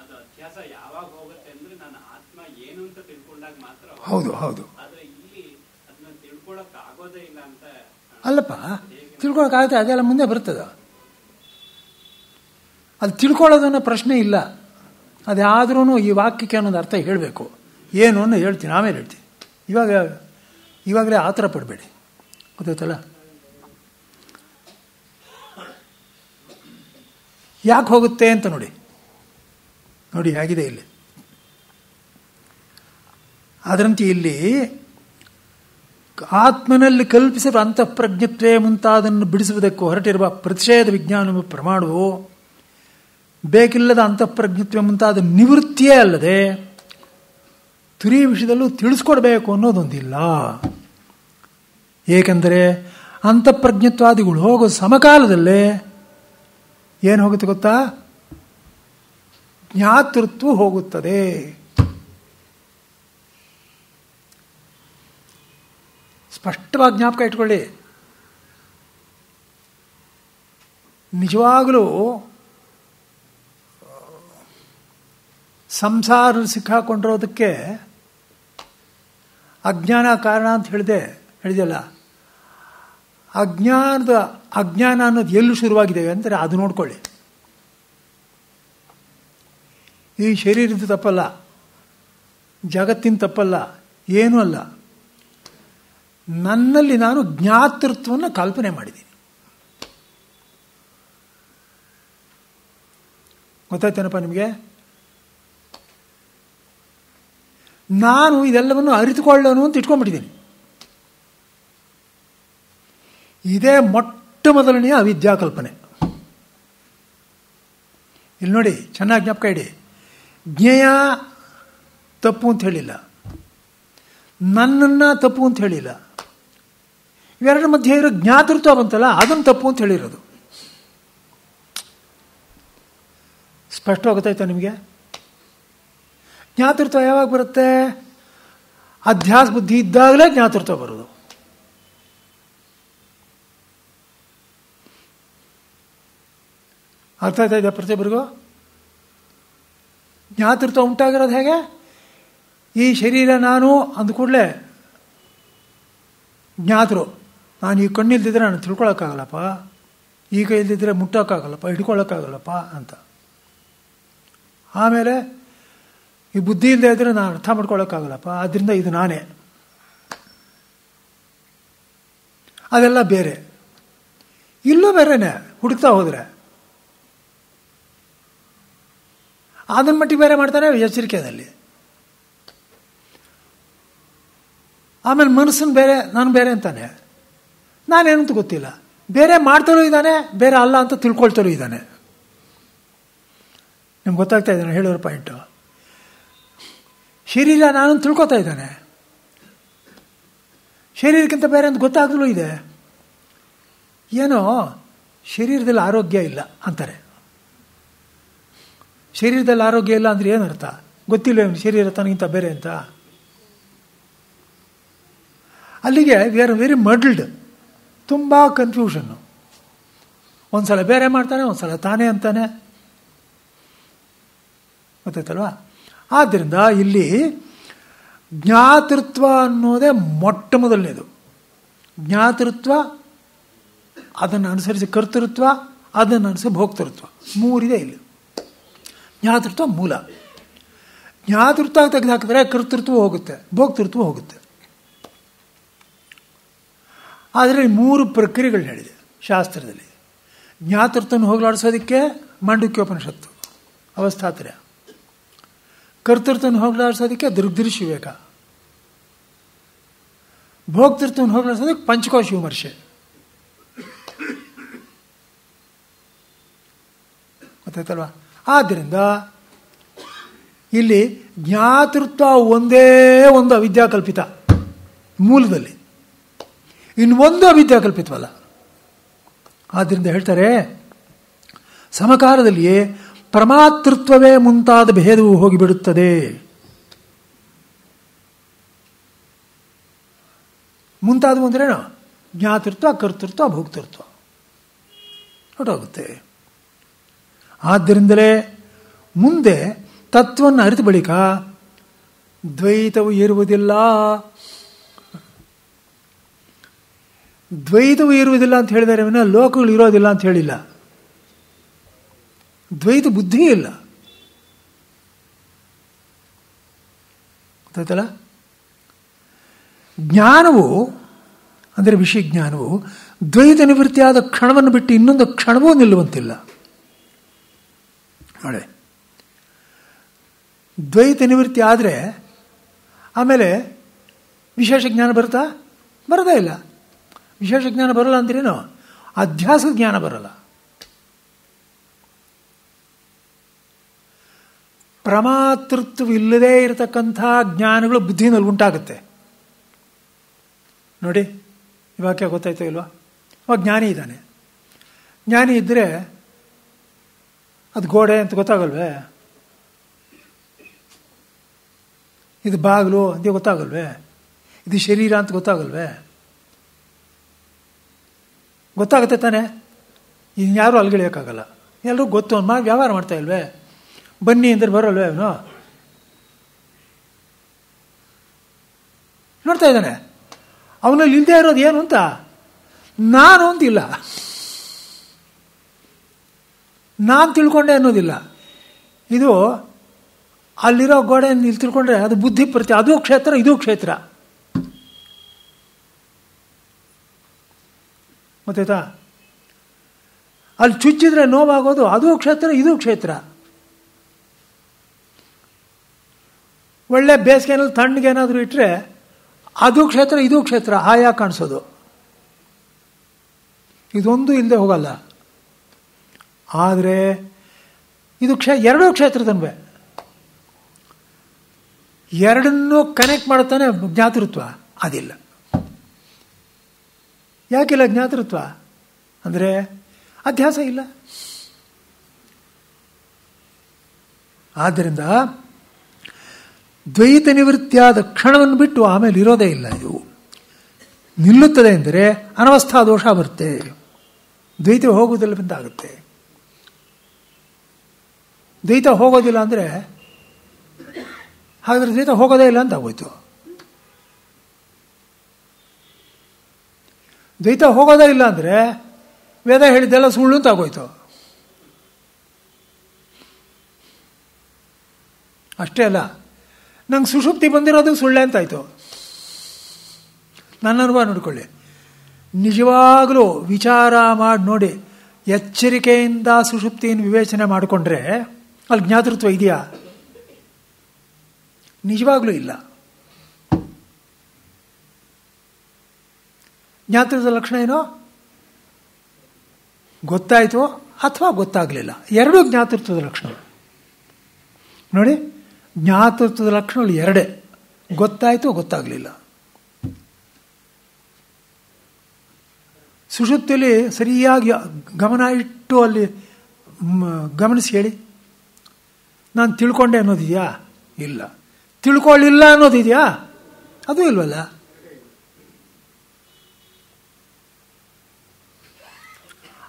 ಅದು ಅಧ್ಯಾಸ ಯಾವಾಗ ಹೋಗುತ್ತೆ ಅಂದ್ರೆ ನಾನು ಆತ್ಮ ಏನು ಅಂತ ತಿಳ್ಕೊಂಡಾಗ ಮಾತ್ರ. ಹೌದು. ಆದ್ರೆ ಇಲ್ಲಿ ಅದನ್ನ ತಿಳ್ಕೊಳಕ್ ಆಗೋದೇ ಇಲ್ಲ ಅಂತ. ಅಲ್ಲಪ್ಪ, ತಿಳ್ಕೊಳಕ್ಕಾಗುತ್ತೆ, ಅದೆಲ್ಲ ಮುಂದೆ ಬರ್ತದ. ಅದು ತಿಳ್ಕೊಳ್ಳೋದನ್ನ ಪ್ರಶ್ನೆ ಇಲ್ಲ. ಅದಾದ್ರೂ ಈ ವಾಕ್ಯಕ್ಕೆ ಅನ್ನೋದು ಅರ್ಥ ಹೇಳಬೇಕು. ಏನು ಅನ್ನೋ ಹೇಳ್ತೀನಿ, ಆಮೇಲೆ ಹೇಳ್ತೀನಿ. ಇವಾಗಲೇ ಆತರ ಪಡಬೇಡಿ. ಗೊತ್ತಾಯ್ತಲ್ಲ? ಯಾಕೆ ಹೋಗುತ್ತೆ ಅಂತ ನೋಡಿ ಹೇಗಿದೆ ಇಲ್ಲಿ. ಅದರಂತೆ ಇಲ್ಲಿ ಆತ್ಮನಲ್ಲಿ ಕಲ್ಪಿಸಿರುವ ಅಂತಃಪ್ರಜ್ಞತ್ವೇ ಮುಂತಾದನ್ನು ಬಿಡಿಸುವುದಕ್ಕೂ ಹೊರಟಿರುವ ಪ್ರತಿಷೇಧ ವಿಜ್ಞಾನವು ಪ್ರಮಾಣವು ಬೇಕಿಲ್ಲದ ಅಂತಃಪ್ರಜ್ಞತ್ವ ಮುಂತಾದ ನಿವೃತ್ತಿಯೇ ಅಲ್ಲದೆ ತುರಿಯ ವಿಷಯದಲ್ಲೂ ತಿಳಿಸ್ಕೊಡ್ಬೇಕು ಅನ್ನೋದೊಂದಿಲ್ಲ. ಏಕೆಂದರೆ ಅಂತಃಪ್ರಜ್ಞತ್ವಾದಿಗಳು ಹೋಗೋ ಸಮಕಾಲದಲ್ಲೇ ಏನು ಹೋಗುತ್ತೆ ಗೊತ್ತಾ? ಜ್ಞಾತೃತ್ವ ಹೋಗುತ್ತದೆ. ಸ್ಪಷ್ಟವಾಗಿ ಜ್ಞಾಪಕ ಇಟ್ಕೊಳ್ಳಿ. ನಿಜವಾಗಲೂ ಸಂಸಾರ ಸಿಕ್ಕಾಕೊಂಡಿರೋದಕ್ಕೆ ಅಜ್ಞಾನ ಕಾರಣ ಅಂತ ಹೇಳಿದೆಯಲ್ಲ, ಅಜ್ಞಾನ ಅನ್ನೋದು ಎಲ್ಲಿ ಶುರುವಾಗಿದೆ ಅಂದರೆ ಅದು ನೋಡ್ಕೊಳ್ಳಿ. ಈ ಶರೀರದ ತಪ್ಪಲ್ಲ, ಜಗತ್ತಿನ ತಪ್ಪಲ್ಲ, ಏನೂ ಅಲ್ಲ. ನನ್ನಲ್ಲಿ ನಾನು ಜ್ಞಾತೃತ್ವವನ್ನು ಕಲ್ಪನೆ ಮಾಡಿದ್ದೀನಿ. ಗೊತ್ತಾಯ್ತೇನಪ್ಪ ನಿಮಗೆ? ನಾನು ಇದೆಲ್ಲವನ್ನು ಅರಿತುಕೊಳ್ಳೋನು ಅಂತ ಇಟ್ಕೊಂಡ್ಬಿಟ್ಟಿದ್ದೀನಿ. ಇದೇ ಮೊಟ್ಟ ಮೊದಲನೆಯ ಅವಿದ್ಯಾ ಕಲ್ಪನೆ. ಇಲ್ಲಿ ನೋಡಿ, ಚೆನ್ನಾಗಿ ಜ್ಞಾಪಕ ಇಡಿ. ಜ್ಞೇಯ ತಪ್ಪು ಅಂತ ಹೇಳಿಲ್ಲ, ನನ್ನನ್ನು ತಪ್ಪು ಅಂತ ಹೇಳಿಲ್ಲ. ಇವೆರಡರ ಮಧ್ಯೆ ಇರೋ ಜ್ಞಾತೃತ್ವ ಬಂತಲ್ಲ, ಅದನ್ನು ತಪ್ಪು ಅಂತ ಹೇಳಿರೋದು. ಸ್ಪಷ್ಟವಾಗುತ್ತಾಯ್ತಾ ನಿಮಗೆ? ಜ್ಞಾತೃತ್ವ ಯಾವಾಗ ಬರುತ್ತೆ? ಅಧ್ಯಾಸ ಬುದ್ಧಿ ಇದ್ದಾಗಲೇ ಜ್ಞಾತೃತ್ವ ಬರೋದು. ಅರ್ಥ ಆಯ್ತಾ ಇದೆ ಪ್ರತಿಯೊಬ್ಬರಿಗೂ? ಜ್ಞಾತೃತ್ವ ಉಂಟಾಗಿರೋದು ಹೇಗೆ? ಈ ಶರೀರ ನಾನು ಅಂದ ಕೂಡಲೇ ಜ್ಞಾತರು, ನಾನು ಈ ಕಣ್ಣಿಲ್ದಿದ್ರೆ ನಾನು ತಿಳ್ಕೊಳಕ್ಕಾಗಲ್ಲಪ್ಪ, ಈ ಕೈ ಇಲ್ದಿದ್ರೆ ಮುಟ್ಟೋಕ್ಕಾಗಲ್ಲಪ್ಪ, ಹಿಡ್ಕೊಳ್ಳೋಕ್ಕಾಗಲ್ಲಪ್ಪ ಅಂತ. ಆಮೇಲೆ ಈ ಬುದ್ಧಿ ಇಲ್ಲದೆ ಇದ್ರೆ ನಾನು ಅರ್ಥ ಮಾಡ್ಕೊಳ್ಳೋಕ್ಕಾಗಲ್ಲಪ್ಪ, ಆದ್ದರಿಂದ ಇದು ನಾನೇ. ಅದೆಲ್ಲ ಬೇರೆ. ಇಲ್ಲೂ ಬೇರೆನೆ ಹುಡುಕ್ತಾ ಹೋದರೆ. ಅದನ್ನ ಮಟ್ಟಿಗೆ ಬೇರೆ ಮಾಡ್ತಾನೆ ಎಚ್ಚರಿಕೆಯಲ್ಲಿ. ಆಮೇಲೆ ಮನಸ್ಸನ್ನು ಬೇರೆ, ನಾನು ಬೇರೆ ಅಂತಾನೆ. ನಾನೇನಂತ ಗೊತ್ತಿಲ್ಲ. ಬೇರೆ ಮಾಡ್ತಾರೂ ಇದ್ದಾನೆ, ಬೇರೆ ಅಲ್ಲ ಅಂತ ತಿಳ್ಕೊಳ್ತಾರೂ ಇದ್ದಾನೆ. ನಿಮ್ಗೆ ಗೊತ್ತಾಗ್ತಾ ಇದ್ದಾನೆ ಹೇಳೋರ ಪಾಯಿಂಟು? ಶರೀರ ನಾನು ತಿಳ್ಕೊತಾ ಇದ್ದಾನೆ, ಶರೀರಕ್ಕಿಂತ ಬೇರೆ ಅಂತ ಗೊತ್ತಾಗಲೂ ಇದೆ. ಏನೋ ಶರೀರದಲ್ಲಿ ಆರೋಗ್ಯ ಇಲ್ಲ ಅಂತಾರೆ. ಶರೀರದಲ್ಲಿ ಆರೋಗ್ಯ ಇಲ್ಲ ಅಂದರೆ ಏನರ್ಥ ಗೊತ್ತಿಲ್ಲ. ಶರೀರ ತನಗಿಂತ ಬೇರೆ ಅಂತ. ಅಲ್ಲಿಗೆ ವಿ ಆರ್ ವೆರಿ ಮಡ್ಲ್ಡ್. ತುಂಬ ಕನ್ಫ್ಯೂಷನ್ನು. ಒಂದ್ಸಲ ಬೇರೆ ಮಾಡ್ತಾನೆ, ಒಂದ್ಸಲ ತಾನೇ ಅಂತಾನೆ. ಗೊತ್ತಾಯ್ತಲ್ವಾ? ಆದ್ದರಿಂದ ಇಲ್ಲಿ ಜ್ಞಾತೃತ್ವ ಅನ್ನೋದೇ ಮೊಟ್ಟ ಮೊದಲನೇದು. ಜ್ಞಾತೃತ್ವ, ಅದನ್ನು ಅನುಸರಿಸಿ ಕರ್ತೃತ್ವ, ಅದನ್ನು ಅನುಸರಿಸಿ ಭೋಕ್ತೃತ್ವ, ಮೂರಿದೆ ಇಲ್ಲಿ. ಜ್ಞಾತೃತ್ವ ಮೂಲ. ಜ್ಞಾತೃತ್ವ ತೆಗೆದುಹಾಕಿದ್ರೆ ಕರ್ತೃತ್ವ ಹೋಗುತ್ತೆ, ಭೋಕ್ತೃತ್ವ ಹೋಗುತ್ತೆ. ಆದರೆ ಮೂರು ಪ್ರಕ್ರಿಯೆಗಳು ಹೇಳಿದೆ ಶಾಸ್ತ್ರದಲ್ಲಿ. ಜ್ಞಾತೃತ್ವವನ್ನು ಹೋಗಲಾಡಿಸೋದಕ್ಕೆ ಮಾಂಡುಕ್ಯೋಪನಿಷತ್ತು ಅವಸ್ಥಾತ್ರಯ, ಕರ್ತೃತ್ವವನ್ನು ಹೋಗಲಾಡಿಸೋದಕ್ಕೆ ದೃಗ್ದೃಶ್ಯ ವಿವೇಕ, ಭೋಕ್ತೃತ್ವವನ್ನು ಹೋಗಲಾಡಿಸೋದಕ್ಕೆ ಪಂಚಕೋಶ ವಿಮರ್ಶೆ. ಗೊತ್ತಾಯ್ತಲ್ವಾ? ಆದ್ದರಿಂದ ಇಲ್ಲಿ ಜ್ಞಾತೃತ್ವ ಒಂದೇ ಒಂದು ಅವಿದ್ಯಾಕಲ್ಪಿತ ಮೂಲದಲ್ಲಿ, ಇನ್ನೊಂದು ಅವಿದ್ಯಾಕಲ್ಪಿತವಲ್ಲ. ಆದ್ದರಿಂದ ಹೇಳ್ತಾರೆ, ಸಮಕಾಲದಲ್ಲಿಯೇ ಪ್ರಮಾತೃತ್ವವೇ ಮುಂತಾದ ಭೇದವು ಹೋಗಿಬಿಡುತ್ತದೆ. ಮುಂತಾದವು ಅಂದ್ರೇನು? ಜ್ಞಾತೃತ್ವ, ಕರ್ತೃತ್ವ, ಭೋಕ್ತೃತ್ವ ಹೊರಟೋಗುತ್ತೆ. ಆದ್ದರಿಂದಲೇ ಮುಂದೆ ತತ್ವವನ್ನು ಅರಿತ ಬಳಿಕ ದ್ವೈತವು ಇರುವುದಿಲ್ಲ. ದ್ವೈತವು ಇರುವುದಿಲ್ಲ ಅಂತ ಹೇಳಿದರೆ ಅವನ ಲೋಕಗಳು ಇರೋದಿಲ್ಲ ಅಂತ ಹೇಳಿಲ್ಲ. ದ್ವೈತ ಬುದ್ಧಿ ಇಲ್ಲ. ಗೊತ್ತಾಯ್ತಲ್ಲ? ಜ್ಞಾನವು ಅಂದರೆ ವಿಷಯ ಜ್ಞಾನವು ದ್ವೈತ ನಿವೃತ್ತಿಯಾದ ಕ್ಷಣವನ್ನು ಬಿಟ್ಟು ಇನ್ನೊಂದು ಕ್ಷಣವೂ ನಿಲ್ಲುವಂತಿಲ್ಲ. ನೋಡಿ, ದ್ವೈತ ನಿವೃತ್ತಿ ಆದರೆ ಆಮೇಲೆ ವಿಶೇಷ ಜ್ಞಾನ ಬರುತ್ತಾ? ಬರೋದೇ ಇಲ್ಲ. ವಿಶೇಷ ಜ್ಞಾನ ಬರಲ್ಲ ಅಂದ್ರೇನು? ಅಧ್ಯಾಸದ ಜ್ಞಾನ ಬರಲ್ಲ. ಪ್ರಮಾತೃತ್ವವಿಲ್ಲದೇ ಇರತಕ್ಕಂಥ ಜ್ಞಾನಗಳು ಬುದ್ಧಿನಲ್ಲಿ ಉಂಟಾಗುತ್ತೆ. ನೋಡಿ, ಇವಾಗ ಗೊತ್ತಾಯ್ತೋ ಇಲ್ವಾ? ಅವಾಗ ಜ್ಞಾನಿ ಇದ್ದಾನೆ. ಜ್ಞಾನಿ ಇದ್ದರೆ ಅದು ಗೋಡೆ ಅಂತ ಗೊತ್ತಾಗಲ್ವೇ? ಇದು ಬಾಗಿಲು ಅಂತ ಗೊತ್ತಾಗಲ್ವೇ? ಇದು ಶರೀರ ಅಂತ ಗೊತ್ತಾಗಲ್ವೇ? ಗೊತ್ತಾಗುತ್ತೆ ತಾನೆ. ಇನ್ಯಾರೂ ಅಲ್ಗಿಳಿಯೋಕ್ಕಾಗಲ್ಲ, ಎಲ್ಲರೂ ಗೊತ್ತು ಅನ್ನೋ ವ್ಯವಹಾರ ಮಾಡ್ತಾ ಇಲ್ವೇ? ಬನ್ನಿ ಅಂದ್ರೆ ಬರೋಲ್ವೇ ಅವನು? ನೋಡ್ತಾ ಇದ್ದಾನೆ. ಅವನಲ್ಲಿ ಇಲ್ಲದೆ ಇರೋದು ಏನು ಅಂತ ನಾನು ಅಂತಿಲ್ಲ, ನಾನು ತಿಳ್ಕೊಂಡೆ ಅನ್ನೋದಿಲ್ಲ. ಇದು ಅಲ್ಲಿರೋ ಗೋಡೆ ಇಲ್ಲಿ ತಿಳ್ಕೊಂಡ್ರೆ ಅದು ಬುದ್ಧಿ ಪ್ರತಿ, ಅದು ಕ್ಷೇತ್ರ ಇದು ಕ್ಷೇತ್ರ. ಗೊತ್ತಾಯ್ತಾ? ಅಲ್ಲಿ ಚುಚ್ಚಿದ್ರೆ ನೋವಾಗೋದು ಅದು ಕ್ಷೇತ್ರ ಇದು ಕ್ಷೇತ್ರ. ಒಳ್ಳೆ ಬೇಸಿಗೆನಲ್ಲಿ ತಣ್ಣಗೇನಾದರೂ ಇಟ್ಟರೆ ಅದು ಕ್ಷೇತ್ರ ಇದು ಕ್ಷೇತ್ರ ಆಯಾ ಕಾಣಿಸೋದು. ಇದೊಂದು ಇಲ್ಲದೆ ಹೋಗಲ್ಲ. ಆದರೆ ಇದು ಎರಡೂ ಕ್ಷೇತ್ರದನ್ವೇ ಎರಡನ್ನೂ ಕನೆಕ್ಟ್ ಮಾಡುತ್ತಾನೆ ಜ್ಞಾತೃತ್ವ. ಅದಿಲ್ಲ. ಯಾಕಿಲ್ಲ ಜ್ಞಾತೃತ್ವ ಅಂದರೆ ಅಧ್ಯಾಸ ಇಲ್ಲ. ಆದ್ದರಿಂದ ದ್ವೈತ ನಿವೃತ್ತಿಯಾದ ಕ್ಷಣವನ್ನು ಬಿಟ್ಟು ಆಮೇಲೆ ಇರೋದೇ ಇಲ್ಲ. ಇದು ನಿಲ್ಲುತ್ತದೆ ಎಂದರೆ ಅನವಸ್ಥಾ ದೋಷ ಬರುತ್ತೆ, ದ್ವೈತ ಹೋಗುವುದಿಲ್ಲ ಆಗುತ್ತೆ. ದ್ವೈತ ಹೋಗೋದಿಲ್ಲ ಅಂದರೆ ಹಾಗಾದ್ರೆ ದ್ವೈತ ಹೋಗೋದೇ ಇಲ್ಲ ಅಂತ ಆಗೋಯ್ತು. ದ್ವೈತ ಹೋಗೋದೇ ಇಲ್ಲ ಅಂದರೆ ವೇದ ಹೇಳಿದ್ದೆಲ್ಲ ಸುಳ್ಳು ಅಂತ ಆಗೋಯ್ತು. ಅಷ್ಟೇ ಅಲ್ಲ, ನಂಗೆ ಸುಷುಪ್ತಿ ಬಂದಿರೋದು ಸುಳ್ಳೆ ಅಂತಾಯ್ತು. ನನ್ನ ಅನುಭವ ನೋಡ್ಕೊಳ್ಳಿ. ನಿಜವಾಗಲೂ ವಿಚಾರ ಮಾಡಿ ನೋಡಿ, ಎಚ್ಚರಿಕೆಯಿಂದ ಸುಷುಪ್ತಿಯನ್ನು ವಿವೇಚನೆ ಮಾಡಿಕೊಂಡ್ರೆ ಅಲ್ಲಿ ಜ್ಞಾತೃತ್ವ ಇದೆಯಾ? ನಿಜವಾಗ್ಲೂ ಇಲ್ಲ. ಜ್ಞಾತೃತ್ವದ ಲಕ್ಷಣ ಏನೋ ಗೊತ್ತಾಯಿತು ಅಥವಾ ಗೊತ್ತಾಗಲಿಲ್ಲ, ಎರಡೂ ಜ್ಞಾತೃತ್ವದ ಲಕ್ಷಣ. ನೋಡಿ, ಜ್ಞಾತೃತ್ವದ ಲಕ್ಷಣಗಳು ಎರಡೇ, ಗೊತ್ತಾಯಿತು ಗೊತ್ತಾಗಲಿಲ್ಲ. ಸುಷುಪ್ತಿಯಲ್ಲಿ ಸರಿಯಾಗಿ ಗಮನ ಇಟ್ಟು ಅಲ್ಲಿ ಗಮನಿಸಿ ಹೇಳಿ, ನಾನು ತಿಳ್ಕೊಂಡೆ ಅನ್ನೋದಿದೆಯಾ? ಇಲ್ಲ. ತಿಳ್ಕೊಳ್ಳಿಲ್ಲ ಅನ್ನೋದಿದೆಯಾ? ಅದು ಇಲ್ವಲ್ಲ.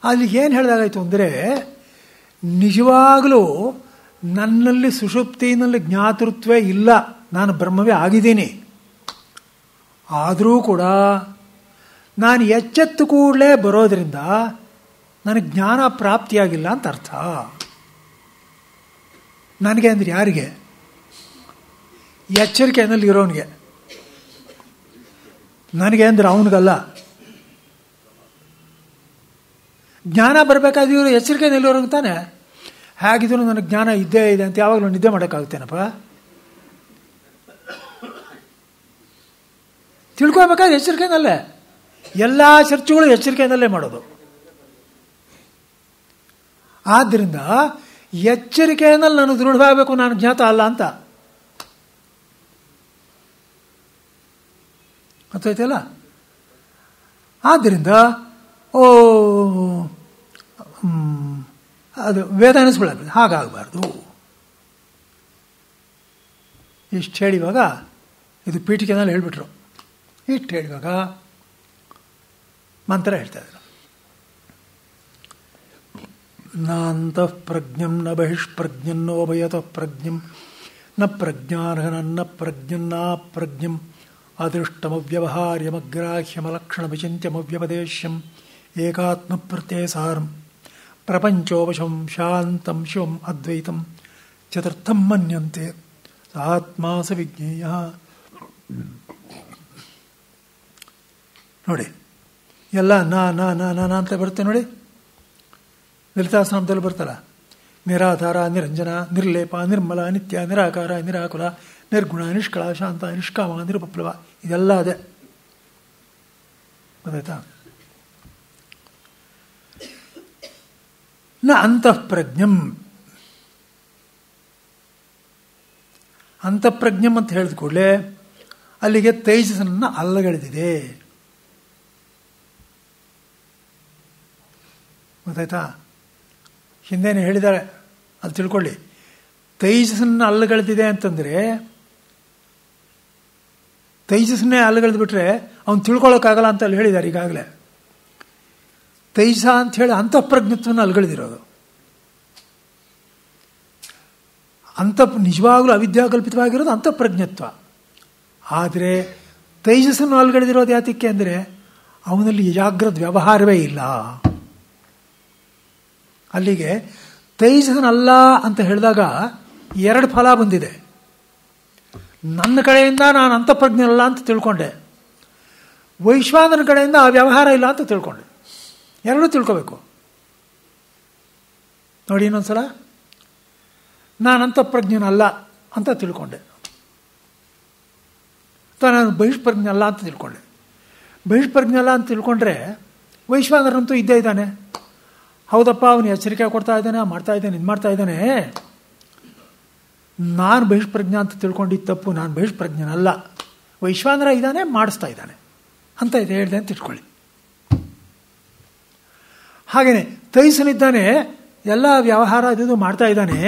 ಅಲ್ಲಿ ಏನು ಹೇಳಿದಾಗಾಯ್ತು ಅಂದರೆ, ನಿಜವಾಗಲೂ ನನ್ನಲ್ಲಿ ಸುಷುಪ್ತಿನಲ್ಲಿ ಜ್ಞಾತೃತ್ವೇ ಇಲ್ಲ, ನಾನು ಬ್ರಹ್ಮವೇ ಆಗಿದ್ದೀನಿ. ಆದರೂ ಕೂಡ ನಾನು ಎಚ್ಚೆತ್ತು ಕೂಡಲೇ ಬರೋದರಿಂದ ನನಗೆ ಜ್ಞಾನ ಪ್ರಾಪ್ತಿಯಾಗಿಲ್ಲ ಅಂತ ಅರ್ಥ. ನನಗೆ ಅಂದರೆ ಯಾರಿಗೆ? ಎಚ್ಚರಿಕೆಯಲ್ಲಿ ಇರೋನಿಗೆ. ನನಗೆ ಅಂದರೆ ಅವನಿಗಲ್ಲ. ಜ್ಞಾನ ಬರಬೇಕಾದಿರೋ ಎಚ್ಚರಿಕೆಯಲ್ಲಿರೋರ್ಗೆ ತಾನೆ. ಹೇಗಿದ್ರು ನನಗೆ ಜ್ಞಾನ ಇದ್ದೇ ಇದೆ ಅಂತ ಯಾವಾಗಲೂ ನಿದ್ದೆ ಮಾಡೋಕ್ಕಾಗುತ್ತೇನಪ್ಪ? ತಿಳ್ಕೊಬೇಕಾದ್ರೆ ಎಚ್ಚರಿಕೆಯಲ್ಲೇ. ಎಲ್ಲ ಚರ್ಚೆಗಳು ಎಚ್ಚರಿಕೆಯಲ್ಲೇ ಮಾಡೋದು. ಆದ್ದರಿಂದ ಎಚ್ಚರಿಕೆಯಲ್ಲಿ ನಾನು ದೃಢವಾಗಬೇಕು, ನಾನು ಜ್ಞಾತ ಅಲ್ಲ ಅಂತ. ಗೊತ್ತಾಯ್ತಲ್ಲ? ಆದ್ದರಿಂದ ಅದು ವೇದ ಅನಿಸ್ಬಿಡಬೇಕು, ಹಾಗಾಗಬಾರ್ದು. ಇಷ್ಟು ಹೇಳಿವಾಗ, ಇದು ಪೀಠಿಕೆನಲ್ಲಿ ಹೇಳಿಬಿಟ್ರು. ಇಷ್ಟು ಹೇಳಿವಾಗ ಮಂತ್ರ ಹೇಳ್ತಾ ಇದ್ರು. ನಾಂತಃ ಪ್ರಜ್ಞಂ ನ ಬಹಿಷ್ಪ್ರಜ್ಞನ್ನೋ ಭಯತಃ ಪ್ರಜ್ಞಂ ನ ಪ್ರಜ್ಞಾರ್ಹನನ್ನ ಪ್ರಜ್ಞನ್ನಾ ಪ್ರಜ್ಞಂ ಅದೃಷ್ಟಮವ್ಯವಹಾರ್ಯಮಗ್ರಾಹ್ಯಮಲಕ್ಷಣವಿಚಿಂತ್ಯಮವ್ಯಪದೇಶ್ಯಂ ಏಕಾತ್ಮ ಪ್ರತ್ಯಯಸಾರಂ ಪ್ರಪಂಚೋಪಶಂ ಶಾಂತಂ ಶಿವಂ ಅದ್ವೈತಂ ಚತುರ್ಥಂ ಮನ್ಯಂತೆ ಆತ್ಮಾ ಸ ವಿಜ್ಞೇಯ. ನೋಡಿ, ಎಲ್ಲ ನಾ ಅಂತ ಬರುತ್ತೆ ನೋಡಿ. ಲಲಿತಾಸನದಲ್ಲಿ ಬರ್ತಲ್ಲ, ನಿರಾಧಾರ, ನಿರಂಜನ, ನಿರ್ಲೇಪ, ನಿರ್ಮಲ, ನಿತ್ಯ, ನಿರಾಕಾರ, ನಿರಾಕುಲ, ನಿರ್ಗುಣ, ನಿಷ್ಕಳ, ಶಾಂತ, ನಿಷ್ಕಾಮ, ನಿರುಪಪ್ಲವ, ಇದೆಲ್ಲ ಅದೇ. ಗೊತ್ತಾಯ್ತಾ? ನ ಅಂತಃಪ್ರಜ್ಞಂ, ಅಂತಃಪ್ರಜ್ಞಂ ಅಂತ ಹೇಳಿದ ಕೂಡಲೇ ಅಲ್ಲಿಗೆ ತೈಜಸ್ಸನ್ನು ಅಲ್ಲಗಳೆದಿದೆ. ಗೊತ್ತಾಯ್ತಾ? ಹಿಂದೇನೆ ಹೇಳಿದ್ದಾರೆ, ಅದು ತಿಳ್ಕೊಳ್ಳಿ. ತೈಜಸ್ಸನ್ನು ಅಲ್ಲಗಳೆದಿದೆ ಅಂತಂದರೆ ತೈಜಸ್ಸನ್ನೇ ಅಲ್ಲಗಳೆದು ಬಿಟ್ರೆ ಅವನು ತಿಳ್ಕೊಳ್ಳೋಕ್ಕಾಗಲ್ಲ ಅಂತ ಅಲ್ಲಿ ಹೇಳಿದ್ದಾರೆ ಈಗಾಗಲೇ. ತೈಜಸ ಅಂತ ಹೇಳಿ ಅಂತಃಪ್ರಜ್ಞತ್ವವನ್ನು ಅಲ್ಲಗಳೆದಿರೋದು. ನಿಜವಾಗಲೂ ಅವಿದ್ಯಾಕಲ್ಪಿತವಾಗಿರೋದು ಅಂತಃಪ್ರಜ್ಞತ್ವ. ಆದರೆ ತೈಜಸ್ಸನ್ನು ಅಲ್ಲಗಳೆದಿರೋದು ಯಾತಕ್ಕೆ ಅಂದರೆ ಅವನಲ್ಲಿ ಜಾಗ್ರತ ವ್ಯವಹಾರವೇ ಇಲ್ಲ. ಅಲ್ಲಿಗೆ ತೈಜಸ್ಸನಲ್ಲ ಅಂತ ಹೇಳಿದಾಗ ಎರಡು ಫಲ ಬಂದಿದೆ. ನನ್ನ ಕಡೆಯಿಂದ ನಾನು ಅಂತಃಪ್ರಜ್ಞನಲ್ಲ ಅಂತ ತಿಳ್ಕೊಂಡೆ, ವೈಶ್ವಾನರ ಕಡೆಯಿಂದ ಆ ವ್ಯವಹಾರ ಇಲ್ಲ ಅಂತ ತಿಳ್ಕೊಂಡೆ. ಎರಡೂ ತಿಳ್ಕೋಬೇಕು ನೋಡಿ. ಇನ್ನೊಂದ್ಸಲ ನಾನು ಅಂತಃಪ್ರಜ್ಞನಲ್ಲ ಅಂತ ತಿಳ್ಕೊಂಡೆ, ಅಥವಾ ನಾನು ಬಹಿಷ್ಪ್ರಜ್ಞನಲ್ಲ ಅಂತ ತಿಳ್ಕೊಂಡೆ. ಬಹಿಷ್ಪ್ರಜ್ಞನಲ್ಲ ಅಂತ ತಿಳ್ಕೊಂಡ್ರೆ ವೈಶ್ವಾನರಂತೂ ಇದ್ದೇ ಇದ್ದಾನೆ. ಹೌದಪ್ಪ, ಅವನು ಎಚ್ಚರಿಕೆ ಕೊಡ್ತಾ ಇದ್ದಾನೆ, ಮಾಡ್ತಾ ಇದ್ದಾನೆ, ಇದು ಮಾಡ್ತಾ ಇದ್ದಾನೆ. ನಾನು ಬಹಿಷ್ಪ್ರಜ್ಞ ಅಂತ ತಿಳ್ಕೊಂಡಿದ್ದು ತಪ್ಪು, ನಾನು ಬಹಿಷ್ಪ್ರಜ್ಞನಲ್ಲ, ವೈಶ್ವಾನರ ಇದ್ದಾನೆ, ಮಾಡಿಸ್ತಾ ಇದ್ದಾನೆ ಅಂತ ಇದೆ ಹೇಳಿದೆ ಅಂತ ಇಟ್ಕೊಳ್ಳಿ. ಹಾಗೆಯೇ ತೈಸನಿದ್ದಾನೆ, ಎಲ್ಲ ವ್ಯವಹಾರ ಇದು ಮಾಡ್ತಾ ಇದ್ದಾನೆ,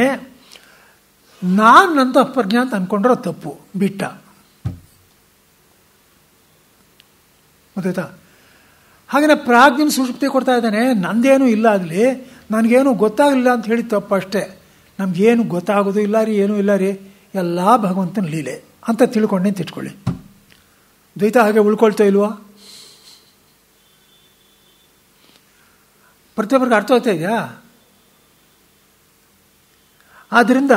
ನಾನು ಅಂತಃಪ್ರಜ್ಞ ಅಂತ ಅಂದ್ಕೊಂಡ್ರೆ ತಪ್ಪು, ಬಿಟ್ಟ. ಗೊತ್ತಾಯ್ತಾ? ಹಾಗೆಯೇ ಪ್ರಾಜ್ಞನ ಸುಷುಪ್ತಿ ಕೊಡ್ತಾ ಇದ್ದಾನೆ, ನಂದೇನೂ ಇಲ್ಲ ಆಗಲಿ, ನನಗೇನು ಗೊತ್ತಾಗಲಿಲ್ಲ ಅಂತ ಹೇಳಿ ತಪ್ಪು ಅಷ್ಟೇ. ನಮಗೇನು ಗೊತ್ತಾಗೋದು ಇಲ್ಲ ರೀ, ಏನೂ ಇಲ್ಲ ರೀ, ಎಲ್ಲ ಭಗವಂತನ ಲೀಲೆ ಅಂತ ತಿಳ್ಕೊಂಡೆ ಅಂತ ಇಟ್ಕೊಳ್ಳಿ. ದ್ವೈತ ಹಾಗೆ ಉಳ್ಕೊಳ್ತಾ ಇಲ್ವಾ? ಪ್ರತಿಯೊಬ್ಬರಿಗೆ ಅರ್ಥ ಆಗ್ತಾ ಇದೆಯಾ? ಆದ್ದರಿಂದ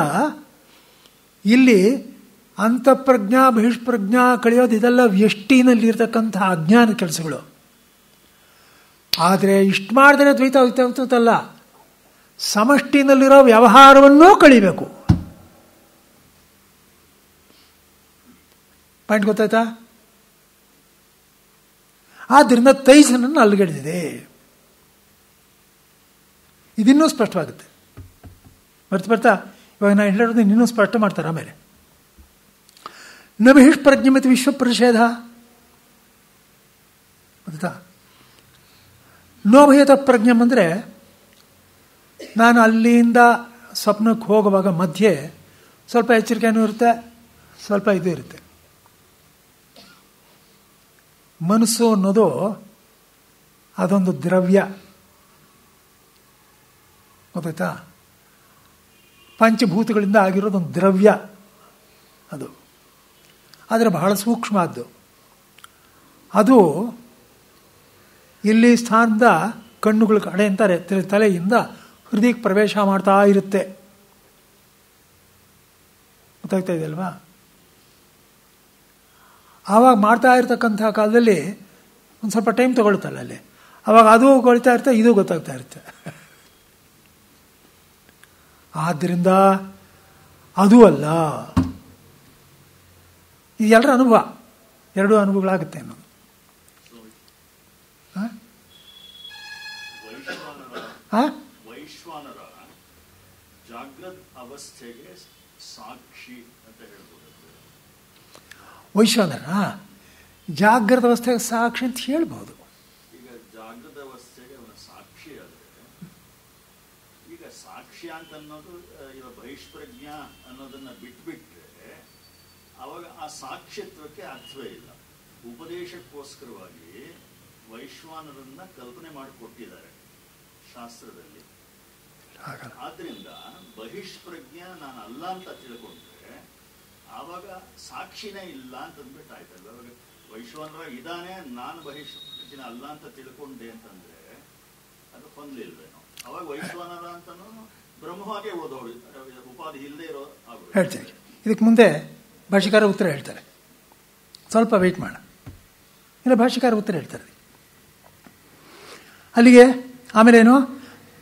ಇಲ್ಲಿ ಅಂತಃಪ್ರಜ್ಞಾ ಬಹಿಷ್ಪ್ರಜ್ಞಾ ಕಳೆಯೋದು ಇದೆಲ್ಲ ವ್ಯಷ್ಟಿನಲ್ಲಿರ್ತಕ್ಕಂಥ ಅಜ್ಞಾನ ಕೆಲಸಗಳು. ಆದರೆ ಇಷ್ಟು ಮಾಡಿದ್ರೆ ದ್ವೈತ ಹೋಗ್ತಲ್ಲ, ಸಮಷ್ಟಿನಲ್ಲಿರೋ ವ್ಯವಹಾರವನ್ನೂ ಕಳಿಬೇಕು. ಪಾಯಿಂಟ್ ಗೊತ್ತಾಯ್ತಾ? ಆದ್ದರಿಂದ ತೈಜಸ್ಸನ್ನು ಅಲ್ಲಗಳೆದಿದೆ. ಇದಿನ್ನೂ ಸ್ಪಷ್ಟವಾಗುತ್ತೆ. ಬರ್ತಾ ಇವಾಗ ನಾನು ಹೇಳೋದು ಇನ್ನೂ ಸ್ಪಷ್ಟ ಮಾಡ್ತಾರೆ ಆಮೇಲೆ. ನ ಬಹಿಷ್ಪ್ರಜ್ಞಮಿತಿ ವಿಶ್ವಪ್ರತಿಷೇಧ. ಗೊತ್ತಾ? ನೋಭಯತ ಪ್ರಜ್ಞಂ ಅಂದರೆ ನಾನು ಅಲ್ಲಿಂದ ಸ್ವಪ್ನಕ್ಕೆ ಹೋಗುವಾಗ ಮಧ್ಯೆ ಸ್ವಲ್ಪ ಎಚ್ಚರಿಕೆನೂ ಇರುತ್ತೆ, ಸ್ವಲ್ಪ ಇದು ಇರುತ್ತೆ. ಮನಸ್ಸು ಅನ್ನೋದು ಅದೊಂದು ದ್ರವ್ಯ, ಗೊತ್ತಾಯ್ತಾ? ಪಂಚಭೂತಗಳಿಂದ ಆಗಿರೋದೊಂದು ದ್ರವ್ಯ ಅದು. ಆದರೆ ಬಹಳ ಸೂಕ್ಷ್ಮದ್ದು ಅದು. ಇಲ್ಲಿ ಸ್ಥಾನದ ಕಣ್ಣುಗಳ ಕಡೆ ಅಂತಾರೆ, ತಲೆಯಿಂದ ಹೃದಯಕ್ಕೆ ಪ್ರವೇಶ ಮಾಡ್ತಾ ಇರುತ್ತೆ. ಗೊತ್ತಾಗ್ತಾ ಇದೆ ಅಲ್ವಾ? ಆವಾಗ ಮಾಡ್ತಾ ಇರ್ತಕ್ಕಂಥ ಕಾಲದಲ್ಲಿ ಒಂದು ಸ್ವಲ್ಪ ಟೈಮ್ ತಗೊಳ್ತಲ್ಲ ಅಲ್ಲಿ, ಆವಾಗ ಅದು ಗೊಳ್ತಾ ಇರುತ್ತೆ, ಇದು ಗೊತ್ತಾಗ್ತಾ ಇರುತ್ತೆ. ಆದ್ದರಿಂದ ಅದು ಅಲ್ಲ, ಇದು ಎಲ್ಲರ ಅನುಭವ, ಎರಡೂ ಅನುಭವಗಳಾಗುತ್ತೆ ಅನ್ನೋದು. ವೈಶ್ವಾನರ ಜಾಗೃತ ಅವಸ್ಥೆಗೆ ಸಾಕ್ಷಿ ಅಂತ ಹೇಳ್ಬೋದು. ವೈಶ್ವಾನರ ಜಾಗೃತ ಅವಸ್ಥೆಗೆ ಸಾಕ್ಷಿ ಅಂತ ಹೇಳ್ಬೋದು. ಈಗ ಜಾಗೃತ ಅವಸ್ಥೆಗೆ ಅವನ ಸಾಕ್ಷಿ ಆದರೆ, ಈಗ ಸಾಕ್ಷ್ಯ ಅಂತ ಅನ್ನೋದು ಈಗ ಬಹಿಷ್ಪ್ರಜ್ಞ ಅನ್ನೋದನ್ನ ಬಿಟ್ಬಿಟ್ರೆ ಅವಾಗ ಆ ಸಾಕ್ಷ್ಯತ್ವಕ್ಕೆ ಅರ್ಥವೇ ಇಲ್ಲ. ಉಪದೇಶಕ್ಕೋಸ್ಕರವಾಗಿ ವೈಶ್ವಾನರನ್ನ ಕಲ್ಪನೆ ಮಾಡಿಕೊಟ್ಟಿದ್ದಾರೆ ಶಾಸ್ತ್ರದಲ್ಲಿ. ಆದ್ರಿಂದ ಬಹಿಷ್ಪ್ರಜ್ಞ ನಾನು ಅಲ್ಲ ಅಂತ ತಿಳ್ಕೊಂಡ್ರೆ ಆವಾಗ ಸಾಕ್ಷಿನೇ ಇಲ್ಲ ಅಂತ ಅಂದ್ಬಿಟ್ಟು ಆಯ್ತಲ್ಲ. ಅವಾಗ ವೈಶ್ವಾನರ ಇದಾನೆ, ನಾನು ಬಹಿಷ್ಪ್ರಜ್ಞ ಅಲ್ಲ ಅಂತ ತಿಳ್ಕೊಂಡೆ ಅಂತಂದ್ರೆ ಅದು ಹೊಂದಲಿಲ್ವೇನೋ. ಅವಾಗ ವೈಶ್ವಾನರ ಅಂತನೂ ಬ್ರಹ್ಮವಾಗೇ ಉಳಿದೋಳು, ಉಪಾಧಿ ಇಲ್ಲದೆ ಇರೋ ಆಗೋದು. ಹೇಳ್ತೀನಿ, ಇದಕ್ಕೆ ಮುಂದೆ ಭಾಷಿಕಾರ ಉತ್ತರ ಹೇಳ್ತಾರೆ. ಸ್ವಲ್ಪ ವೆಯ್ಟ್ ಮಾಡ, ಇಲ್ಲ ಭಾಷಿಕಾರ ಉತ್ತರ ಹೇಳ್ತಾರೆ ಅಲ್ಲಿಗೆ. ಆಮೇಲೇನು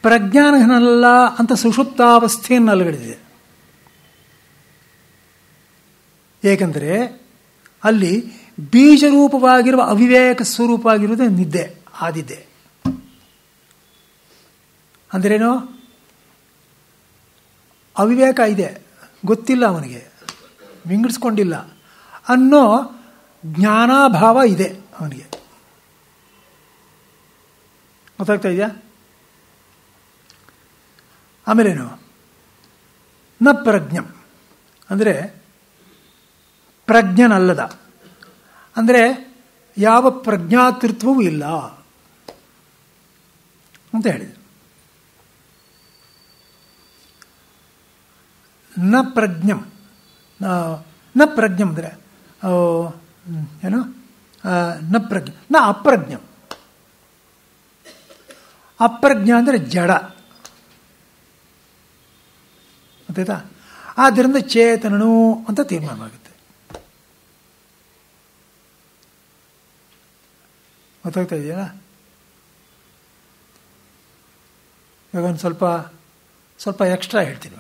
ಪ್ರಜ್ಞಾನಘನಲ್ಲ ಅಂತ ಸುಷುಪ್ತಾವಸ್ಥೆಯನ್ನು ಅಲ್ಲಗಳೆದಿದೆ. ಏಕೆಂದರೆ ಅಲ್ಲಿ ಬೀಜರೂಪವಾಗಿರುವ ಅವಿವೇಕ ಸ್ವರೂಪವಾಗಿರುವುದೇ ನಿದ್ದೆ, ಆದಿದ್ದೆ. ಅಂದ್ರೇನು? ಅವಿವೇಕ ಇದೆ, ಗೊತ್ತಿಲ್ಲ ಅವನಿಗೆ, ವಿಂಗಡಿಸ್ಕೊಂಡಿಲ್ಲ ಅನ್ನೋ ಜ್ಞಾನಾಭಾವ ಇದೆ ಅವನಿಗೆ. ಗೊತ್ತಾಗ್ತಾ ಇದೆಯಾ? ಆಮೇಲೇನು ನ ಪ್ರಜ್ಞಂ ಅಂದರೆ ಪ್ರಜ್ಞನಲ್ಲದ, ಅಂದರೆ ಯಾವ ಪ್ರಜ್ಞಾತೃತ್ವವೂ ಇಲ್ಲ ಅಂತ ಹೇಳಿದೆ. ನ ಪ್ರಜ್ಞಂ ನ ಪ್ರಜ್ಞಂ ಅಂದರೆ ಏನು ನ ಪ್ರಜ್ಞ ನ ಅಪ್ರಜ್ಞಂ. ಅಪ್ರಜ್ಞ ಅಂದರೆ ಜಡ, ಗೊತ್ತಾಯ್ತಾ? ಆದ್ದರಿಂದ ಚೇತನನು ಅಂತ ತೀರ್ಮಾನವಾಗುತ್ತೆ. ಗೊತ್ತಾಗ್ತಾ ಇದೆಯಲ್ಲ? ಇವಾಗ ಒಂದು ಸ್ವಲ್ಪ ಎಕ್ಸ್ಟ್ರಾ ಹೇಳ್ತೀನಿ.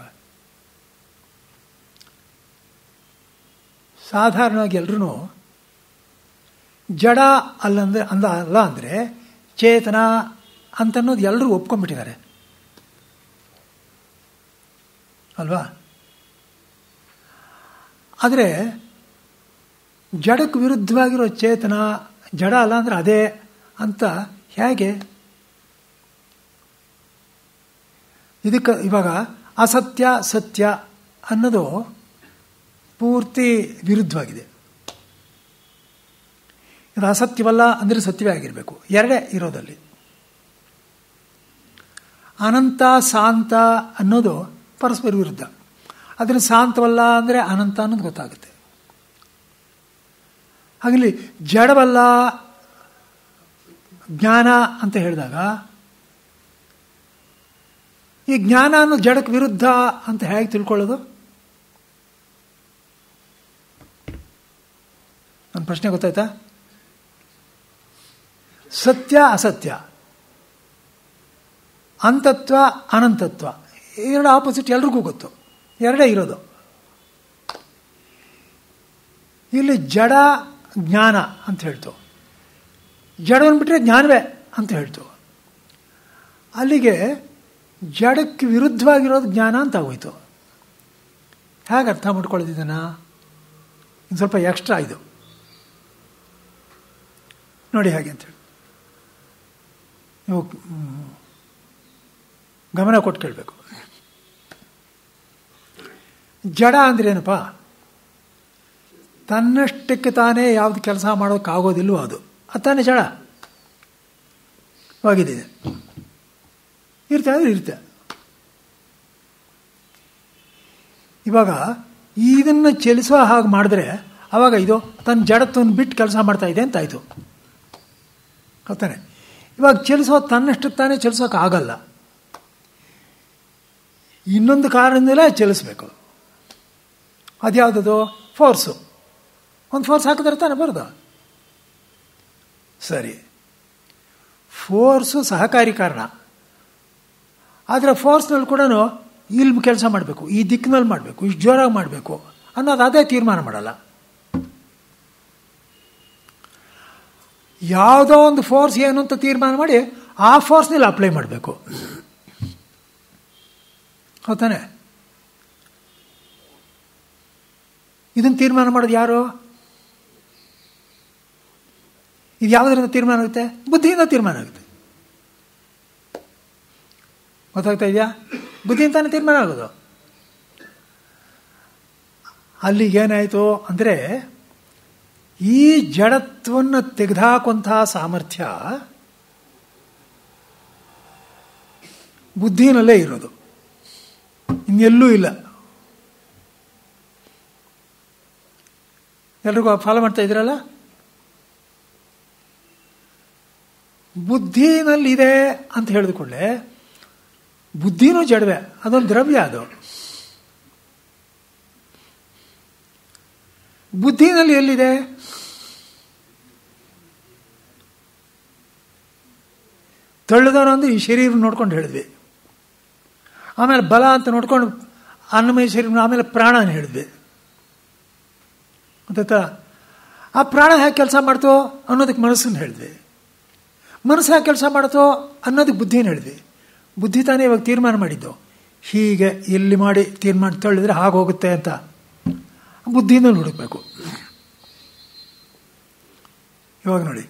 ಸಾಧಾರಣವಾಗಿ ಎಲ್ಲರೂ ಜಡ ಅಲ್ಲ ಅಂದರೆ ಚೇತನ ಅಂತನ್ನೋದು ಎಲ್ಲರೂ ಒಪ್ಕೊಂಡ್ಬಿಟ್ಟಿದ್ದಾರೆ ಅಲ್ವಾ? ಆದರೆ ಜಡಕ್ಕೆ ವಿರುದ್ಧವಾಗಿರೋ ಚೇತನ ಜಡ ಅಲ್ಲ ಅಂದರೆ ಅದೇ ಅಂತ ಹೇಗೆ? ಇದಕ್ಕೆ ಇವಾಗ ಅಸತ್ಯ ಸತ್ಯ ಅನ್ನೋದು ಪೂರ್ತಿ ವಿರುದ್ಧವಾಗಿದೆ. ಇದು ಅಸತ್ಯವಲ್ಲ ಅಂದರೆ ಸತ್ಯವೇ ಆಗಿರಬೇಕು, ಎರಡೇ ಇರೋದಲ್ಲಿ. ಅನಂತ ಶಾಂತ ಅನ್ನೋದು ಪರಸ್ಪರ ವಿರುದ್ಧ. ಅದನ್ನು ಶಾಂತವಲ್ಲ ಅಂದರೆ ಅನಂತ ಅನ್ನೋದು ಗೊತ್ತಾಗುತ್ತೆ. ಹಾಗಲ್ಲಿ ಜಡವಲ್ಲ ಜ್ಞಾನ ಅಂತ ಹೇಳಿದಾಗ ಈ ಜ್ಞಾನ ಅನ್ನೋದು ಜಡಕ್ಕೆ ವಿರುದ್ಧ ಅಂತ ಹೇಗೆ ತಿಳ್ಕೊಳ್ಳೋದು? ನನ್ನ ಪ್ರಶ್ನೆ ಗೊತ್ತಾಯ್ತಾ? ಸತ್ಯ ಅಸತ್ಯ, ಅಂತತ್ವ ಅನಂತತ್ವ, ಎರಡು ಆಪೋಸಿಟ್ ಎಲ್ರಿಗೂ ಗೊತ್ತು, ಎರಡೇ ಇರೋದು. ಇಲ್ಲಿ ಜಡ ಜ್ಞಾನ ಅಂತ ಹೇಳ್ತು, ಜಡವನ್ನು ಬಿಟ್ಟರೆ ಜ್ಞಾನವೇ ಅಂತ ಹೇಳ್ತು. ಅಲ್ಲಿಗೆ ಜಡಕ್ಕೆ ವಿರುದ್ಧವಾಗಿರೋದು ಜ್ಞಾನ ಅಂತ ಆಗೋಯ್ತು. ಹೇಗೆ ಅರ್ಥ ಮಾಡ್ಕೊಳ್ಳೋದಿದನ್ನ? ಇನ್ನು ಸ್ವಲ್ಪ ಎಕ್ಸ್ಟ್ರಾ ಇದು ನೋಡಿ ಹಾಗೆ ಅಂತೇಳಿ ನೀವು ಗಮನ ಕೊಟ್ಟು ಕೇಳಬೇಕು. ಜಡ ಅಂದ್ರೇನಪ್ಪ? ತನ್ನಷ್ಟಕ್ಕೆ ತಾನೇ ಯಾವುದು ಕೆಲಸ ಮಾಡೋಕ್ಕಾಗೋದಿಲ್ವೋ ಅದು ತಾನೇ ಜಡ ಆಗಿದೆ. ಇರುತ್ತೆ ಅಂದರೆ ಇರುತ್ತೆ. ಇವಾಗ ಇದನ್ನು ಚಲಿಸೋ ಹಾಗೆ ಮಾಡಿದ್ರೆ ಆವಾಗ ಇದು ತನ್ನ ಜಡತ್ವವನ್ನು ಬಿಟ್ಟು ಕೆಲಸ ಮಾಡ್ತಾ ಇದೆ ಅಂತಾಯಿತು, ಗೊತ್ತಾನೆ? ಇವಾಗ ಚಲಿಸೋ ತನ್ನಷ್ಟಕ್ಕೆ ತಾನೇ ಚಲಿಸೋಕೆ ಆಗಲ್ಲ, ಇನ್ನೊಂದು ಕಾರಣದಿಂದಲೇ ಚಲಿಸ್ಬೇಕು. ಅದ್ಯಾವುದದು? ಫೋರ್ಸು. ಒಂದು ಫೋರ್ಸ್ ಹಾಕಿದ್ರೆ ತಾನೇ ಬರೋದು. ಸರಿ, ಫೋರ್ಸು ಸಹಕಾರಿ ಕಾರಣ. ಆದರೆ ಫೋರ್ಸ್ನಲ್ಲಿ ಕೂಡ ಇಲ್ಲಿ ಕೆಲಸ ಮಾಡಬೇಕು, ಈ ದಿಕ್ಕಿನಲ್ಲಿ ಮಾಡಬೇಕು, ಇಷ್ಟು ಜೋರಾಗಿ ಮಾಡಬೇಕು ಅನ್ನೋದು ಅದೇ ತೀರ್ಮಾನ ಮಾಡಲ್ಲ. ಯಾವುದೋ ಒಂದು ಫೋರ್ಸ್ ಏನು ಅಂತ ತೀರ್ಮಾನ ಮಾಡಿ ಆ ಫೋರ್ಸ್ನಲ್ಲಿ ಅಪ್ಲೈ ಮಾಡಬೇಕು, ಹೌದಾನೆ? ಇದನ್ನು ತೀರ್ಮಾನ ಮಾಡೋದು ಯಾರು? ಇದು ಯಾವುದರಿಂದ ತೀರ್ಮಾನ ಆಗುತ್ತೆ? ಬುದ್ಧಿಯಿಂದ ತೀರ್ಮಾನ ಆಗುತ್ತೆ. ಗೊತ್ತಾಗ್ತಾ ಇದೆಯಾ? ಬುದ್ಧಿಯಿಂದಾನೇ ತೀರ್ಮಾನ ಆಗೋದು. ಅಲ್ಲಿಗೇನಾಯಿತು ಅಂದರೆ ಈ ಜಡತ್ವವನ್ನು ತೆಗೆದುಹಾಕುವಂತಹ ಸಾಮರ್ಥ್ಯ ಬುದ್ಧಿನಲ್ಲೇ ಇರೋದು, ಇನ್ನೆಲ್ಲೂ ಇಲ್ಲ. ಎಲ್ರಿಗೂ ಫಾಲೋ ಮಾಡ್ತಾ ಇದ್ದೀರಲ್ಲ? ಬುದ್ಧಿನಲ್ಲಿದೆ ಅಂತ ಹೇಳಿದ ಕೂಡಲೇ ಬುದ್ಧಿನೂ ಜಡವೆ, ಅದೊಂದು ದ್ರವ್ಯ. ಅದು ಬುದ್ಧಿನಲ್ಲಿ ಎಲ್ಲಿದೆ? ತಳ್ಳಿದವನು ಅಂದರೆ ಈ ಶರೀರ ನೋಡ್ಕೊಂಡು ಹೇಳಿದ್ವಿ, ಆಮೇಲೆ ಬಲ ಅಂತ ನೋಡ್ಕೊಂಡು ಅನ್ನಮಯ ಶರೀರ, ಆಮೇಲೆ ಪ್ರಾಣನ ಹೇಳಿದ್ವಿ. ಗೊತ್ತಾಯ್ತಾ? ಆ ಪ್ರಾಣ ಹೇಗೆ ಕೆಲಸ ಮಾಡ್ತೋ ಅನ್ನೋದಕ್ಕೆ ಮನಸ್ಸನ್ನು ಹೇಳಿದ್ವಿ, ಮನಸ್ಸು ಹೇಗೆ ಕೆಲಸ ಮಾಡ್ತೋ ಅನ್ನೋದಕ್ಕೆ ಬುದ್ಧಿನ ಹೇಳಿದ್ವಿ. ಬುದ್ಧಿ ತಾನೇ ಇವಾಗ ತೀರ್ಮಾನ ಮಾಡಿದ್ದು, ಹೀಗೆ ಇಲ್ಲಿ ಮಾಡಿ ತೀರ್ಮಾನ ತಳ್ಳಿದ್ರೆ ಹಾಗೋಗುತ್ತೆ ಅಂತ. ಬುದ್ಧಿನಲ್ಲಿ ಹುಡುಕಬೇಕು. ಇವಾಗ ನೋಡಿ,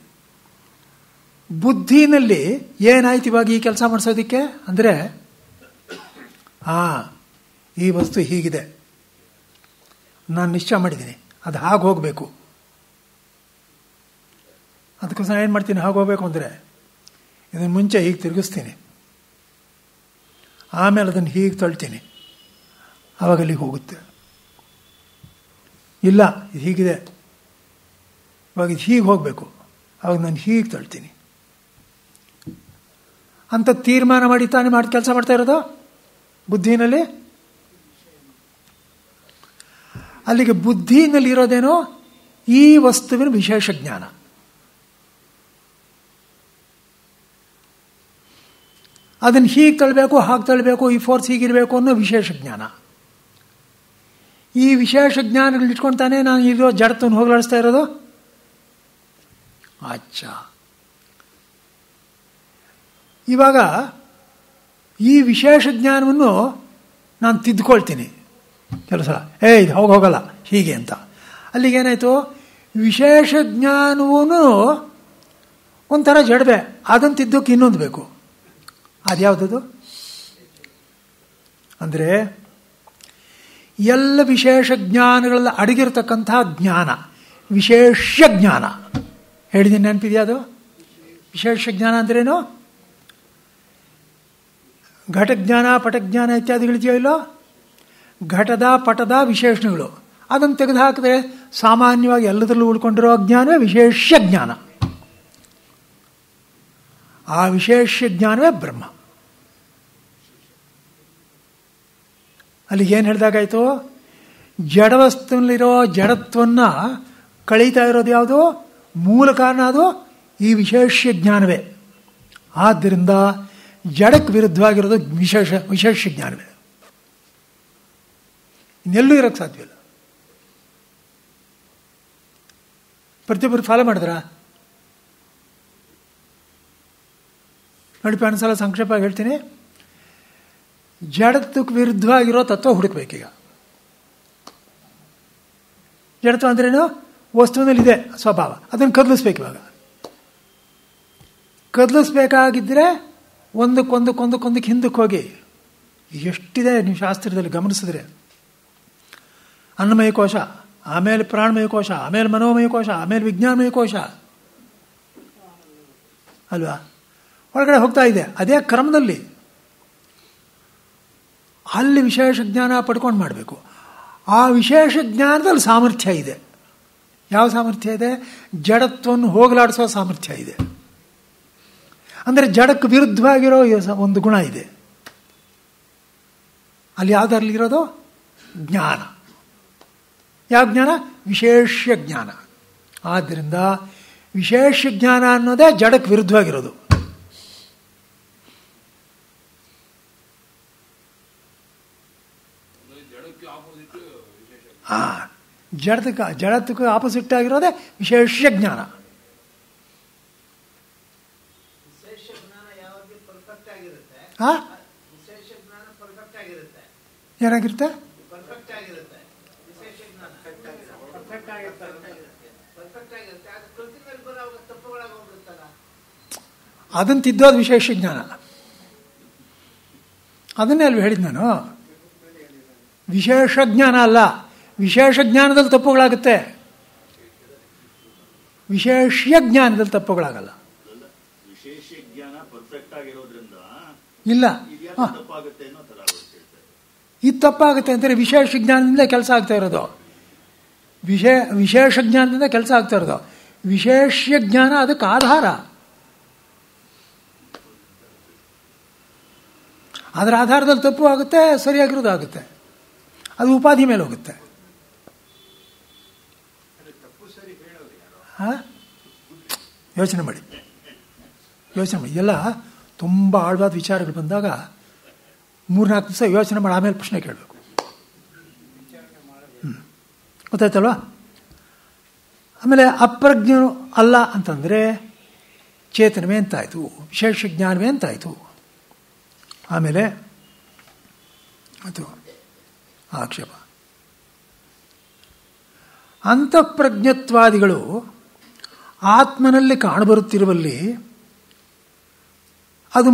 ಬುದ್ಧಿನಲ್ಲಿ ಏನಾಯ್ತು ಇವಾಗ ಈ ಕೆಲಸ ಮಾಡಿಸೋದಕ್ಕೆ ಅಂದರೆ, ಈ ವಸ್ತು ಹೀಗಿದೆ, ನಾನು ನಿಶ್ಚಯ ಮಾಡಿದ್ದೀನಿ ಅದು ಹಾಗೆ ಹೋಗಬೇಕು. ಅದಕ್ಕೋಸ್ಕರ ಏನು ಮಾಡ್ತೀನಿ, ಹಾಗೆ ಹೋಗಬೇಕು ಅಂದರೆ ಇದನ್ನು ಮುಂಚೆ ಹೀಗೆ ತಿರುಗಿಸ್ತೀನಿ, ಆಮೇಲೆ ಅದನ್ನು ಹೀಗೆ ತಳ್ತೀನಿ, ಆವಾಗ ಅಲ್ಲಿಗೆ ಹೋಗುತ್ತೆ. ಇಲ್ಲ ಇದು ಹೀಗಿದೆ, ಇವಾಗ ಇದು ಹೀಗೆ ಹೋಗಬೇಕು, ಆವಾಗ ನಾನು ಹೀಗೆ ತಳ್ತೀನಿ ಅಂತ ತೀರ್ಮಾನ ಮಾಡಿ ತಾನೇ ಮಾಡಿ ಕೆಲಸ ಮಾಡ್ತಾ ಇರೋದು ಬುದ್ಧಿನಲ್ಲಿ. ಅಲ್ಲಿಗೆ ಬುದ್ಧಿನಲ್ಲಿ ಇರೋದೇನೋ ಈ ವಸ್ತುವಿನ ವಿಶೇಷ ಜ್ಞಾನ. ಅದನ್ನು ಹೀಗೆ ತಳ್ಳಬೇಕು, ಹಾಗೆ ತಳ್ಳಬೇಕು, ಈ ಫೋರ್ಸ್ ಹೀಗಿರಬೇಕು ಅನ್ನೋ ವಿಶೇಷ ಜ್ಞಾನ. ಈ ವಿಶೇಷ ಜ್ಞಾನಗಳು ಇಟ್ಕೊಳ್ತಾನೆ ನಾನು ಇರೋ ಜಡತನ್ನು ಹೋಗಲಾಡಿಸ್ತಾ ಇರೋದು. ಅಚ್ಚಾ, ಇವಾಗ ಈ ವಿಶೇಷ ಜ್ಞಾನವನ್ನು ನಾನು ತಿದ್ದುಕೊಳ್ತೀನಿ ಕೆಲವು ಸಲ, ಇದು ಹೋಗಲ್ಲ ಹೀಗೆ ಅಂತ. ಅಲ್ಲಿಗೇನಾಯಿತು, ವಿಶೇಷ ಜ್ಞಾನವೂ ಒಂಥರ ಜಡಬೆ, ಅದನ್ನು ತಿದ್ದೋಕೆ ಇನ್ನೊಂದು ಬೇಕು. ಅದ್ಯಾವುದದು ಅಂದರೆ, ಎಲ್ಲ ವಿಶೇಷ ಜ್ಞಾನಗಳೆಲ್ಲ ಅಡಗಿರ್ತಕ್ಕಂತಹ ಜ್ಞಾನ ವಿಶೇಷ ಜ್ಞಾನ. ಹೇಳಿದ್ದೀನಿ, ನೆನಪಿದೆಯಾ ಅದು? ವಿಶೇಷ ಜ್ಞಾನ ಅಂದ್ರೇನು? ಘಟಜ್ಞಾನ, ಪಟಜ್ಞಾನ ಇತ್ಯಾದಿಗಳಿದೆಯೋ ಇಲ್ಲೋ, ಘಟದ ಪಟದ ವಿಶೇಷಣಗಳು, ಅದನ್ನು ತೆಗೆದುಹಾಕಿದ್ರೆ ಸಾಮಾನ್ಯವಾಗಿ ಎಲ್ಲದರಲ್ಲೂ ಉಳ್ಕೊಂಡಿರೋ ಜ್ಞಾನವೇ ವಿಶೇಷ ಜ್ಞಾನ. ಆ ವಿಶೇಷ ಜ್ಞಾನವೇ ಬ್ರಹ್ಮ. ಅಲ್ಲಿಗೇನು ಹೇಳಿದಾಗಾಯಿತು, ಜಡವಸ್ತುನಲ್ಲಿರೋ ಜಡತ್ವವನ್ನು ಕಳೀತಾ ಇರೋದು ಯಾವುದು? ಮೂಲ ಕಾರಣ ಅದು ಈ ವಿಶೇಷ ಜ್ಞಾನವೇ. ಆದ್ದರಿಂದ ಜಡಕ್ಕೆ ವಿರುದ್ಧವಾಗಿರೋದು ವಿಶೇಷ ಜ್ಞಾನವೇ. ಇನ್ನೆಲ್ಲೂ ಇರೋಕ್ಕೆ ಸಾಧ್ಯವಿಲ್ಲ. ಪ್ರತಿಯೊಬ್ಬರು ಫಾಲೋ ಮಾಡಿದ್ರ ನಡಿಪ ಅನ್ಸಲ ಸಂಕ್ಷೇಪ ಹೇಳ್ತೀನಿ. ಜಡತ್ವಕ್ಕೆ ವಿರುದ್ಧವಾಗಿರೋ ತತ್ವ ಹುಡುಕ್ಬೇಕೀಗ. ಜಡತ್ವ ಅಂದ್ರೇನು? ವಸ್ತುವಿನಲ್ಲಿದೆ ಸ್ವಭಾವ, ಅದನ್ನು ಕದಲಿಸ್ಬೇಕು. ಇವಾಗ ಕದಲಿಸ್ಬೇಕಾಗಿದ್ದರೆ ಒಂದಕ್ಕೊಂದಕ್ಕೆ ಹಿಂದಕ್ಕೆ ಹೋಗಿ ಎಷ್ಟಿದೆ ನೀವು ಶಾಸ್ತ್ರದಲ್ಲಿ ಗಮನಿಸಿದ್ರೆ, ಅನ್ನಮಯ ಕೋಶ, ಆಮೇಲೆ ಪ್ರಾಣಮಯ ಕೋಶ, ಆಮೇಲೆ ಮನೋಮಯ ಕೋಶ, ಆಮೇಲೆ ವಿಜ್ಞಾನಮಯ ಕೋಶ ಅಲ್ವಾ, ಒಳಗಡೆ ಹೋಗ್ತಾ ಇದೆ. ಅದೇ ಕ್ರಮದಲ್ಲಿ ಅಲ್ಲಿ ವಿಶೇಷ ಜ್ಞಾನ ಪಡ್ಕೊಂಡು ಮಾಡಬೇಕು. ಆ ವಿಶೇಷ ಜ್ಞಾನದಲ್ಲಿ ಸಾಮರ್ಥ್ಯ ಇದೆ. ಯಾವ ಸಾಮರ್ಥ್ಯ ಇದೆ? ಜಡತ್ವವನ್ನು ಹೋಗಲಾಡಿಸೋ ಸಾಮರ್ಥ್ಯ ಇದೆ. ಅಂದರೆ ಜಡಕ್ಕೆ ವಿರುದ್ಧವಾಗಿರೋ ಒಂದು ಗುಣ ಇದೆ ಅಲ್ಲಿ. ಯಾವುದರಲ್ಲಿರೋದು? ಜ್ಞಾನ. ಯಾವ ಜ್ಞಾನ? ವಿಶೇಷ ಜ್ಞಾನ. ಆದ್ದರಿಂದ ವಿಶೇಷ ಜ್ಞಾನ ಅನ್ನೋದೇ ಜಡಕ್ಕೆ ವಿರುದ್ಧವಾಗಿರೋದು. ಜಡತ್ವಕ್ಕೆ ಆಪೋಸಿಟ್ ಆಗಿರೋದೇ ವಿಶೇಷ ಜ್ಞಾನ. ಏನಾಗಿರುತ್ತೆ? ಅದನ್ನು ತಿದ್ದೋದು ವಿಶೇಷ ಜ್ಞಾನ. ಅದನ್ನೇ ಅಲ್ವ ಹೇಳಿದ್ ನಾನು. ವಿಶೇಷ ಜ್ಞಾನ ಅಲ್ಲ, ವಿಶೇಷ ಜ್ಞಾನದಲ್ಲಿ ತಪ್ಪುಗಳಾಗುತ್ತೆ, ವಿಶೇಷ ಜ್ಞಾನದಲ್ಲಿ ತಪ್ಪುಗಳಾಗಲ್ಲ. ವಿಶೇಷ ಜ್ಞಾನ ಪರ್ಫೆಕ್ಟ್ ಆಗಿರೋದ್ರಿಂದ ಇಲ್ಲ, ಇದು ತಪ್ಪಾಗುತ್ತೆ ಅಂತಾರೆ. ವಿಶೇಷ ಜ್ಞಾನದಿಂದ ಕೆಲಸ ಆಗ್ತಾ ಇರೋದು, ವಿಶೇಷ ಜ್ಞಾನದಿಂದ ಕೆಲಸ ಆಗ್ತಾ ಇರೋದು. ವಿಶೇಷ ಜ್ಞಾನ ಅದಕ್ಕೆ ಆಧಾರ. ಅದರ ಆಧಾರದಲ್ಲಿ ತಪ್ಪು ಆಗುತ್ತೆ, ಸರಿಯಾಗಿರೋದು ಆಗುತ್ತೆ. ಅದು ಉಪಾಧಿ ಮೇಲೆ ಹೋಗುತ್ತೆ. ಯೋಚನೆ ಮಾಡಿ ಎಲ್ಲ ತುಂಬ ಆಳವಾದ ವಿಚಾರಗಳು ಬಂದಾಗ 3-4 ದಿವಸ ಯೋಚನೆ ಮಾಡಿ ಆಮೇಲೆ ಪ್ರಶ್ನೆ ಕೇಳಬೇಕು. ಗೊತ್ತಾಯ್ತಲ್ವಾ? ಆಮೇಲೆ ಅಪ್ರಜ್ಞರು ಅಲ್ಲ ಅಂತಂದರೆ ಚೇತನವೇ ಅಂತಾಯಿತು, ವಿಶೇಷ ಜ್ಞಾನವೇ ಅಂತಾಯಿತು. ಆಮೇಲೆ ಅದು ಆಕ್ಷೇಪ ಅಂತಃಪ್ರಜ್ಞತ್ವಾದಿಗಳು ಆತ್ಮನಲ್ಲಿ ಕಾಣಬರುತ್ತಿರುವಲ್ಲಿ ಅದು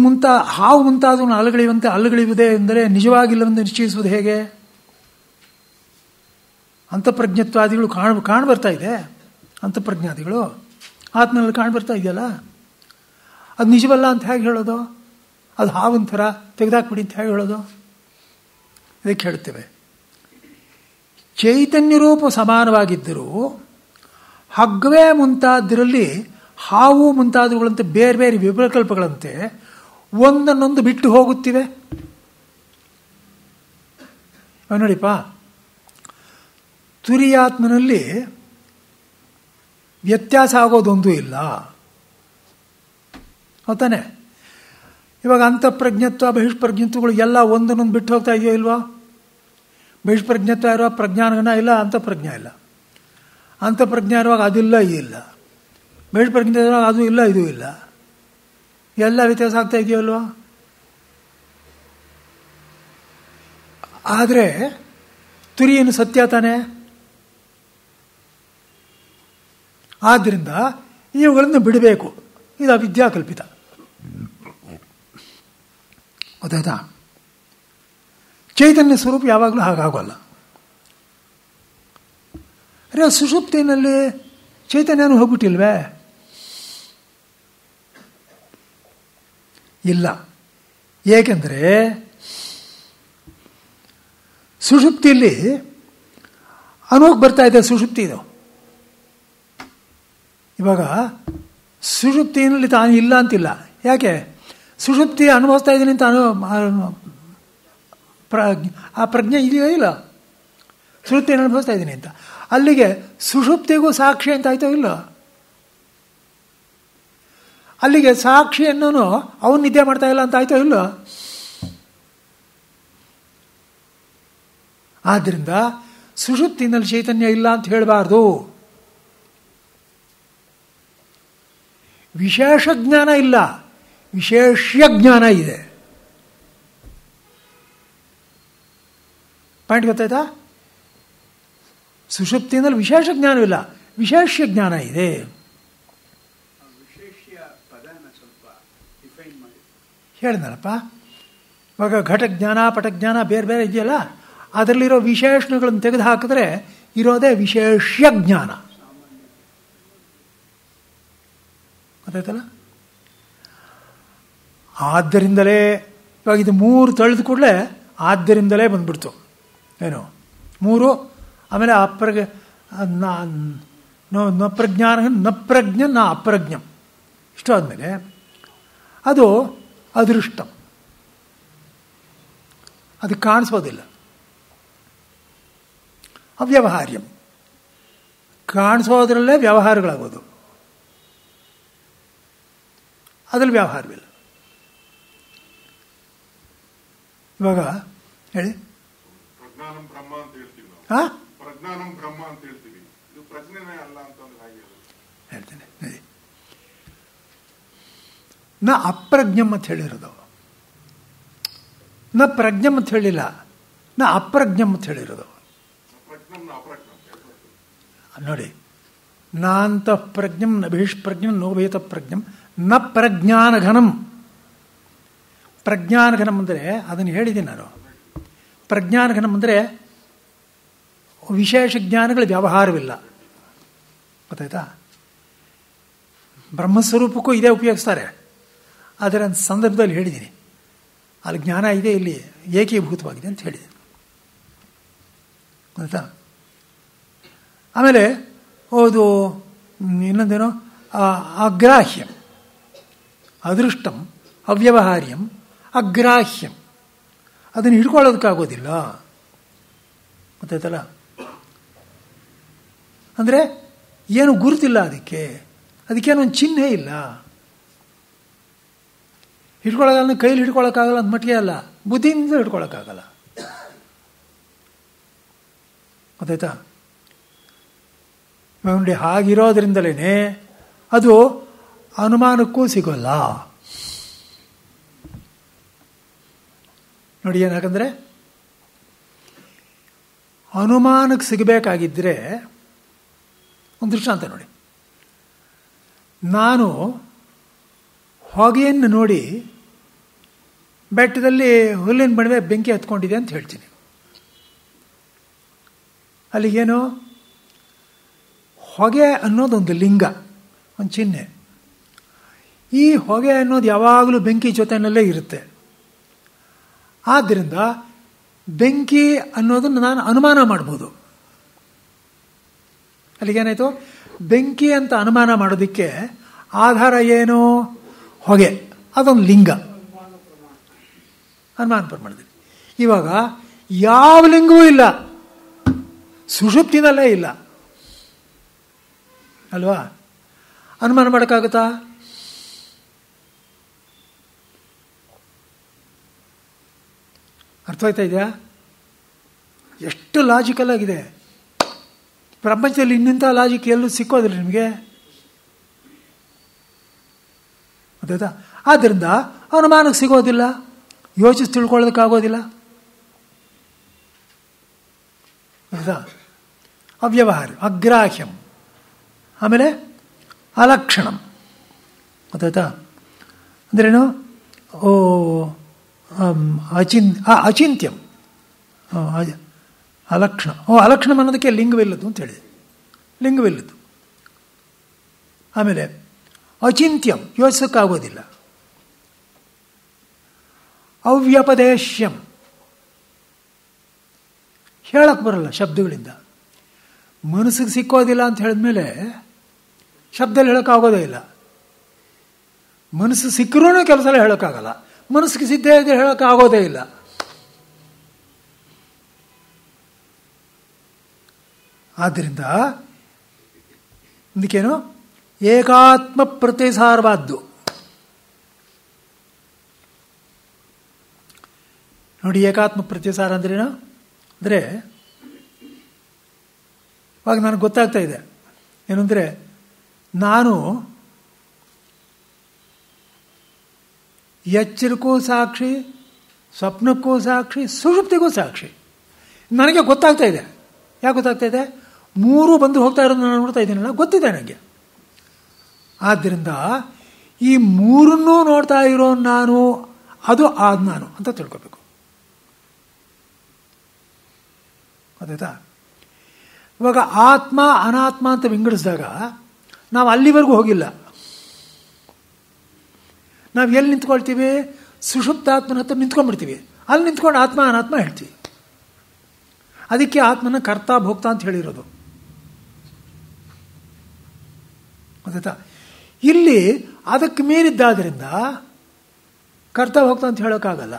ಹಾವು ಮುಂತಾದವನ್ನು ಅಲುಗಳೆಯುವಂತೆ ಅಲುಗಳೆಯುವುದೇ ಎಂದರೆ ನಿಜವಾಗಿಲ್ಲವೆಂದು ನಿಶ್ಚಯಿಸುವುದು ಹೇಗೆ? ಅಂತಃಪ್ರಜ್ಞತ್ವಾದಿಗಳು ಕಾಣಬರ್ತಾ ಇದೆ. ಅಂತಃಪ್ರಜ್ಞಾದಿಗಳು ಆತ್ಮನಲ್ಲಿ ಕಾಣಬರ್ತಾ ಇದೆಯಲ್ಲ, ಅದು ನಿಜವಲ್ಲ ಅಂತ ಹೇಗೆ ಹೇಳೋದು? ಅದು ಹಾವಿನ ಥರ ತೆಗೆದಾಕ್ಬಿಡಿ ಅಂತ ಹೇಗೆ ಹೇಳೋದು? ಇದಕ್ಕೆ ಹೇಳ್ತೇವೆ, ಚೈತನ್ಯ ರೂಪ ಸಮಾನವಾಗಿದ್ದರೂ ಹಗ್ಗವೇ ಮುಂತಾದರಲ್ಲಿ ಹಾವು ಮುಂತಾದವುಗಳಂತೆ ಬೇರೆ ಬೇರೆ ವಿಕಲ್ಪಗಳಂತೆ ಒಂದನ್ನೊಂದು ಬಿಟ್ಟು ಹೋಗುತ್ತಿವೆ. ನೋಡಿಪ್ಪ, ತುರಿಯಾತ್ಮನಲ್ಲಿ ವ್ಯತ್ಯಾಸ ಆಗೋದೊಂದೂ ಇಲ್ಲ, ಹೌದಾನೆ? ಇವಾಗ ಅಂತಃಪ್ರಜ್ಞತ್ವ ಬಹಿಷ್ಪ್ರಜ್ಞತ್ವಗಳು ಎಲ್ಲ ಒಂದನ್ನೊಂದು ಬಿಟ್ಟು ಹೋಗ್ತಾ ಇದೆಯೋ ಇಲ್ವಾ? ಬಹಿಷ್ಪ್ರಜ್ಞತ್ವ ಇರುವ ಪ್ರಜ್ಞಾನಗಣ ಇಲ್ಲ, ಅಂತಃಪ್ರಜ್ಞೆ ಇಲ್ಲ. ಅಂತಃಪ್ರಜ್ಞೆ ಇರುವಾಗ ಅದಿಲ್ಲ, ಇಲ್ಲ. ಬಹಿಷ್ಪ್ರಜ್ಞೆ ಇರುವಾಗ ಅದು ಇಲ್ಲ, ಇದು ಇಲ್ಲ. ಎಲ್ಲ ವ್ಯತ್ಯಾಸ ಆಗ್ತಾ ಇದೆಯಲ್ವಾ? ಆದರೆ ತುರಿಯನ್ನು ಸತ್ಯ ತಾನೆ. ಆದ್ದರಿಂದ ಇವುಗಳನ್ನು ಬಿಡಬೇಕು. ಇದು ಅವಿದ್ಯಾಕಲ್ಪಿತ, ಗೊತ್ತಾಯ್ತಾ? ಚೈತನ್ಯ ಸ್ವರೂಪ ಯಾವಾಗಲೂ ಹಾಗಾಗೋಲ್ಲ. ಅರೆ, ಸುಷುಪ್ತಿನಲ್ಲಿ ಚೈತನ್ಯನೂ ಹೋಗ್ಬಿಟ್ಟಿಲ್ವೇ? ಇಲ್ಲ. ಏಕೆಂದರೆ ಸುಷುಪ್ತಿಯಲ್ಲಿ ಅನುಭವಕ್ಕೆ ಬರ್ತಾ ಇದೆ. ಸುಷುಪ್ತಿ ಇದು ಇವಾಗ ಸುಷುಪ್ತಿಯಲ್ಲಿ ತಾನು ಇಲ್ಲ ಅಂತಿಲ್ಲ. ಯಾಕೆ? ಸುಷುಪ್ತಿ ಅನುಭವಿಸ್ತಾ ಇದ್ದೀನಿ ಅಂತ ಆ ಪ್ರಜ್ಞೆ ಇದೆಯೋ ಇಲ್ಲ? ಸುಷುಪ್ತಿಯನ್ನು ಅನುಭವಿಸ್ತಾ ಇದ್ದೀನಿ ಅಂತ. ಅಲ್ಲಿಗೆ ಸುಷುಪ್ತಿಗೂ ಸಾಕ್ಷಿ ಅಂತ ಆಯ್ತೋ ಇಲ್ಲ? ಅಲ್ಲಿಗೆ ಸಾಕ್ಷಿಯನ್ನು ಅವನು ನಿದ್ದೆ ಮಾಡ್ತಾ ಇಲ್ಲ ಅಂತ ಆಯ್ತೋ ಇಲ್ಲ? ಆದ್ದರಿಂದ ಸುಷುಪ್ತಿನಲ್ಲಿ ಚೈತನ್ಯ ಇಲ್ಲ ಅಂತ ಹೇಳಬಾರ್ದು. ವಿಶೇಷ ಜ್ಞಾನ ಇಲ್ಲ, ವಿಶೇಷ್ಯ ಜ್ಞಾನ ಇದೆ. ಪಾಯಿಂಟ್ ಗೊತ್ತಾಯ್ತಾ? ಸುಷುಪ್ತಿನಲ್ಲಿ ವಿಶೇಷ ಜ್ಞಾನವಿಲ್ಲ, ವಿಶೇಷ್ಯ ಜ್ಞಾನ ಇದೆ. ಹೇಳಿದ್ನಲ್ಲಪ್ಪ, ಇವಾಗ ಘಟಜ್ಞಾನ ಪಟಜ್ಞಾನ ಬೇರೆ ಬೇರೆ ಇದೆಯಲ್ಲ, ಅದರಲ್ಲಿರೋ ವಿಶೇಷಣಗಳನ್ನು ತೆಗೆದು ಹಾಕಿದ್ರೆ ಇರೋದೇ ವಿಶೇಷ್ಯ ಜ್ಞಾನ. ಗೊತ್ತಾಯ್ತಲ್ಲ? ಆದ್ದರಿಂದಲೇ ಇವಾಗ ಇದು ಮೂರು ತಳೆದ ಕೂಡಲೇ ಆದ್ದರಿಂದಲೇ ಬಂದ್ಬಿಡ್ತು. ಏನು ಮೂರು? ಆಮೇಲೆ ನಪ್ರಜ್ಞಾನ, ನಪ್ರಜ್ಞ ನ ಅಪ್ರಜ್ಞಂ, ಇಷ್ಟು ಆದಮೇಲೆ ಅದು ಅದೃಷ್ಟಂ, ಅದು ಕಾಣಿಸೋದಿಲ್ಲ. ಅವ್ಯವಹಾರ್ಯಂ, ಕಾಣಿಸೋದ್ರಲ್ಲೇ ವ್ಯವಹಾರಗಳಾಗೋದು, ಅದ್ರಲ್ಲಿ ವ್ಯವಹಾರವಿಲ್ಲ. ಇವಾಗ ಹೇಳಿ. ಪ್ರಜ್ಞಾನಂ ಬ್ರಹ್ಮ ಅಂತ ಹೇಳ್ತೀವಿ ನಾವು. ಪ್ರಜ್ಞಾನಂ ಬ್ರಹ್ಮ ಅಂತ ಹೇಳ್ತೀವಿ. ಇದು ಪ್ರಜ್ಞೆನೇ ಅಲ್ಲ ಅಂತಂದ್ರೆ ಹಾಗೆ ಹೇಳ್ತೇನೆ. ನ ಅಪ್ರಜ್ಞಂ ಅಂತ ಹೇಳಿರೋದು, ನ ಪ್ರಜ್ಞಂ ಅಂತ ಹೇಳಿಲ್ಲ, ನ ಅಪ್ರಜ್ಞಂ ಅಂತ ಹೇಳಿರೋದು. ನೋಡಿ, ನಾಂತ ಪ್ರಜ್ಞಂ ನ ಬಹಿಷ್ಪ್ರಜ್ಞಂ ನೋಭೇತ ಪ್ರಜ್ಞಂ ನ ಪ್ರಜ್ಞಾನಘನಂ. ಪ್ರಜ್ಞಾನಘನಂ ಅಂದರೆ ಅದನ್ನು ಹೇಳಿದ್ದೀನಿ ನಾನು. ಪ್ರಜ್ಞಾನಘನಂ ಅಂದರೆ ವಿಶೇಷ ಜ್ಞಾನಗಳ ವ್ಯವಹಾರವಿಲ್ಲ. ಗೊತ್ತಾಯ್ತಾ? ಬ್ರಹ್ಮಸ್ವರೂಪಕ್ಕೂ ಇದೇ ಉಪಯೋಗಿಸ್ತಾರೆ. ಅದರ ಸಂದರ್ಭದಲ್ಲಿ ಹೇಳಿದ್ದೀನಿ, ಅಲ್ಲಿ ಜ್ಞಾನ ಇದೆ, ಇಲ್ಲಿ ಏಕೀಭೂತವಾಗಿದೆ ಅಂತ ಹೇಳಿದ್ದೀನಿ. ಗೊತ್ತಾ? ಆಮೇಲೆ ಹೌದು, ಇನ್ನೊಂದೇನೋ ಅಗ್ರಾಹ್ಯಂ, ಅದೃಷ್ಟಂ, ಅವ್ಯವಹಾರ್ಯಂ, ಅಗ್ರಾಹ್ಯಂ, ಅದನ್ನು ಹಿಡ್ಕೊಳ್ಳೋದಕ್ಕಾಗೋದಿಲ್ಲ. ಗೊತ್ತಾಯ್ತಲ್ಲ? ಅಂದರೆ ಏನು ಗುರುತಿಲ್ಲ, ಅದಕ್ಕೇನು ಒಂದು ಚಿಹ್ನೆ ಇಲ್ಲ. ಹಿಡ್ಕೊಳ್ಳೋದನ್ನ ಕೈಲಿ ಹಿಡ್ಕೊಳ್ಳೋಕ್ಕಾಗಲ್ಲ ಅಂತ ಮಟ್ಟಿಗೆ ಅಲ್ಲ, ಬುದ್ಧಿಯಿಂದ ಹಿಡ್ಕೊಳ್ಳೋಕ್ಕಾಗಲ್ಲ. ಗೊತ್ತಾಯ್ತಾ? ನೋಡಿ, ಹಾಗಿರೋದ್ರಿಂದಲೇ ಅದು ಅನುಮಾನಕ್ಕೂ ಸಿಗೋಲ್ಲ. ನೋಡಿ, ಏನಾಗಂದ್ರೆ ಅನುಮಾನಕ್ಕೆ ಸಿಗಬೇಕಾಗಿದ್ದರೆ ಒಂದು ದೃಷ್ಟಾಂತ ನೋಡಿ. ನಾನು ಹೊಗೆಯನ್ನು ನೋಡಿ ಬೆಟ್ಟದಲ್ಲಿ ಹುಲ್ಲಿನ ಬಣವೆ ಬೆಂಕಿ ಹತ್ಕೊಂಡಿದೆ ಅಂತ ಹೇಳ್ತೀನಿ. ಅಲ್ಲಿಗೇನು, ಹೊಗೆ ಅನ್ನೋದೊಂದು ಲಿಂಗ, ಒಂದು ಚಿಹ್ನೆ. ಈ ಹೊಗೆ ಅನ್ನೋದು ಯಾವಾಗಲೂ ಬೆಂಕಿ ಜೊತೆಯಲ್ಲೇ ಇರುತ್ತೆ. ಆದ್ದರಿಂದ ಬೆಂಕಿ ಅನ್ನೋದನ್ನು ನಾನು ಅನುಮಾನ ಮಾಡ್ಬೋದು. ಅಲ್ಲಿಗೇನಾಯಿತು, ಬೆಂಕಿ ಅಂತ ಅನುಮಾನ ಮಾಡೋದಕ್ಕೆ ಆಧಾರ ಏನು? ಹೊಗೆ. ಅದೊಂದು ಲಿಂಗ, ಅನುಮಾನ ಪ್ರಮಾಣದಲ್ಲಿ. ಇವಾಗ ಯಾವ ಲಿಂಗವೂ ಇಲ್ಲ, ಸುಷುಪ್ತಿನಲ್ಲೇ ಇಲ್ಲ ಅಲ್ವಾ? ಅನುಮಾನ ಮಾಡೋಕ್ಕಾಗುತ್ತಾ? ಅರ್ಥವಾಯ್ತಾ ಇದೆಯಾ? ಎಷ್ಟು ಲಾಜಿಕಲ್ ಆಗಿದೆ. ಪ್ರಪಂಚದಲ್ಲಿ ಇನ್ನಿಂಥ ಲಾಜಿಕ್ ಎಲ್ಲೂ ಸಿಕ್ಕೋದಿಲ್ಲ ನಿಮಗೆ, ಗೊತ್ತಾಯ್ತಾ? ಆದ್ದರಿಂದ ಅನುಮಾನಕ್ಕೆ ಸಿಗೋದಿಲ್ಲ, ಯೋಚಿಸಿ ತಿಳ್ಕೊಳ್ಳೋದಕ್ಕಾಗೋದಿಲ್ಲ. ಹೌದಾ? ಅವ್ಯವಹಾರ, ಅಗ್ರಾಹ್ಯಂ, ಆಮೇಲೆ ಅಲಕ್ಷಣಂ. ಗೊತ್ತಾಯ್ತಾ? ಅಂದ್ರೇನು? ಅಚಿಂತ್ಯಂ, ಅಲಕ್ಷಣ. ಅಲಕ್ಷಣಂ ಅನ್ನೋದಕ್ಕೆ ಲಿಂಗವಿಲ್ಲದ್ದು ಅಂತ ಹೇಳಿದೆ, ಲಿಂಗವಿಲ್ಲದ್ದು. ಆಮೇಲೆ ಅಚಿಂತ್ಯಂ, ಯೋಚಿಸೋಕ್ಕಾಗೋದಿಲ್ಲ. ಅವ್ಯಪದೇಶ್ಯಂ, ಹೇಳಕ್ಕೆ ಬರಲ್ಲ ಶಬ್ದಗಳಿಂದ. ಮನಸ್ಸಿಗೆ ಸಿಕ್ಕೋದಿಲ್ಲ ಅಂತ ಹೇಳಿದ್ಮೇಲೆ ಶಬ್ದದಲ್ಲಿ ಹೇಳೋಕ್ಕಾಗೋದೇ ಇಲ್ಲ. ಮನಸ್ಸು ಸಿಕ್ಕರೂ ಕೆಲಸ ಎಲ್ಲ ಹೇಳೋಕ್ಕಾಗಲ್ಲ, ಮನಸ್ಸಿಗೆ ಸಿದ್ಧ ಇದ್ದರೆ ಹೇಳೋಕ್ಕಾಗೋದೇ ಇಲ್ಲ. ಆದ್ದರಿಂದ ಇದಕ್ಕೇನು, ಏಕಾತ್ಮ ಪ್ರತಿಸಾರವಾದ್ದು. ನೋಡಿ, ಏಕಾತ್ಮ ಪ್ರತಿಸಾರ ಅಂದ್ರೇನು? ಅಂದರೆ ಇವಾಗ ನನಗೆ ಗೊತ್ತಾಗ್ತಾ ಇದೆ ಏನಂದರೆ, ನಾನು ಎಚ್ಚರಿಕೂ ಸಾಕ್ಷಿ, ಸ್ವಪ್ನಕ್ಕೂ ಸಾಕ್ಷಿ, ಸುಷುಪ್ತಿಗೂ ಸಾಕ್ಷಿ. ನನಗೆ ಗೊತ್ತಾಗ್ತಾ ಇದೆ. ಯಾಕೆ ಗೊತ್ತಾಗ್ತಾ ಇದೆ? ಮೂರೂ ಬಂದು ಹೋಗ್ತಾ ಇರೋದು ನಾನು ನೋಡ್ತಾ ಇದ್ದೀನಲ್ಲ, ಗೊತ್ತಿದೆ ನನಗೆ. ಆದ್ದರಿಂದ ಈ ಮೂರನ್ನೂ ನೋಡ್ತಾ ಇರೋ ನಾನು, ಅದು ಆದ ನಾನು ಅಂತ ತಿಳ್ಕೋಬೇಕು. ಗೊತ್ತಾಯ್ತಾ? ಇವಾಗ ಆತ್ಮ ಅನಾತ್ಮ ಅಂತ ವಿಂಗಡಿಸಿದಾಗ ನಾವು ಅಲ್ಲಿವರೆಗೂ ಹೋಗಿಲ್ಲ. ನಾವು ಎಲ್ಲಿ ನಿಂತ್ಕೊಳ್ತೀವಿ? ಸುಷುಪ್ತಾತ್ಮನ ಹತ್ರ ನಿಂತ್ಕೊಂಡ್ಬಿಡ್ತೀವಿ. ಅಲ್ಲಿ ನಿಂತ್ಕೊಂಡು ಆತ್ಮ ಅನಾತ್ಮ ಹೇಳ್ತೀವಿ. ಅದಕ್ಕೆ ಆತ್ಮನ ಕರ್ತ ಭೋಕ್ತ ಅಂತ ಹೇಳಿರೋದು. ಗೊತ್ತಾಯ್ತಾ? ಇಲ್ಲಿ ಅದಕ್ಕೆ ಮೀರಿದ್ದಾದ್ರಿಂದ ಕರ್ತ ಭೋಕ್ತ ಅಂತ ಹೇಳೋಕ್ಕಾಗಲ್ಲ.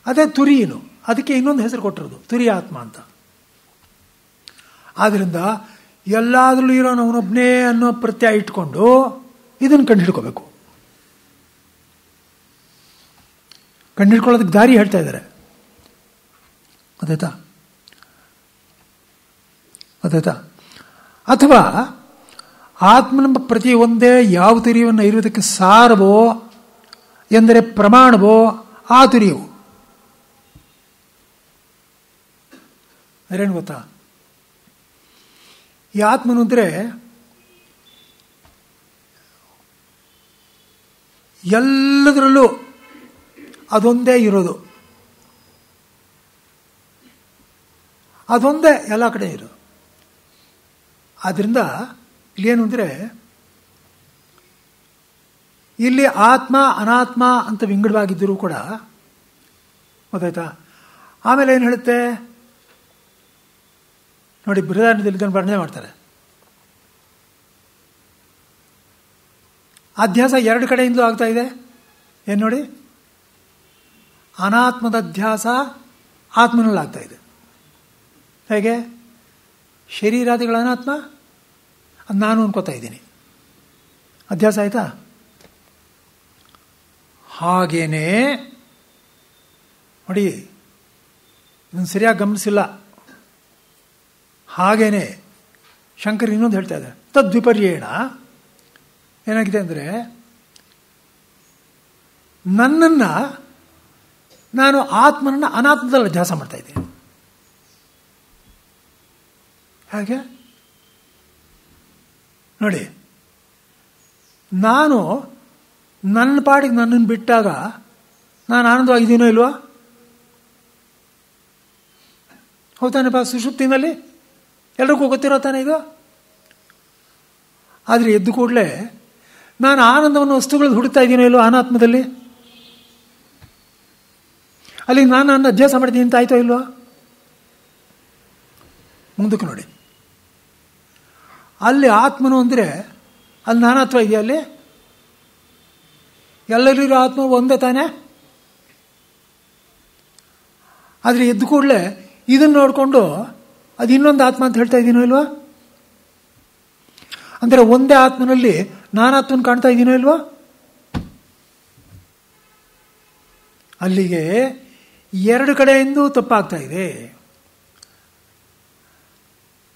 ಅದೇ ತುರಿಯನು, ಅದಕ್ಕೆ ಇನ್ನೊಂದು ಹೆಸರು ಕೊಟ್ಟಿರೋದು ತುರಿಯ ಆತ್ಮ ಅಂತ. ಆದ್ದರಿಂದ ಎಲ್ಲಾದ್ರಲ್ಲೂ ಇರೋನು ಅವನೊಬ್ಬನೇ ಅನ್ನೋ ಪ್ರತ್ಯಯ ಇಟ್ಕೊಂಡು ಇದನ್ನು ಕಂಡುಹಿಡ್ಕೋಬೇಕು. ಕಂಡುಹಿಡ್ಕೊಳ್ಳೋದಕ್ಕೆ ದಾರಿ ಹೇಳ್ತಾ ಇದ್ದಾರೆ. ಗೊತ್ತಾಯ್ತಾ? ಗೊತ್ತಾಯ್ತಾ? ಅಥವಾ ಆತ್ಮನೆಂಬ ಪ್ರತಿ ಒಂದೇ ಯಾವ ತುರಿಯನ್ನು ಇರುವುದಕ್ಕೆ ಸಾರವೋ ಎಂದರೆ ಪ್ರಮಾಣವೋ ಆ ತುರಿಯವು. ಅದೇನು ಗೊತ್ತಾ? ಈ ಆತ್ಮನು ಅಂದರೆ ಎಲ್ಲದರಲ್ಲೂ ಅದೊಂದೇ ಇರೋದು, ಅದೊಂದೇ ಎಲ್ಲ ಕಡೆ ಇರೋದು. ಆದ್ದರಿಂದ ಇಲ್ಲೇನು ಅಂದರೆ, ಇಲ್ಲಿ ಆತ್ಮ ಅನಾತ್ಮ ಅಂತ ವಿಂಗಡವಾಗಿದ್ದರೂ ಕೂಡ, ಗೊತ್ತಾಯ್ತಾ? ಆಮೇಲೆ ಏನು ಹೇಳುತ್ತೆ ನೋಡಿ, ಬೃಹದಾರಣ್ಯದಲ್ಲಿ ಇದನ್ನು ವರ್ಣನೆ ಮಾಡ್ತಾರೆ. ಅಧ್ಯಾಸ ಎರಡು ಕಡೆಯಿಂದಲೂ ಆಗ್ತಾ ಇದೆ. ಏನು ನೋಡಿ, ಅನಾತ್ಮದ ಅಧ್ಯಾಸ ಆತ್ಮನಲ್ಲಿ ಆಗ್ತಾ ಇದೆ. ಹೇಗೆ? ಶರೀರಾದಿಗಳ ಅನಾತ್ಮ ಅದು ನಾನು ಅನ್ಕೋತಾ ಇದ್ದೀನಿ, ಅಧ್ಯಾಸ ಆಯ್ತಾ? ಹಾಗೇನೇ ನೋಡಿ, ಇದನ್ನು ಸರಿಯಾಗಿ ಗಮನಿಸಿಲ್ಲ. ಹಾಗೇನೆ ಶಂಕರ್ ಇನ್ನೊಂದು ಹೇಳ್ತಾ ಇದ್ದಾರೆ, ತದ್ವಿಪರ್ಯೇಣ ಏನಾಗಿದೆ ಅಂದರೆ, ನನ್ನನ್ನು ನಾನು ಆತ್ಮನನ್ನು ಅನಾತ್ಮದಲ್ಲಿ ಅಧ್ಯಾಸ ಮಾಡ್ತಾ ಇದ್ದೀನಿ. ಹಾಗೆ ನೋಡಿ, ನಾನು ನನ್ನ ಪಾಡಿಗೆ ನನ್ನನ್ನು ಬಿಟ್ಟಾಗ ನಾನು ಆನಂದವಾಗಿದ್ದೀನೋ ಇಲ್ವಾ? ಹೌದಾನೆಪ್ಪ? ಸುಷುಪ್ತಿನಲ್ಲಿ ಎಲ್ರಿಗೂ ಗೊತ್ತಿರೋ ತಾನೆ ಇದು. ಆದರೆ ಎದ್ದು ಕೂಡಲೇ ನಾನು ಆನಂದವನ್ನು ವಸ್ತುಗಳು ಹುಡುಕ್ತಾ ಇದ್ದೀನೋ ಇಲ್ವೋ ಅನಾತ್ಮದಲ್ಲಿ? ಅಲ್ಲಿ ನಾನು ನನ್ನ ಅಭ್ಯಾಸ ಮಾಡಿದ್ದೀನಿ ಅಂತ ಆಯ್ತೋ ಇಲ್ವೋ? ಮುಂದಕ್ಕೆ ನೋಡಿ, ಅಲ್ಲಿ ಆತ್ಮನು ಅಂದರೆ ಅಲ್ಲಿ ನಾನಾತ್ವ ಇದೆಯಾ? ಅಲ್ಲಿ ಎಲ್ಲರಿರೋ ಆತ್ಮ ಒಂದೇ ತಾನೆ. ಆದರೆ ಎದ್ದು ಕೂಡಲೇ ಇದನ್ನು ನೋಡಿಕೊಂಡು ಅದು ಇನ್ನೊಂದು ಆತ್ಮ ಅಂತ ಹೇಳ್ತಾ ಇದ್ದೀನೋ ಇಲ್ವಾ? ಅಂದರೆ ಒಂದೇ ಆತ್ಮನಲ್ಲಿ ನಾನಾತ್ಮನ ಕಾಣ್ತಾ ಇದ್ದೀನೋ ಇಲ್ವಾ? ಅಲ್ಲಿಗೆ ಎರಡು ಕಡೆಯಿಂದ ತಪ್ಪಾಗ್ತಾ ಇದೆ.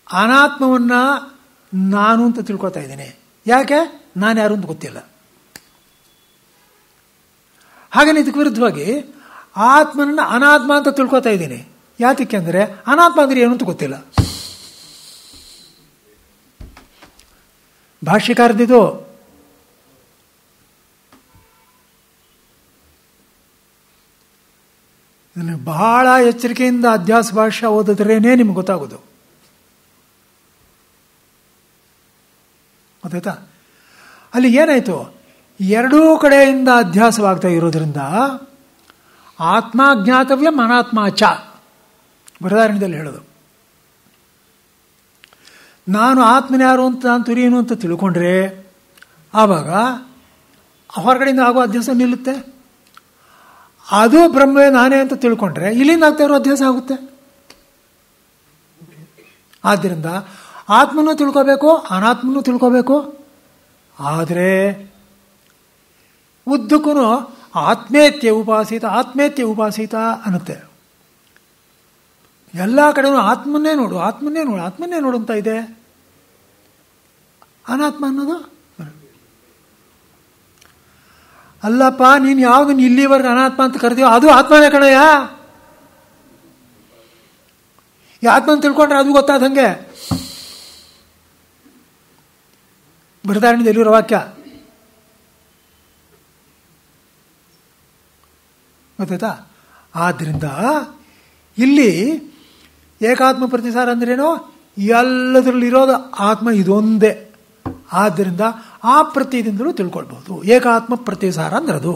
ಅನಾತ್ಮವನ್ನ ನಾನು ಅಂತ ತಿಳ್ಕೊತಾ ಇದ್ದೇನೆ. ಯಾಕೆ? ನಾನು ಯಾರು ಅಂತ ಗೊತ್ತಿಲ್ಲ. ಹಾಗೇನೆ ಇದಕ್ಕೆ ವಿರುದ್ಧವಾಗಿ ಆತ್ಮನನ್ನ ಅನಾತ್ಮ ಅಂತ ತಿಳ್ಕೊತಾ ಇದ್ದೀನಿ. ಯಾತಕ್ಕೆ ಅಂದರೆ ಅನಾತ್ಮ ಅಂದ್ರೆ ಏನು ಅಂತ ಗೊತ್ತಿಲ್ಲ. ಭಾಷ್ಯಕಾರದಿದು. ಇದನ್ನು ಬಹಳ ಎಚ್ಚರಿಕೆಯಿಂದ ಅಧ್ಯಾಸ ಭಾಷೆ ಓದಿದ್ರೇನೆ ನಿಮ್ಗೆ ಗೊತ್ತಾಗೋದು. ಗೊತ್ತಾಯ್ತಾ? ಅಲ್ಲಿ ಏನಾಯ್ತು? ಎರಡೂ ಕಡೆಯಿಂದ ಅಧ್ಯಾಸವಾಗ್ತಾ ಇರೋದ್ರಿಂದ ಆತ್ಮ ಜ್ಞಾತವ್ಯ ಅನಾತ್ಮ ಚ ಬೃಹದಾರಣ್ಯದಲ್ಲಿ ಹೇಳೋದು. ನಾನು ಆತ್ಮನ ಯಾರು ಅಂತ ನಾನು ತುರಿಯನು ಅಂತ ತಿಳ್ಕೊಂಡ್ರೆ ಆವಾಗ ಹೊರಗಡೆಯಿಂದ ಆಗೋ ಅಧ್ಯಾಸ ನಿಲ್ಲುತ್ತೆ. ಅದು ಬ್ರಹ್ಮವೇ ನಾನೇ ಅಂತ ತಿಳ್ಕೊಂಡ್ರೆ ಇಲ್ಲಿಂದ ಆಗ್ತಾ ಇರೋ ಅಧ್ಯಾಸ ಆಗುತ್ತೆ. ಆದ್ದರಿಂದ ಆತ್ಮನೂ ತಿಳ್ಕೋಬೇಕು, ಅನಾತ್ಮನೂ ತಿಳ್ಕೋಬೇಕು. ಆದರೆ ಉದ್ದಕ್ಕೂ ಆತ್ಮೇತ್ಯ ಉಪಾಸಿತ ಆತ್ಮೇತ್ಯ ಉಪಾಸಿತ ಅನ್ನುತ್ತೆ. ಎಲ್ಲ ಕಡೆನೂ ಆತ್ಮನ್ನೇ ನೋಡು, ಆತ್ಮನ್ನೇ ನೋಡು, ಆತ್ಮನ್ನೇ ನೋಡು ಅಂತ ಇದೆ. ಅನಾತ್ಮ ಅನ್ನೋದು ಅಲ್ಲಪ್ಪ, ನೀನು ಯಾವ್ದನ್ನು ಇಲ್ಲಿವರೆಗೆ ಅನಾತ್ಮ ಅಂತ ಕರೆದೀವೋ ಅದು ಆತ್ಮನೇ ಕಣಯ್ಯ. ಈ ಆತ್ಮನ ತಿಳ್ಕೊಂಡ್ರೆ ಅದು ಗೊತ್ತಾದಂಗೆ. ಬೃಹದಾರಣ್ಯದಲ್ಲಿರೋ ವಾಕ್ಯ ಗೊತ್ತಾಯ್ತಾ? ಆದ್ದರಿಂದ ಇಲ್ಲಿ ಏಕಾತ್ಮ ಪ್ರತಿಸಾರ ಅಂದ್ರೇನು? ಎಲ್ಲದರಲ್ಲಿರೋದು ಆತ್ಮ ಇದೊಂದೇ. ಆದ್ದರಿಂದ ಆ ಪ್ರತ್ಯಯದಿಂದಲೂ ತಿಳ್ಕೊಳ್ಬಹುದು. ಏಕಾತ್ಮ ಪ್ರತಿಸಾರ ಅಂದ್ರೆ ಅದು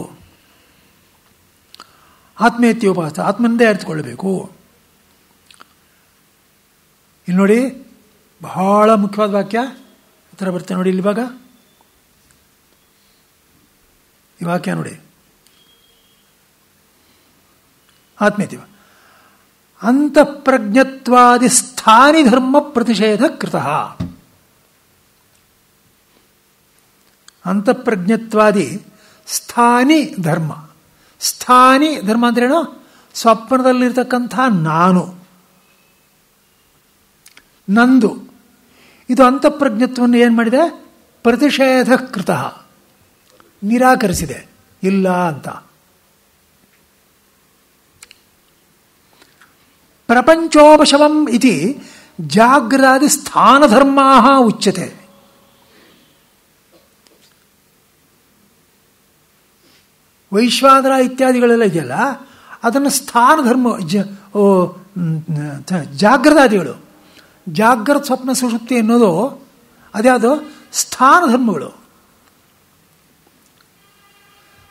ಆತ್ಮೇತ್ಯೋಪಾಸ, ಆತ್ಮಂದೇ ಅರಿತುಕೊಳ್ಳಬೇಕು. ಇಲ್ಲಿ ನೋಡಿ, ಬಹಳ ಮುಖ್ಯವಾದ ವಾಕ್ಯ ಉತ್ತರ ಬರ್ತೇನೆ ನೋಡಿ. ಇಲ್ಲಿ ಇವಾಗ ಈ ವಾಕ್ಯ ನೋಡಿ, ಆತ್ಮೇತ್ಯ ಅಂತಃಪ್ರಜ್ಞತ್ವಾದಿ ಸ್ಥಾನಿ ಧರ್ಮ ಪ್ರತಿಷೇಧ ಕೃತಃ. ಅಂತಃಪ್ರಜ್ಞತ್ವಾದಿ ಸ್ಥಾನಿ ಧರ್ಮ. ಸ್ಥಾನಿ ಧರ್ಮ ಅಂದ್ರೇನು? ಸ್ವಪ್ನದಲ್ಲಿರ್ತಕ್ಕಂಥ ನಾನು, ನಂದು. ಇದು ಅಂತಃಪ್ರಜ್ಞತ್ವವನ್ನು ಏನು ಮಾಡಿದೆ? ಪ್ರತಿಷೇಧ ಕೃತಃ, ನಿರಾಕರಿಸಿದೆ, ಇಲ್ಲ ಅಂತ. ಪ್ರಪಂಚೋಪಶಮಂ ಇತಿ ಜಾಗ್ರಾದಿ ಸ್ಥಾನಧರ್ಮಾ ಉಚ್ಯತೆ. ವೈಶ್ವಾನರ ಇತ್ಯಾದಿಗಳೆಲ್ಲ ಇದೆಯಲ್ಲ, ಅದನ್ನು ಸ್ಥಾನಧರ್ಮ ಜಾಗ್ರದಾದಿಗಳು. ಜಾಗ್ರತ ಸ್ವಪ್ನ ಸುಷುಪ್ತಿ ಅನ್ನೋದು ಅದ್ಯಾವುದು? ಸ್ಥಾನಧರ್ಮಗಳು.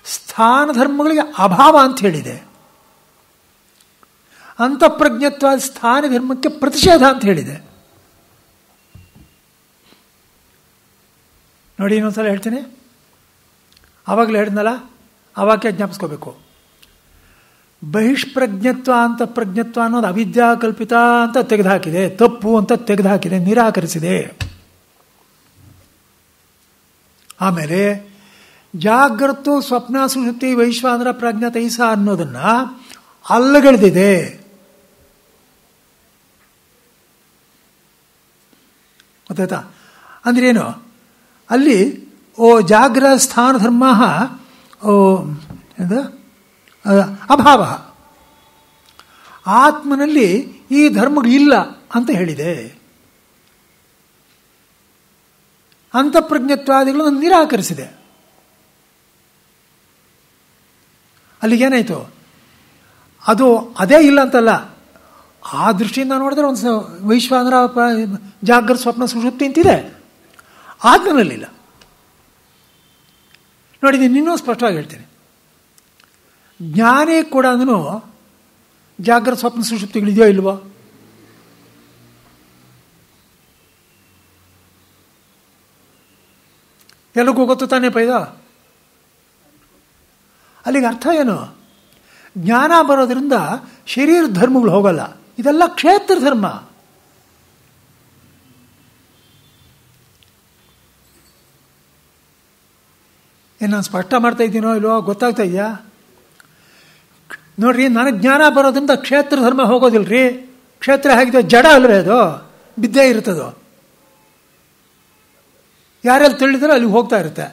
ಸ್ಥಾನಧರ್ಮಗಳಿಗೆ ಅಭಾವ ಅಂತ ಹೇಳಿದೆ. ಅಂತಃಪ್ರಜ್ಞತ್ವ ಸ್ಥಾನ ಧರ್ಮಕ್ಕೆ ಪ್ರತಿಷೇಧ ಅಂತ ಹೇಳಿದೆ. ನೋಡಿ, ಇನ್ನೊಂದ್ಸಲ ಹೇಳ್ತೀನಿ. ಆವಾಗಲೇ ಹೇಳಿದ್ನಲ್ಲ, ಆ ವಾಕ್ಯ ಜ್ಞಾಪಿಸ್ಕೋಬೇಕು. ಬಹಿಷ್ಪ್ರಜ್ಞತ್ವ ಅಂತಃಪ್ರಜ್ಞತ್ವ ಅನ್ನೋದು ಅವಿದ್ಯಾಕಲ್ಪಿತ ಅಂತ ತೆಗೆದುಹಾಕಿದೆ, ತಪ್ಪು ಅಂತ ತೆಗೆದುಹಾಕಿದೆ, ನಿರಾಕರಿಸಿದೆ. ಆಮೇಲೆ ಜಾಗ್ರತ್ತು ಸ್ವಪ್ನ ಸುಷುಪ್ತಿ ವೈಶ್ವಾನರ ಪ್ರಜ್ಞಾತೈಸ ಅನ್ನೋದನ್ನ ಅಲ್ಲಗಳೆದಿದೆ. ಗೊತ್ತಾಯ್ತಾ? ಅಂದ್ರೇನು? ಅಲ್ಲಿ ಜಾಗ್ರ ಸ್ಥಾನ ಧರ್ಮ ಅಭಾವ, ಆತ್ಮನಲ್ಲಿ ಈ ಧರ್ಮಗಳಿಲ್ಲ ಅಂತ ಹೇಳಿದೆ. ಅಂತಃಪ್ರಜ್ಞತ್ವಾದಿಗಳನ್ನು ನಿರಾಕರಿಸಿದೆ. ಅಲ್ಲಿಗೇನಾಯಿತು? ಅದು ಅದೇ ಇಲ್ಲ ಅಂತಲ್ಲ, ಆ ದೃಷ್ಟಿಯಿಂದ ನೋಡಿದ್ರೆ ಒಂದು ವೈಶ್ವಾನರ ಜಾಗ್ರತ ಸ್ವಪ್ನ ಸುಷುಪ್ತಿ ಅಂತಿದೆ, ಆತ್ಮನಲ್ಲಿಲ್ಲ. ನೋಡಿ, ಇನ್ನೂ ಸ್ಪಷ್ಟವಾಗಿ ಹೇಳ್ತೀನಿ. ಜ್ಞಾನೇ ಕೂಡ ಜಾಗ್ರತ ಸ್ವಪ್ನ ಸುಷುಪ್ತಿಗಳಿದೆಯೋ ಇಲ್ವೋ? ಎಲ್ಲರಿಗೂ ಗೊತ್ತು ತಾನೇ ಪೈದ. ಅಲ್ಲಿಗೆ ಅರ್ಥ ಏನು? ಜ್ಞಾನ ಬರೋದ್ರಿಂದ ಶರೀರ ಧರ್ಮಗಳು ಹೋಗಲ್ಲ, ಇದೆಲ್ಲ ಕ್ಷೇತ್ರ ಧರ್ಮ. ಏನು ನಾನು ಸ್ಪಷ್ಟ ಮಾಡ್ತಾ ಇದ್ದೀನೋ ಇಲ್ವೋ ಗೊತ್ತಾಗ್ತಾ ಇದೆಯಾ? ನೋಡ್ರಿ, ನನಗೆ ಜ್ಞಾನ ಬರೋದ್ರಿಂದ ಕ್ಷೇತ್ರ ಧರ್ಮ ಹೋಗೋದಿಲ್ರಿ. ಕ್ಷೇತ್ರ ಹೇಗಿದೆ? ಜಡ ಅಲ್ವೇ ಅದು, ಬಿದ್ದೇ ಇರ್ತದೋ. ಯಾರೆಲ್ಲಿ ತಿಳಿದ್ರೆ ಅಲ್ಲಿಗೆ ಹೋಗ್ತಾ ಇರುತ್ತೆ.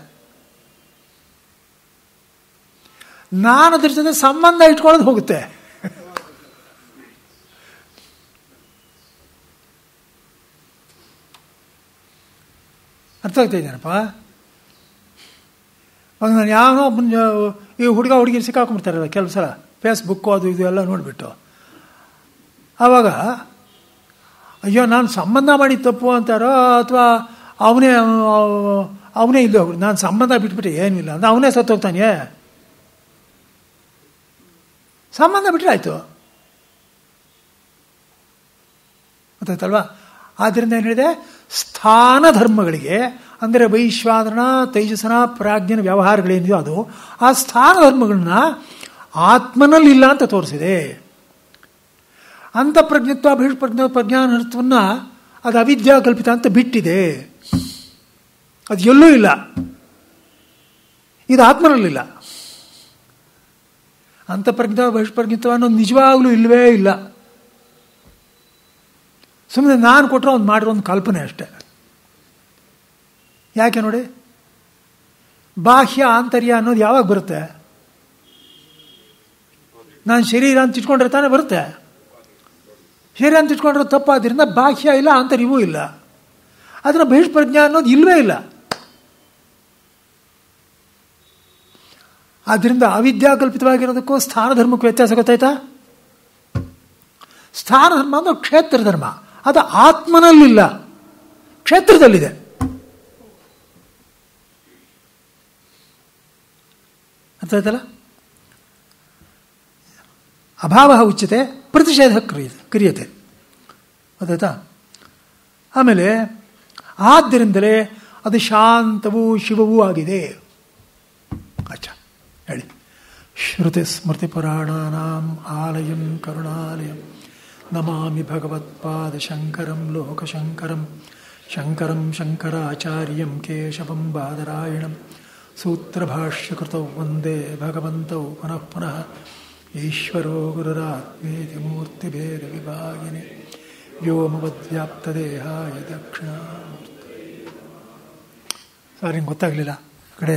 ನಾನು ಅದ್ರ ಜೊತೆ ಸಂಬಂಧ ಇಟ್ಕೊಳ್ಳೋದು ಹೋಗುತ್ತೆ. ಅರ್ಥ ಆಗ್ತಾ ಇದ್ದೇನಪ್ಪ? ಅವಾಗ ನಾನು ಯಾವನೋ ಈ ಹುಡುಗಿರು ಸಿಕ್ಕಾಕೊಂಡ್ಬಿಡ್ತಾರಲ್ಲ ಕೆಲವು ಸಲ, ಫೇಸ್ಬುಕ್ಕು ಅದು ಇದು ಎಲ್ಲ ನೋಡಿಬಿಟ್ಟು, ಆವಾಗ ಅಯ್ಯೋ ನಾನು ಸಂಬಂಧ ಮಾಡಿ ತಪ್ಪು ಅಂತಾರೋ ಅಥವಾ ಅವನೇ ಇಲ್ಲಿ ಹೋಗ್ಬಿಟ್ಟು ನಾನು ಸಂಬಂಧ ಬಿಟ್ಬಿಟ್ಟೆ ಏನೂ ಇಲ್ಲ ಅಂದ್ರೆ ಅವನೇ ಸತ್ತೋಗ್ತಾನೆ. ಸಂಬಂಧ ಬಿಟ್ಟರೆ ಆಯಿತು, ಗೊತ್ತಾಯ್ತಲ್ವಾ? ಆದ್ದರಿಂದ ಏನು ಹೇಳಿದೆ? ಸ್ಥಾನ ಧರ್ಮಗಳಿಗೆ, ಅಂದರೆ ವೈಶ್ವಾನರನ ತೈಜಸನ ಪ್ರಾಜ್ಞನ ವ್ಯವಹಾರಗಳೇನಿದೆಯೋ ಅದು, ಆ ಸ್ಥಾನ ಧರ್ಮಗಳನ್ನ ಆತ್ಮನಲ್ಲಿಲ್ಲ ಅಂತ ತೋರಿಸಿದೆ. ಅಂತಃಪ್ರಜ್ಞತ್ವ ಪ್ರಜ್ಞಾನತ್ವನ್ನ ಅದು ಅವಿದ್ಯಾ ಕಲ್ಪಿತ ಅಂತ ಬಿಟ್ಟಿದೆ. ಅದು ಎಲ್ಲೂ ಇಲ್ಲ, ಇದು ಆತ್ಮನಲ್ಲಿಲ್ಲ. ಅಂತಃಪ್ರಜ್ಞ ಬಹಿಷ್ಪ್ರಜ್ಞತ್ವ ಅನ್ನೋದು ನಿಜವಾಗ್ಲೂ ಇಲ್ಲವೇ ಇಲ್ಲ. ಸುಮ್ಮನೆ ನಾನು ಕೊಟ್ಟರೆ ಒಂದು ಮಾಡಿರೋ ಒಂದು ಕಲ್ಪನೆ ಅಷ್ಟೆ. ಯಾಕೆ ನೋಡಿ, ಬಾಹ್ಯ ಆಂತರ್ಯ ಅನ್ನೋದು ಯಾವಾಗ ಬರುತ್ತೆ? ನಾನು ಶರೀರ ಅಂತ ಇಟ್ಕೊಂಡ್ರೆ ತಾನೇ ಬರುತ್ತೆ. ಶರೀರ ಅಂತ ಇಟ್ಕೊಂಡ್ರೆ ತಪ್ಪಾದ್ರಿಂದ ಬಾಹ್ಯ ಇಲ್ಲ, ಆಂತರ್ಯವೂ ಇಲ್ಲ. ಅದರ ಬಹಿಷ್ಪ್ರಜ್ಞ ಅನ್ನೋದು ಇಲ್ಲವೇ ಇಲ್ಲ. ಆದ್ದರಿಂದ ಅವಿದ್ಯಾಕಲ್ಪಿತವಾಗಿರೋದಕ್ಕೂ ಸ್ಥಾನ ಧರ್ಮಕ್ಕೂ ವ್ಯತ್ಯಾಸ ಗೊತ್ತಾಯ್ತಾ? ಸ್ಥಾನ ಧರ್ಮ ಅಂದ್ರೆ ಕ್ಷೇತ್ರ ಧರ್ಮ, ಅದು ಆತ್ಮನಲ್ಲಿಲ್ಲ, ಕ್ಷೇತ್ರದಲ್ಲಿದೆ. ಅರ್ಥ ಆಯ್ತಲ್ಲ? ಅಭಾವ ಉಚ್ಯತೆ ಪ್ರತಿಷೇಧ ಕ್ರಿಯತೆ. ಗೊತ್ತಾಯ್ತಾ? ಆಮೇಲೆ ಆದ್ದರಿಂದಲೇ ಅದು ಶಾಂತವೂ ಶಿವವೂ ಆಗಿದೆ. ಅಚ್ಚ ಹೇಳಿ. ಶ್ರುತಿ ಸ್ಮೃತಿ ಪುರಾಣಾನಾಂ ಆಲಯಂ ಕರುಣಾಲಯಂ ನಮಾಮಿ ಭಗವತ್ಪಾದ ಶಂಕರಂ ಲೋಕಶಂಕರಂ ಶಂಕರಂ ಶಂಕರಾಚಾರ್ಯಂ ಕೇಶವಂ ಬಾದರಾಯಣಂ ಸೂತ್ರಭಾಷ್ಯಕೃತೌ ವಂದೇ ಭಗವಂತೌ ಪುನಃ ಪುನಃ ಈಶ್ವರೋ ಗುರುರಾತ್ಮೇತಿ ಮೂರ್ತಿಭೇದ ವಿಭಾಗಿನಿ ವ್ಯೋಮವದ್ವ್ಯಾಪ್ತದೇಹಾಯ ದಕ್ಷಿಣಾಮೂರ್ತಿ. ಸಾರಿ, ಗೊತ್ತಾಗಲಿಲ್ಲ ಕಡೆ